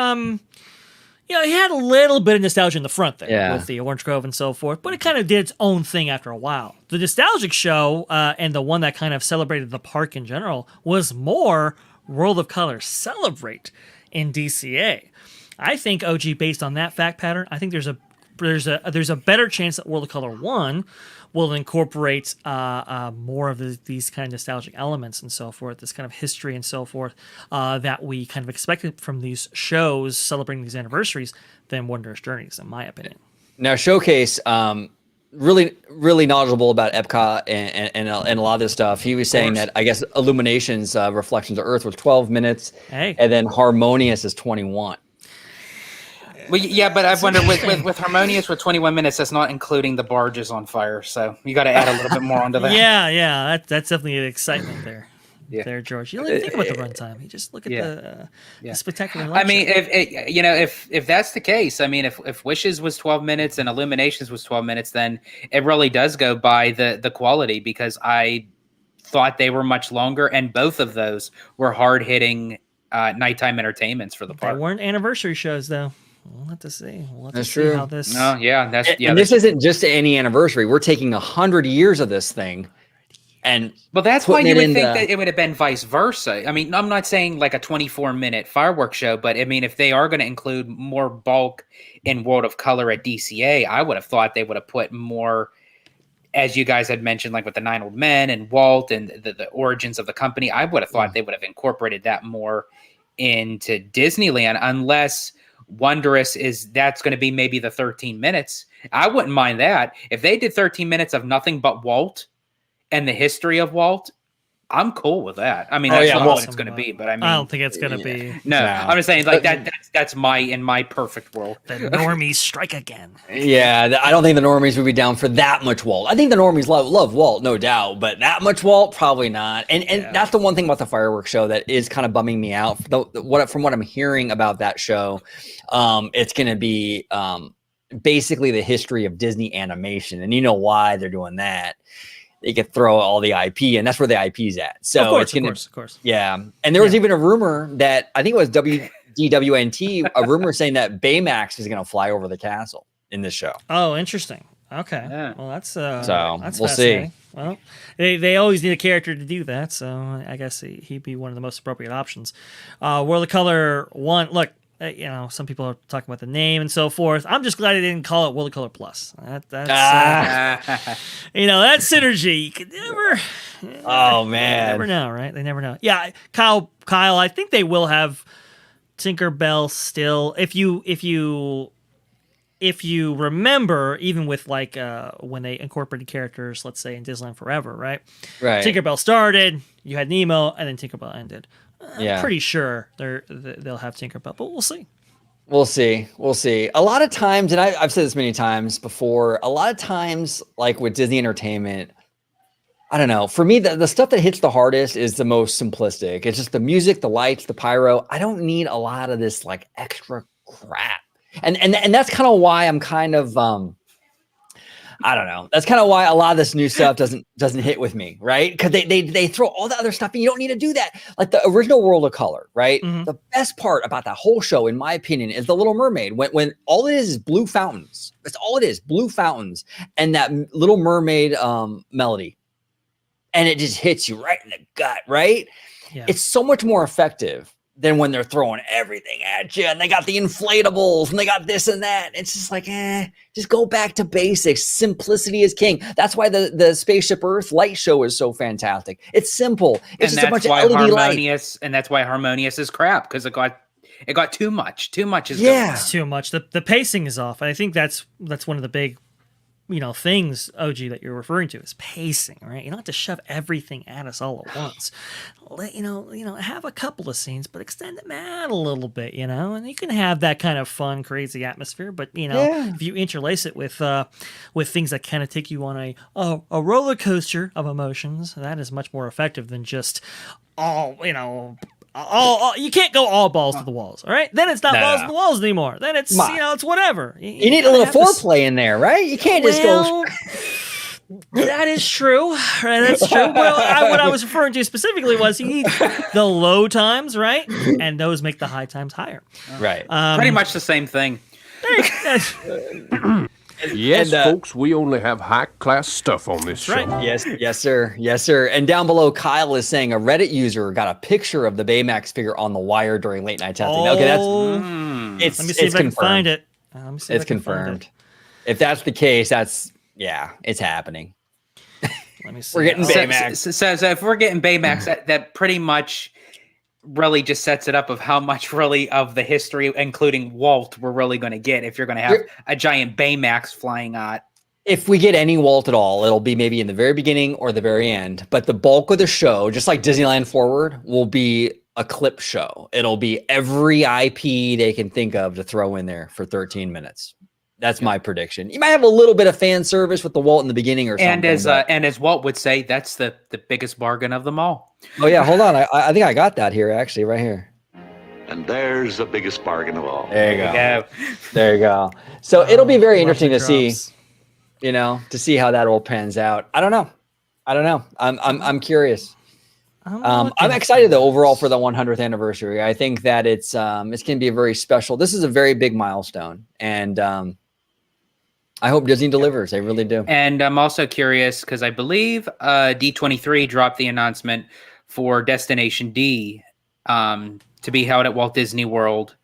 it had a little bit of nostalgia in the front there with the Orange Grove and so forth, but it kind of did its own thing after a while. The nostalgic show, and the one that kind of celebrated the park in general, was more World of Color Celebrate in DCA. I think, OG, based on that fact pattern, I think there's a better chance that World of Color 1 will incorporate more of these kind of nostalgic elements and so forth, this kind of history and so forth that we kind of expected from these shows celebrating these anniversaries than Wondrous Journeys, in my opinion. Now, Showcase, really, really knowledgeable about Epcot and a lot of this stuff. He was saying that, I guess, Illuminations, Reflections of Earth was 12 minutes, and then Harmonious is 21. Well, yeah, but I wonder with Harmonious with 21 minutes, that's not including the barges on fire. So you got to add a little bit more onto that. Yeah, that's definitely an excitement there. Yeah. There, George. You don't even think about the runtime. You just look at the spectacular. I mean, if that's the case, I mean, if Wishes was 12 minutes and Illuminations was 12 minutes, then it really does go by the quality, because I thought they were much longer, and both of those were hard hitting nighttime entertainments for the park. They weren't anniversary shows though. We'll have to see. That's true. How this. No, yeah, and this isn't just any anniversary. We're taking 100 years of this thing, and that's why you would think that it would have been vice versa. I mean, I'm not saying like a 24-minute fireworks show, but I mean, if they are going to include more bulk in World of Color at DCA, I would have thought they would have put more, as you guys had mentioned, like with the 9 Old Men and Walt and the origins of the company. I would have thought they would have incorporated that more into Disneyland, unless Wondrous that's going to be maybe the 13 minutes. I wouldn't mind that. If they did 13 minutes of nothing but Walt and the history of Walt, I'm cool with that. I mean, that's not what it's going to be, but I mean, I don't think it's going to be. No, I'm just saying, like that's in my perfect world. The normies strike again. Yeah, I don't think the normies would be down for that much Walt. I think the normies love Walt, no doubt, but that much Walt, probably not. And that's the one thing about the fireworks show that is kind of bumming me out. From what I'm hearing about that show, it's going to be basically the history of Disney animation, and you know why they're doing that. They could throw all the IP, and that's where the IP's at. So of course. Yeah. And there was even a rumor that I think it was DWNT, a rumor saying that Baymax is going to fly over the castle in this show. Oh, interesting. Okay. Yeah. Well, that's we'll see. Well, they always need a character to do that, so I guess he'd be one of the most appropriate options. World of Color 1, look, some people are talking about the name and so forth. I'm just glad they didn't call it World of Color Plus. That's that synergy. You could never. Oh man, never know, right? They never know. Yeah, Kyle. I think they will have Tinkerbell still. If you remember, even with like when they incorporated characters, let's say in Disneyland Forever, right? Right. Tinkerbell started. You had Nemo, and then Tinkerbell ended. Yeah. I'm pretty sure they'll have Tinkerbell, but we'll see. We'll see. A lot of times, and I've said this many times before, a lot of times, like with Disney Entertainment, I don't know. For me, the stuff that hits the hardest is the most simplistic. It's just the music, the lights, the pyro. I don't need a lot of this like extra crap. And that's kind of why I'm kind of I don't know. That's kind of why a lot of this new stuff doesn't hit with me, right? Because they throw all the other stuff, and you don't need to do that. Like the original World of Color, right? Mm-hmm. The best part about that whole show, in my opinion, is the Little Mermaid. When all it is blue fountains. That's all it is, blue fountains, and that Little Mermaid melody, and it just hits you right in the gut, right? Yeah. It's so much more effective than when they're throwing everything at you, and they got the inflatables and they got this and that. It's just like, just go back to basics. Simplicity is king. That's why the Spaceship Earth light show is so fantastic. It's simple. It's just a bunch of LED lights. And that's why Harmonious is crap, because it got it got too much. Too much is It's too much. The pacing is off. I think that's one of the big, things, OG, that you're referring to is pacing, right? You don't have to shove everything at us all at once. Have a couple of scenes, but extend them out a little bit, and you can have that kind of fun, crazy atmosphere. But if you interlace it with things that kind of take you on a roller coaster of emotions, that is much more effective than just all you can't go all balls to the walls, all right? Then it's not balls to the walls anymore. Then it's it's whatever. You need a little foreplay in there, right? You can't just go. That is true. Right, that's true. Well, what I was referring to specifically was you need the low times, right? And those make the high times higher. Right. pretty much the same thing. Yes, folks, we only have high-class stuff on this show. Right. Yes, sir. And down below, Kyle is saying a Reddit user got a picture of the Baymax figure on the wire during late night testing. Okay, that's let me see if I can find it. It's confirmed. If that's the case, it's happening. Let me see. We're getting Baymax. So if we're getting Baymax, that pretty much really just sets it up of how much really of the history, including Walt, we're really going to get if you're going to have a giant Baymax flying out. If we get any Walt at all, it'll be maybe in the very beginning or the very end. But the bulk of the show, just like Disneyland Forward, will be a clip show. It'll be every IP they can think of to throw in there for 13 minutes. That's my prediction. You might have a little bit of fan service with the Walt in the beginning or something. And as Walt would say, that's the biggest bargain of them all. Oh yeah, hold on. I think I got that here actually, right here. And there's the biggest bargain of all. There you go. There you go. So it'll be very interesting to see, to see how that all pans out. I don't know. I'm curious. I'm excited though overall for the 100th anniversary. I think that it's going to be a very special. This is a very big milestone, and I hope Disney delivers. I really do. And I'm also curious because I believe D23 dropped the announcement for Destination D to be held at Walt Disney World.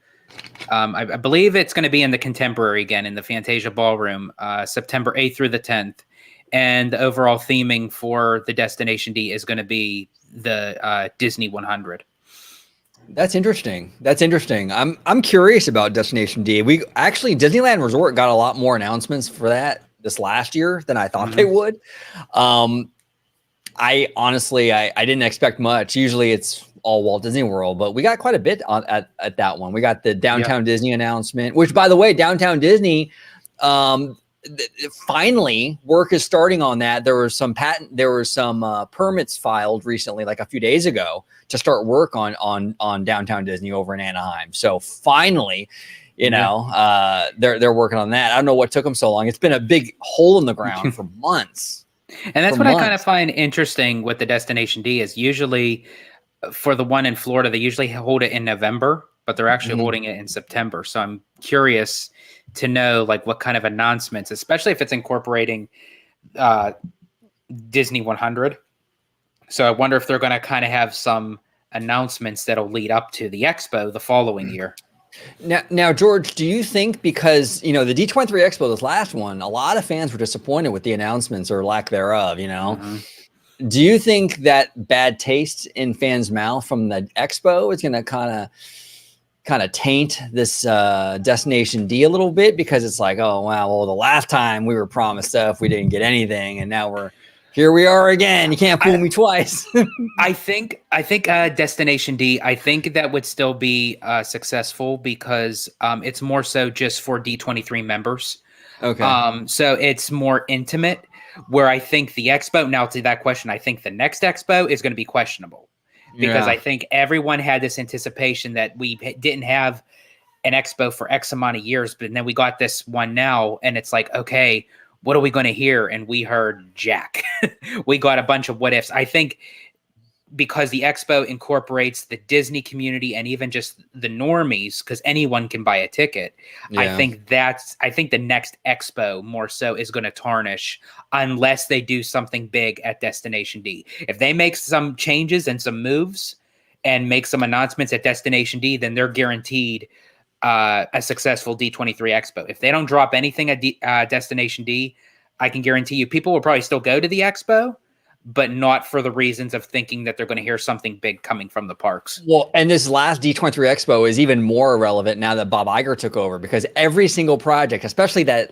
I believe it's going to be in the Contemporary again in the Fantasia Ballroom, September 8th through the 10th. And the overall theming for the Destination D is going to be the Disney 100. That's interesting. I'm curious about Destination D. We actually Disneyland Resort got a lot more announcements for that this last year than I thought they would. I honestly I didn't expect much. Usually it's all Walt Disney World, but we got quite a bit at that one. We got the Downtown Disney announcement, which by the way, Downtown Disney, finally work is starting on that. There was some permits filed recently, like a few days ago, to start work on Downtown Disney over in Anaheim. So finally, they're working on that. I don't know what took them so long. It's been a big hole in the ground for months. And that's what I kind of find interesting with the Destination D is usually for the one in Florida, they usually hold it in November, but they're actually holding it in September. So I'm curious to know like what kind of announcements, especially if it's incorporating Disney 100. So I wonder if they're going to kind of have some announcements that'll lead up to the expo the following year. Now, George, do you think because, the D23 Expo, this last one, a lot of fans were disappointed with the announcements or lack thereof, Do you think that bad taste in fans' mouth from the expo is going to kind of taint this Destination D a little bit because it's like, oh, wow, well, the last time we were promised stuff, we didn't get anything. And now here we are again. You can't fool me twice. I think Destination D, I think that would still be successful because it's more so just for D23 members. Okay. So it's more intimate where I think the expo, now to that question, I think the next expo is going to be questionable because I think everyone had this anticipation that we didn't have an expo for X amount of years, but then we got this one now and it's like, okay, what are we going to hear? And we heard Jack. We got a bunch of what ifs. I think because the expo incorporates the Disney community and even just the normies, because anyone can buy a ticket. Yeah. I think the next expo more so is going to tarnish unless they do something big at Destination D. If they make some changes and some moves and make some announcements at Destination D, then they're guaranteed a successful D23 Expo. If they don't drop anything at Destination D, I can guarantee you people will probably still go to the Expo, but not for the reasons of thinking that they're going to hear something big coming from the parks. Well, and this last D23 Expo is even more relevant now that Bob Iger took over, because every single project, especially that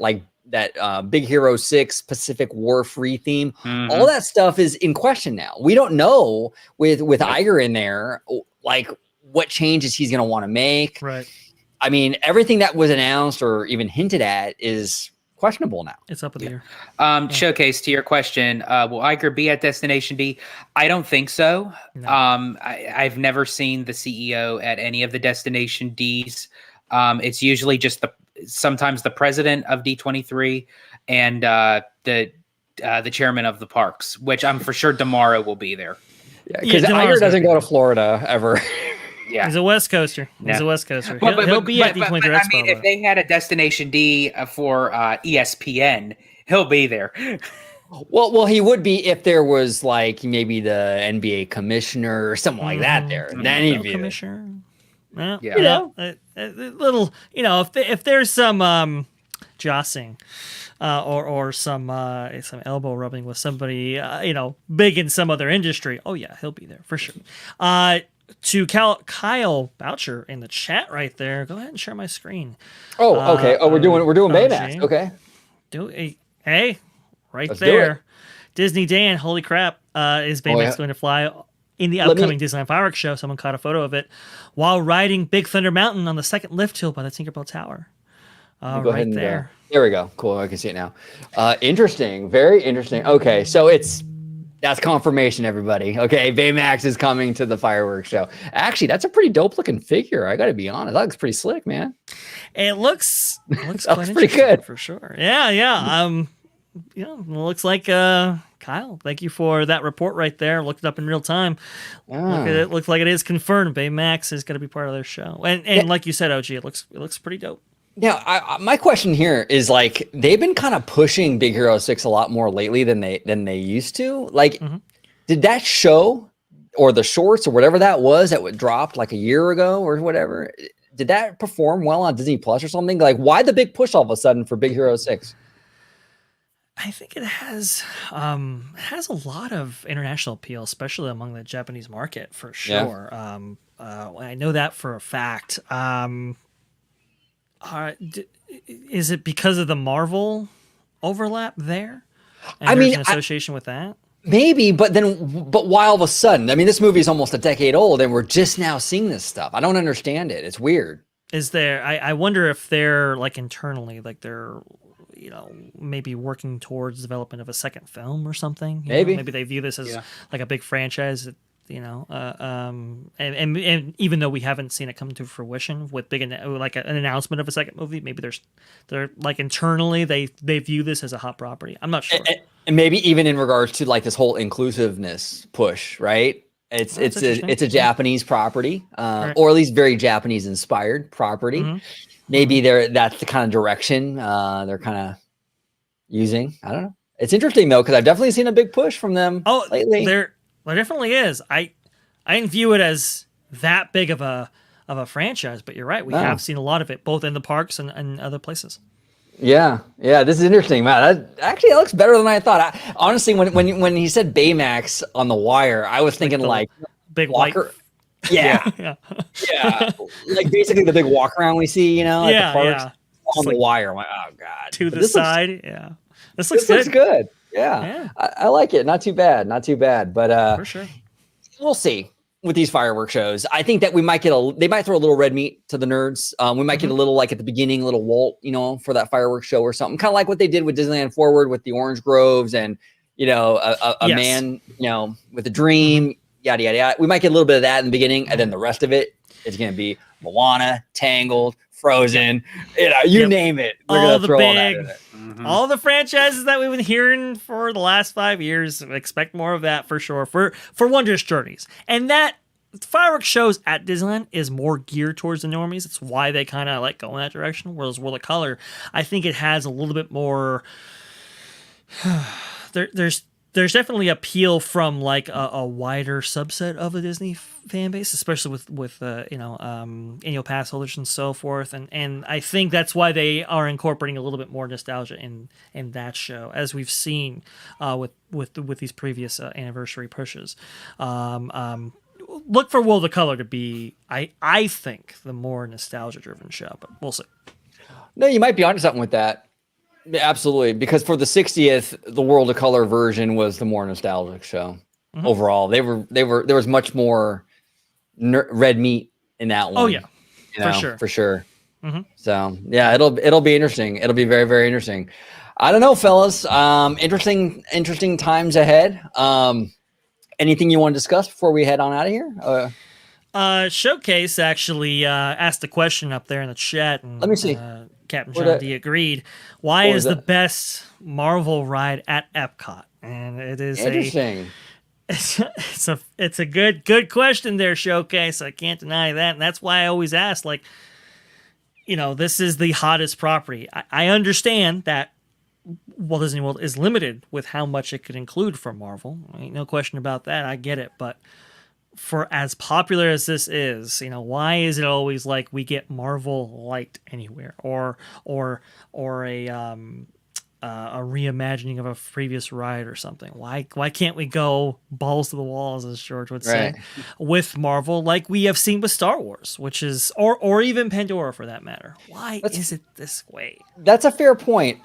Big Hero 6 Pacific War free theme, all that stuff is in question now. We don't know with Iger in there, like what changes he's going to want to make. Right. I mean, everything that was announced or even hinted at is questionable now. It's up in the air. Showcase, to your question, will Iger be at Destination D? I don't think so. No. I've never seen the CEO at any of the Destination Ds. It's usually just sometimes the president of D23 and the chairman of the parks, which I'm for sure tomorrow will be there. Yeah, because Iger doesn't go to Florida ever. Yeah, he's a West Coaster. He's a West Coaster. He'll be at D23 Expo. I mean, if they had a Destination D for ESPN, he'll be there. Well, he would be if there was like maybe the NBA commissioner or something like that there. Then he'd be commissioner. Well, Yeah. a little. If there's some jostling, or some elbow rubbing with somebody, big in some other industry. Oh yeah, he'll be there for sure. To Kyle Boucher in the chat right there. Go ahead and share my screen. Oh, okay. We're doing Baymax. Okay. Hey, right Let's there. Disney Dan, holy crap. Is Baymax going to fly in the upcoming Disneyland Fireworks show? Someone caught a photo of it while riding Big Thunder Mountain on the second lift hill by the Tinkerbell Tower. Go ahead and, there we go. Cool. I can see it now. Interesting. Very interesting. Okay. So that's confirmation, everybody. Okay, Baymax is coming to the fireworks show. Actually, that's a pretty dope looking figure. I got to be honest. That looks pretty slick, man. It looks quite pretty good for sure. Yeah. It looks like Kyle. Thank you for that report right there. Looked it up in real time. Look at it. Looks like it is confirmed. Baymax is going to be part of their show. And like you said, OG, it looks pretty dope. Now, my question here is like they've been kind of pushing Big Hero 6 a lot more lately than they used to. Like, did that show or the shorts or whatever that was that dropped like a year ago or whatever? Did that perform well on Disney Plus or something? Like, why the big push all of a sudden for Big Hero 6? I think it has a lot of international appeal, especially among the Japanese market for sure. Yeah. I know that for a fact. Is it because of the Marvel overlap there? And an association with that? Maybe, but why all of a sudden? I mean, this movie is almost a decade old, and we're just now seeing this stuff. I don't understand it. It's weird. Is there? I wonder if they're like internally, like they're maybe working towards development of a second film or something. Maybe they view this as like a big franchise. And even though we haven't seen it come to fruition with an announcement of a second movie, maybe they're like internally they view this as a hot property. I'm not sure. And maybe even in regards to like this whole inclusiveness push, right? It's a Japanese property, right. Or at least very Japanese inspired property. Mm-hmm. Maybe that's the kind of direction they're kind of using. I don't know. It's interesting though, because I've definitely seen a big push from them lately. There definitely is. I didn't view it as that big of a franchise, but you're right. We have seen a lot of it, both in the parks and other places. Yeah. This is interesting, man. That looks better than I thought. Honestly, when he said Baymax on the wire, I was thinking like big walker. White. Yeah. Like basically the big walk around we see, at the parks on the wire. I'm like, oh god, to the side. This looks good. Yeah. I like it. Not too bad. But for sure, we'll see with these fireworks shows. I think that they might throw a little red meat to the nerds. We might get a little, like at the beginning, a little Walt, for that fireworks show or something, kind of like what they did with Disneyland Forward with the orange groves and a man, with a dream, yada yada yada. We might get a little bit of that in the beginning, and then the rest of it is going to be Moana, Tangled, Frozen, you name it. We're going to throw all that in it. All the franchises that we've been hearing for the last 5 years, expect more of that for sure for Wondrous Journeys. And that fireworks shows at Disneyland is more geared towards the normies. It's why they kind of like go in that direction. Whereas World of Color, I think it has a little bit more. There's there's definitely appeal from like a wider subset of the Disney fan base, especially with annual pass holders and so forth. And I think that's why they are incorporating a little bit more nostalgia in that show, as we've seen with these previous anniversary pushes. Look for World of Color to be, I think, the more nostalgia driven show, but we'll see. No, you might be onto something with that. Yeah, absolutely, because for the 60th, the World of Color version was the more nostalgic show. Overall, there was much more red meat in that one. Oh yeah, for sure. So yeah, it'll be interesting. It'll be very, very interesting. I don't know, fellas. Interesting times ahead. Anything you want to discuss before we head on out of here? Showcase actually asked a question up there in the chat, and let me see. Captain John D agreed. Why is the best Marvel ride at Epcot? And it is interesting. It's a good question there, Showcase. I can't deny that, and that's why I always ask. Like, this is the hottest property. I understand that Walt Disney World is limited with how much it could include from Marvel. Ain't no question about that. I get it, but for as popular as this is, why is it always like we get Marvel Light anywhere, or a reimagining of a previous ride or something? Why can't we go balls to the walls, as George would say, with Marvel, like we have seen with Star Wars, which is or even Pandora for that matter? Why is it this way? That's a fair point.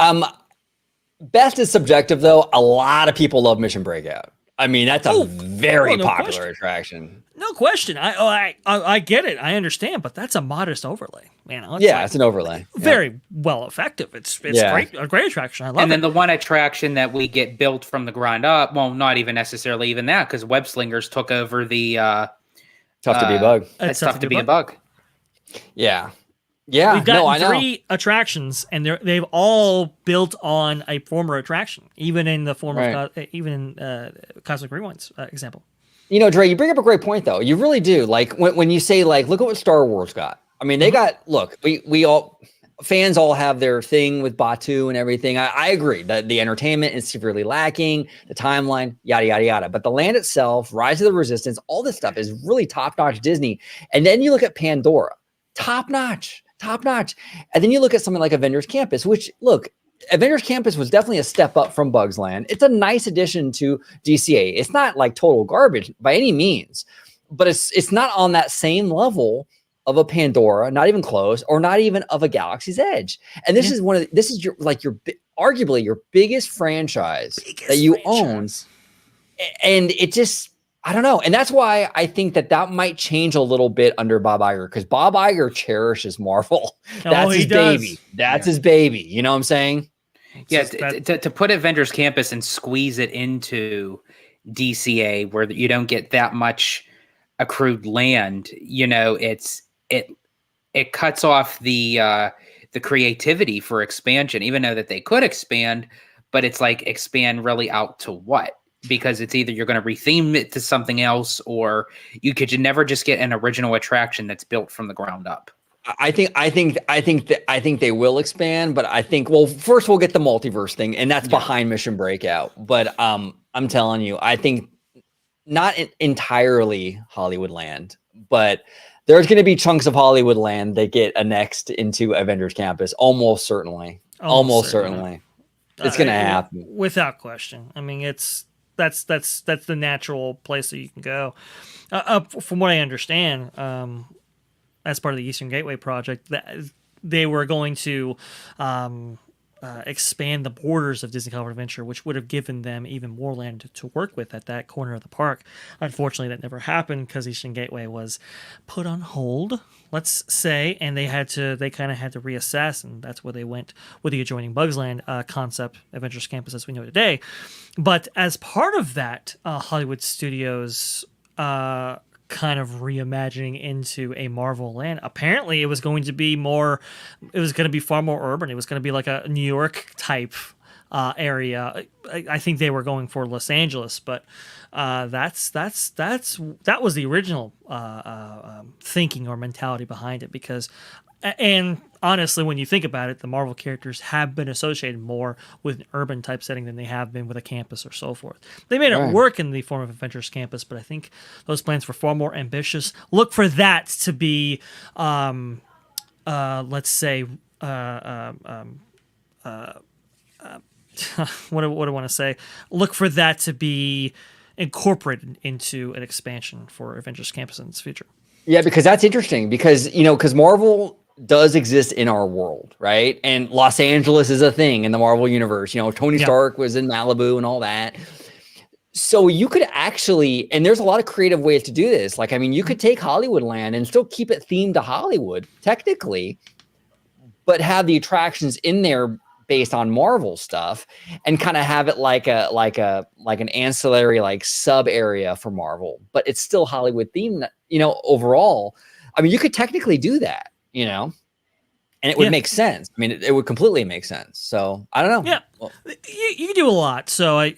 Best is subjective, though. A lot of people love Mission Breakout. I mean, that's a very popular attraction. No question. I get it. I understand, but that's a modest overlay. It's an overlay. Very well effective. It's great. A great attraction. I love it. And then the one attraction that we get built from the ground up, well, not even necessarily even that, because Web Slingers took over the Tough to be a bug. It's tough to be a bug. Yeah. Yeah, we've got 3 attractions, and they've all built on a former attraction, even in the form of Cosmic Rewind's example. Dre, you bring up a great point, though. You really do. Like when you say, like, look at what Star Wars got. I mean, they got. Look, we all fans all have their thing with Batu and everything. I agree that the entertainment is severely lacking, the timeline, yada yada yada. But the land itself, Rise of the Resistance, all this stuff is really top notch Disney. And then you look at Pandora, top notch. And then you look at something like Avengers Campus, which, look, Avengers Campus was definitely a step up from Bugs Land. It's a nice addition to DCA. It's not like total garbage by any means, but it's not on that same level of a Pandora, not even close, or not even of a Galaxy's Edge. And this is arguably your biggest franchise that you own. And it just, I don't know. And that's why I think that might change a little bit under Bob Iger, because Bob Iger cherishes Marvel. That's his baby. That's his baby. You know what I'm saying? Yeah. To put Avengers Campus and squeeze it into DCA where you don't get that much accrued land, it cuts off the creativity for expansion, even though that they could expand, but it's like expand really out to what? Because it's either you're going to retheme it to something else, or you could never just get an original attraction that's built from the ground up. I think they will expand, but I think, well, first we'll get the multiverse thing, and that's behind Mission Breakout. But I'm telling you, I think not entirely Hollywood Land, but there's going to be chunks of Hollywood Land that get annexed into Avengers Campus, almost certainly. Almost certainly. It's going to happen without question. I mean, that's the natural place that you can go. From what I understand, as part of the Eastern Gateway project, that they were going to expand the borders of Disney Hollywood Adventure, which would have given them even more land to work with at that corner of the park. Unfortunately, that never happened because Eastern Gateway was put on hold, let's say, and they kind of had to reassess, and that's where they went with the adjoining Bugs Land concept, Adventures Campus as we know today. But as part of that, Hollywood Studios kind of reimagining into a Marvel land. Apparently, it was going to be far more urban. It was going to be like a New York type area. I think they were going for Los Angeles, but that was the original thinking or mentality behind it. Because, and honestly, when you think about it, the Marvel characters have been associated more with an urban type setting than they have been with a campus or so forth. They made it work in the form of Avengers Campus, but I think those plans were far more ambitious. Look for that to be, let's say, what do I want to say? Look for that to be incorporated into an expansion for Avengers Campus in its future. Yeah, because that's interesting because, because Marvel does exist in our world, right? And Los Angeles is a thing in the Marvel universe. Tony Stark was in Malibu and all that. So you could actually, and there's a lot of creative ways to do this. Like, I mean, you could take Hollywood Land and still keep it themed to Hollywood, technically, but have the attractions in there based on Marvel stuff and kind of have it like an ancillary, like sub area for Marvel, but it's still Hollywood themed, overall. I mean, you could technically do that, and it would make sense. I mean, it would completely make sense. So I don't know. Yeah, well, you can do a lot. So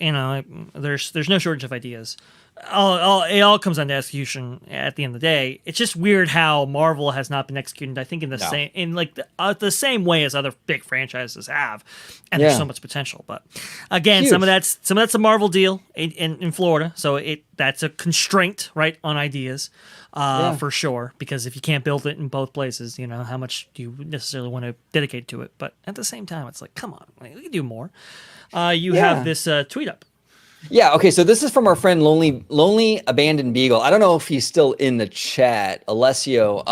there's no shortage of ideas. It all comes down to execution at the end of the day. It's just weird how Marvel has not been executed, I think, in the same way as other big franchises have, and there's so much potential. But again, some of that's a Marvel deal in Florida, so that's a constraint, right, on ideas, for sure. Because if you can't build it in both places, how much do you necessarily want to dedicate to it? But at the same time, it's like, come on, we can do more. You have this tweet up. Yeah. Okay. So this is from our friend Lonely Abandoned Beagle. I don't know if he's still in the chat, Alessio.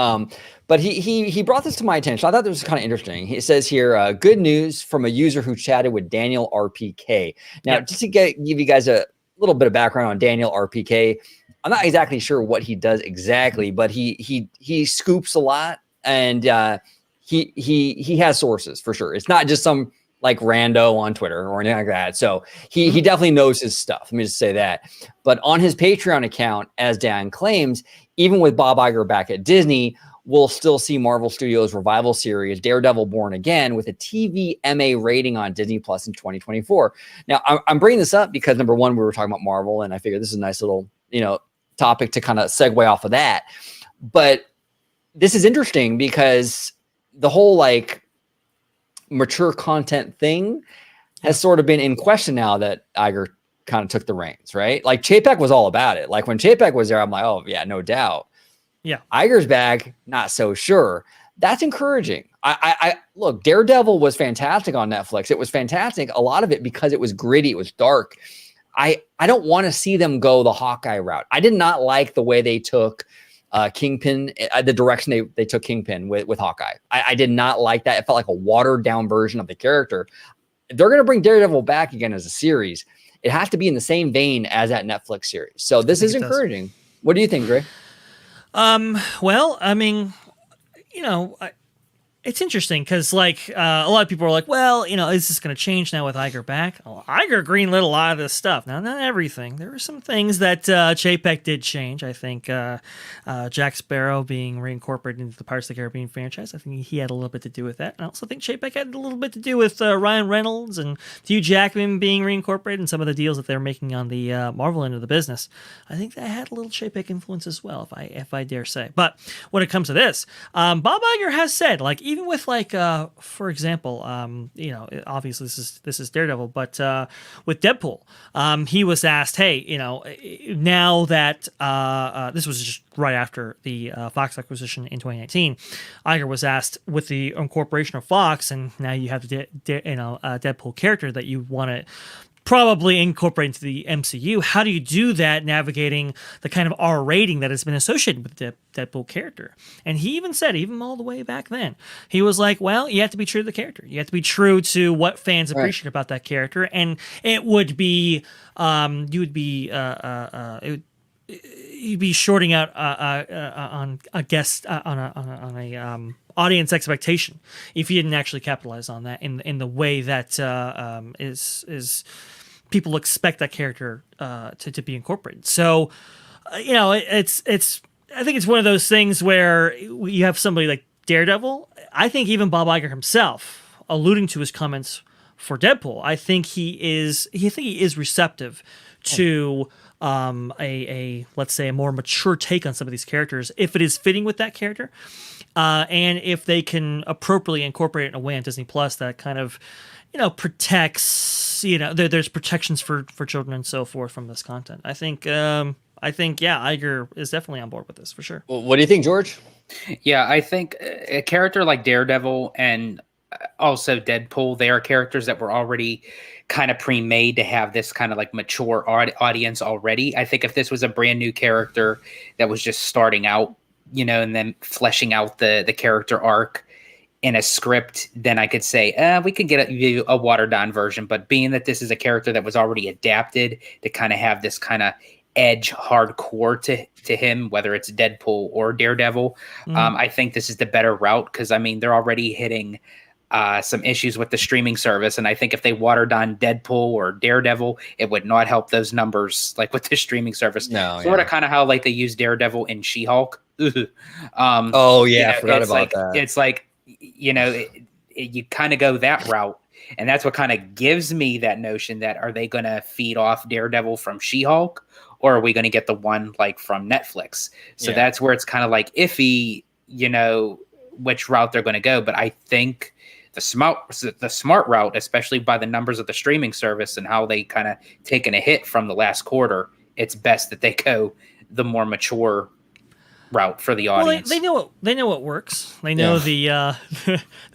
But he brought this to my attention. I thought this was kind of interesting. He says here, good news from a user who chatted with Daniel RPK. Now, just to give you guys a little bit of background on Daniel RPK, I'm not exactly sure what he does exactly, but he scoops a lot, and he has sources for sure. It's not just some like rando on Twitter or anything like that. So he definitely knows his stuff. Let me just say that. But on his Patreon account, as Dan claims, even with Bob Iger back at Disney, we'll still see Marvel Studios' revival series, Daredevil Born Again, with a TVMA rating on Disney Plus in 2024. Now, I'm bringing this up because, number one, we were talking about Marvel, and I figured this is a nice little, topic to kind of segue off of that. But this is interesting because the whole, mature content thing has sort of been in question now that Iger kind of took the reins, right? Like Chapek was all about it. Like when Chapek was there, I'm like, oh yeah, no doubt. Yeah. Iger's back, not so sure. That's encouraging. I look, Daredevil was fantastic on Netflix. It was fantastic. A lot of it because it was gritty. It was dark. I don't want to see them go the Hawkeye route. I did not like the way they took Kingpin, the direction they took Kingpin with Hawkeye. I did not like that. It felt like a watered down version of the character. If they're going to bring Daredevil back again as a series, it has to be in the same vein as that Netflix series. So this is encouraging. What do you think, Gray? Well, I mean, it's interesting because, a lot of people are like, well, is this going to change now with Iger back? Well, Iger greenlit a lot of this stuff. Now, not everything. There were some things that Chapek did change. I think Jack Sparrow being reincorporated into the Pirates of the Caribbean franchise, I think he had a little bit to do with that. I also think Chapek had a little bit to do with Ryan Reynolds and Hugh Jackman being reincorporated and some of the deals that they're making on the Marvel end of the business. I think that had a little Chapek influence as well, if I dare say. But when it comes to this, Bob Iger has said, even with for example, obviously this is Daredevil, but with Deadpool, he was asked, hey, now that this was just right after the Fox acquisition in 2019, Iger was asked with the incorporation of Fox, and now you have the Deadpool character that you want to probably incorporate into the MCU. How do you do that navigating the kind of R rating that has been associated with the Deadpool character? And he even said, even all the way back then, he was like, well, you have to be true to the character. You have to be true to what fans appreciate about that character. And it would be, you'd be shorting out on a guest on a audience expectation if you didn't actually capitalize on that in the way that is people expect that character to be incorporated. So it's I think it's one of those things where you have somebody like Daredevil. I think even Bob Iger himself, alluding to his comments for Deadpool. I think he is receptive to a let's say a more mature take on some of these characters if it is fitting with that character, and if they can appropriately incorporate it in a way on Disney Plus that kind of protects there's protections for children and so forth from this content. I think Iger is definitely on board with this for sure. Well, what do you think, George? Yeah, I think a character like Daredevil and also Deadpool, they are characters that were already kind of pre-made to have this kind of like mature audience already. I think if this was a brand new character that was just starting out, and then fleshing out the character arc in a script, then I could say, we could get a watered down version. But being that this is a character that was already adapted to kind of have this kind of edge hardcore to him, whether it's Deadpool or Daredevil, I think this is the better route, because they're already hitting some issues with the streaming service, and I think if they watered down Deadpool or Daredevil, it would not help those numbers like with the streaming service. Sort of kind of how like they use Daredevil in She-Hulk. I forgot about that. It's like you kind of go that route, and that's what kind of gives me that notion that are they going to feed off Daredevil from She-Hulk, or are we going to get the one like from Netflix? So that's where it's kind of like iffy, which route they're going to go. But I think the smart route, especially by the numbers of the streaming service and how they kind of taken a hit from the last quarter, it's best that they go the more mature route for the audience. Well, they know what works. They know the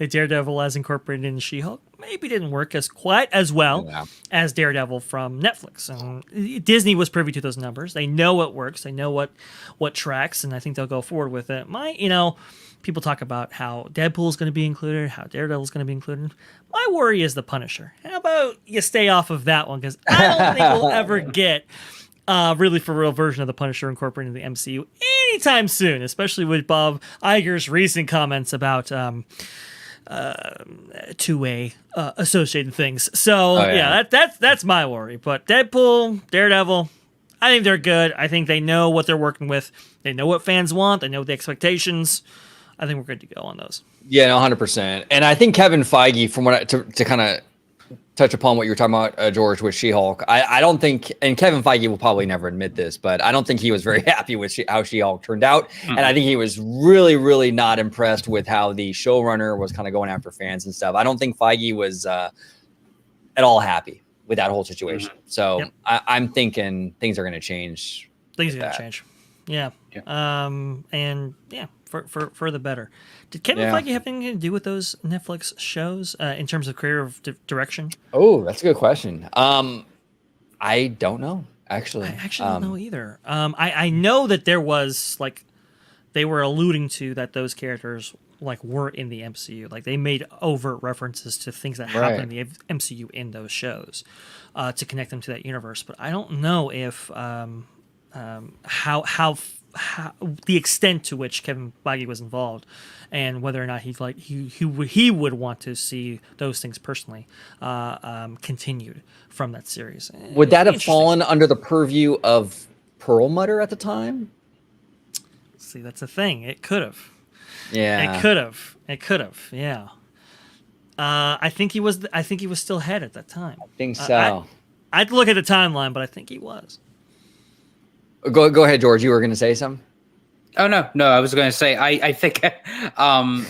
Daredevil as incorporated in She-Hulk maybe didn't work quite as well as Daredevil from Netflix. Disney was privy to those numbers. They know what works. They know what tracks, and I think they'll go forward with it. People talk about how Deadpool is going to be included, how Daredevil is going to be included. My worry is the Punisher. How about you stay off of that one? Because I don't think we'll ever get really for real version of the Punisher incorporated in the MCU anytime soon, especially with Bob Iger's recent comments about two-way associated things. So that's my worry. But Deadpool, Daredevil, I think they're good. I think they know what they're working with. They know what fans want. They know the expectations. I think we're good to go on those. Yeah, no, 100%. And I think Kevin Feige, from what to kind of touch upon what you were talking about, George, with She-Hulk, I don't think, and Kevin Feige will probably never admit this, but I don't think he was very happy with how She-Hulk turned out. And I think he was really, really not impressed with how the showrunner was kind of going after fans and stuff. I don't think Feige was at all happy with that whole situation. So I'm thinking things are going to change. Things are going to change. Yeah. And for the better. Did Kevin Feige have anything to do with those Netflix shows in terms of creative direction? Oh, that's a good question. I don't know, actually. I actually don't know either. I know that there was they were alluding to that those characters were in the MCU. They made overt references to things that happened in the MCU in those shows to connect them to that universe. But I don't know if how the extent to which Kevin Feige was involved, and whether or not he would want to see those things personally continued from that series. Would that have fallen under the purview of Perlmutter at the time? See, that's the thing. It could have. Yeah. It could have. Yeah. I think he was still head at that time. I think so. I'd look at the timeline, but I think he was. Go ahead, George. You were going to say something? Oh, no. I was going to say, I think, I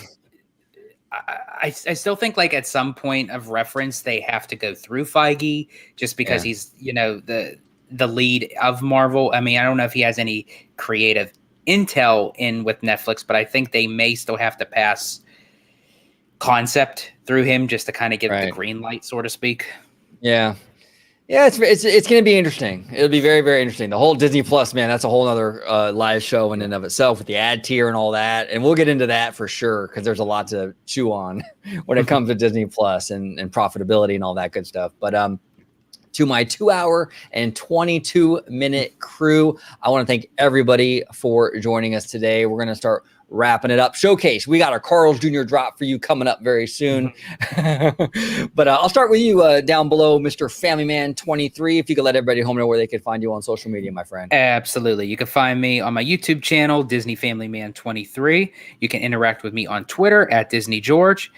still think at some point of reference, they have to go through Feige just because he's, the lead of Marvel. I mean, I don't know if he has any creative intel in with Netflix, but I think they may still have to pass concept through him just to kind of give the green light, so to speak. Yeah. Yeah, it's going to be interesting. It'll be very, very interesting. The whole Disney Plus, man, that's a whole other live show in and of itself with the ad tier and all that. And we'll get into that for sure because there's a lot to chew on when it comes to Disney Plus and profitability and all that good stuff. But to my 2-hour and 22-minute crew, I want to thank everybody for joining us today. We're going to start wrapping it up. Showcase, we got our Carl's Jr. drop for you coming up very soon. But I'll start with you down below, Mr. Family Man 23. If you could let everybody home know where they could find you on social media, my friend. Absolutely. You can find me on my YouTube channel, Disney Family Man 23. You can interact with me on Twitter at Disney George.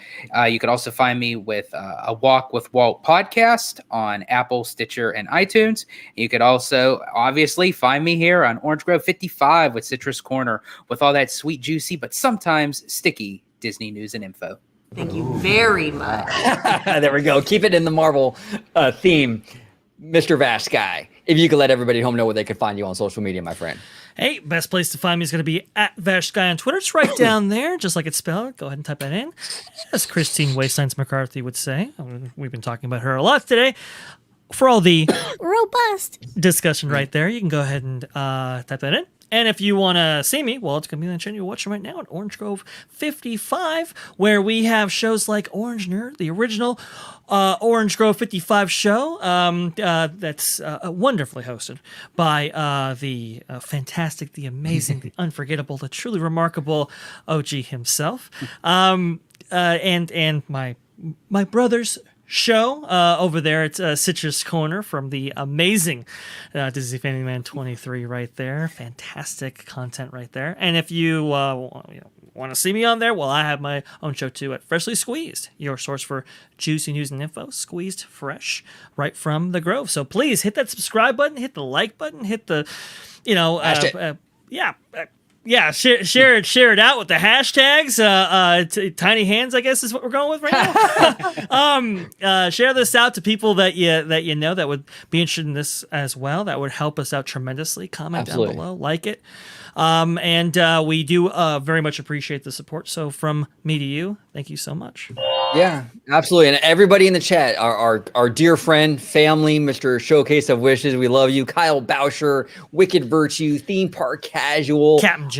You can also find me with a Walk with Walt podcast on Apple, Stitcher, and iTunes. You could also obviously find me here on Orange Grove 55 with Citrus Corner with all that sweet, juicy, but sometimes sticky Disney news and info. Thank you very much. There we go. Keep it in the Marvel theme. Mr. Vash Guy, if you could let everybody home know where they could find you on social media, my friend. Hey, best place to find me is going to be at VashGuy on Twitter. It's right down there, just like it's spelled. Go ahead and type that in. As Christine McCarthy would say. We've been talking about her a lot today. For all the Robust discussion right there, you can go ahead and type that in. And if you want to see me, well, it's going to be on the channel you're watching right now at Orange Grove 55, where we have shows like Orange Nerd, the original Orange Grove 55 show that's wonderfully hosted by the fantastic, the amazing, the unforgettable, the truly remarkable OG himself, and my brother's show over there at Citrus Corner from the amazing Disney Family Man 23 right there. Fantastic content right there. And if you want to see me on there, well, I have my own show too at Freshly Squeezed, your source for juicy news and info, squeezed fresh right from the Grove. So please hit that subscribe button, hit the like button, hit the, share it out with the hashtags. Tiny hands, I guess, is what we're going with right now. Share this out to people that you know that would be interested in this as well. That would help us out tremendously. Comment Absolutely. down below, like it. And we do very much appreciate the support. So from me to you, thank you so much. Yeah, absolutely. And everybody in the chat, our dear friend, family, Mr. Showcase of Wishes, we love you. Kyle Bousher, Wicked Virtue, Theme Park Casual, Captain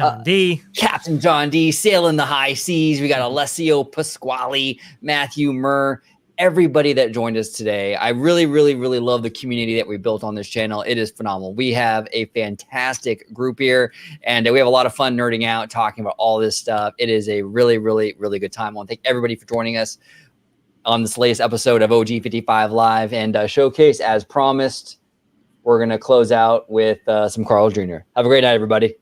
John D, Sailing the High Seas. We got Alessio Pasquale, Matthew Murr, everybody that joined us today. I really, really, really love the community that we built on this channel. It is phenomenal. We have a fantastic group here, and we have a lot of fun nerding out, talking about all this stuff. It is a really, really, really good time. I want to thank everybody for joining us on this latest episode of OG55 Live and Showcase. As promised, we're going to close out with some Carl Jr. Have a great night, everybody.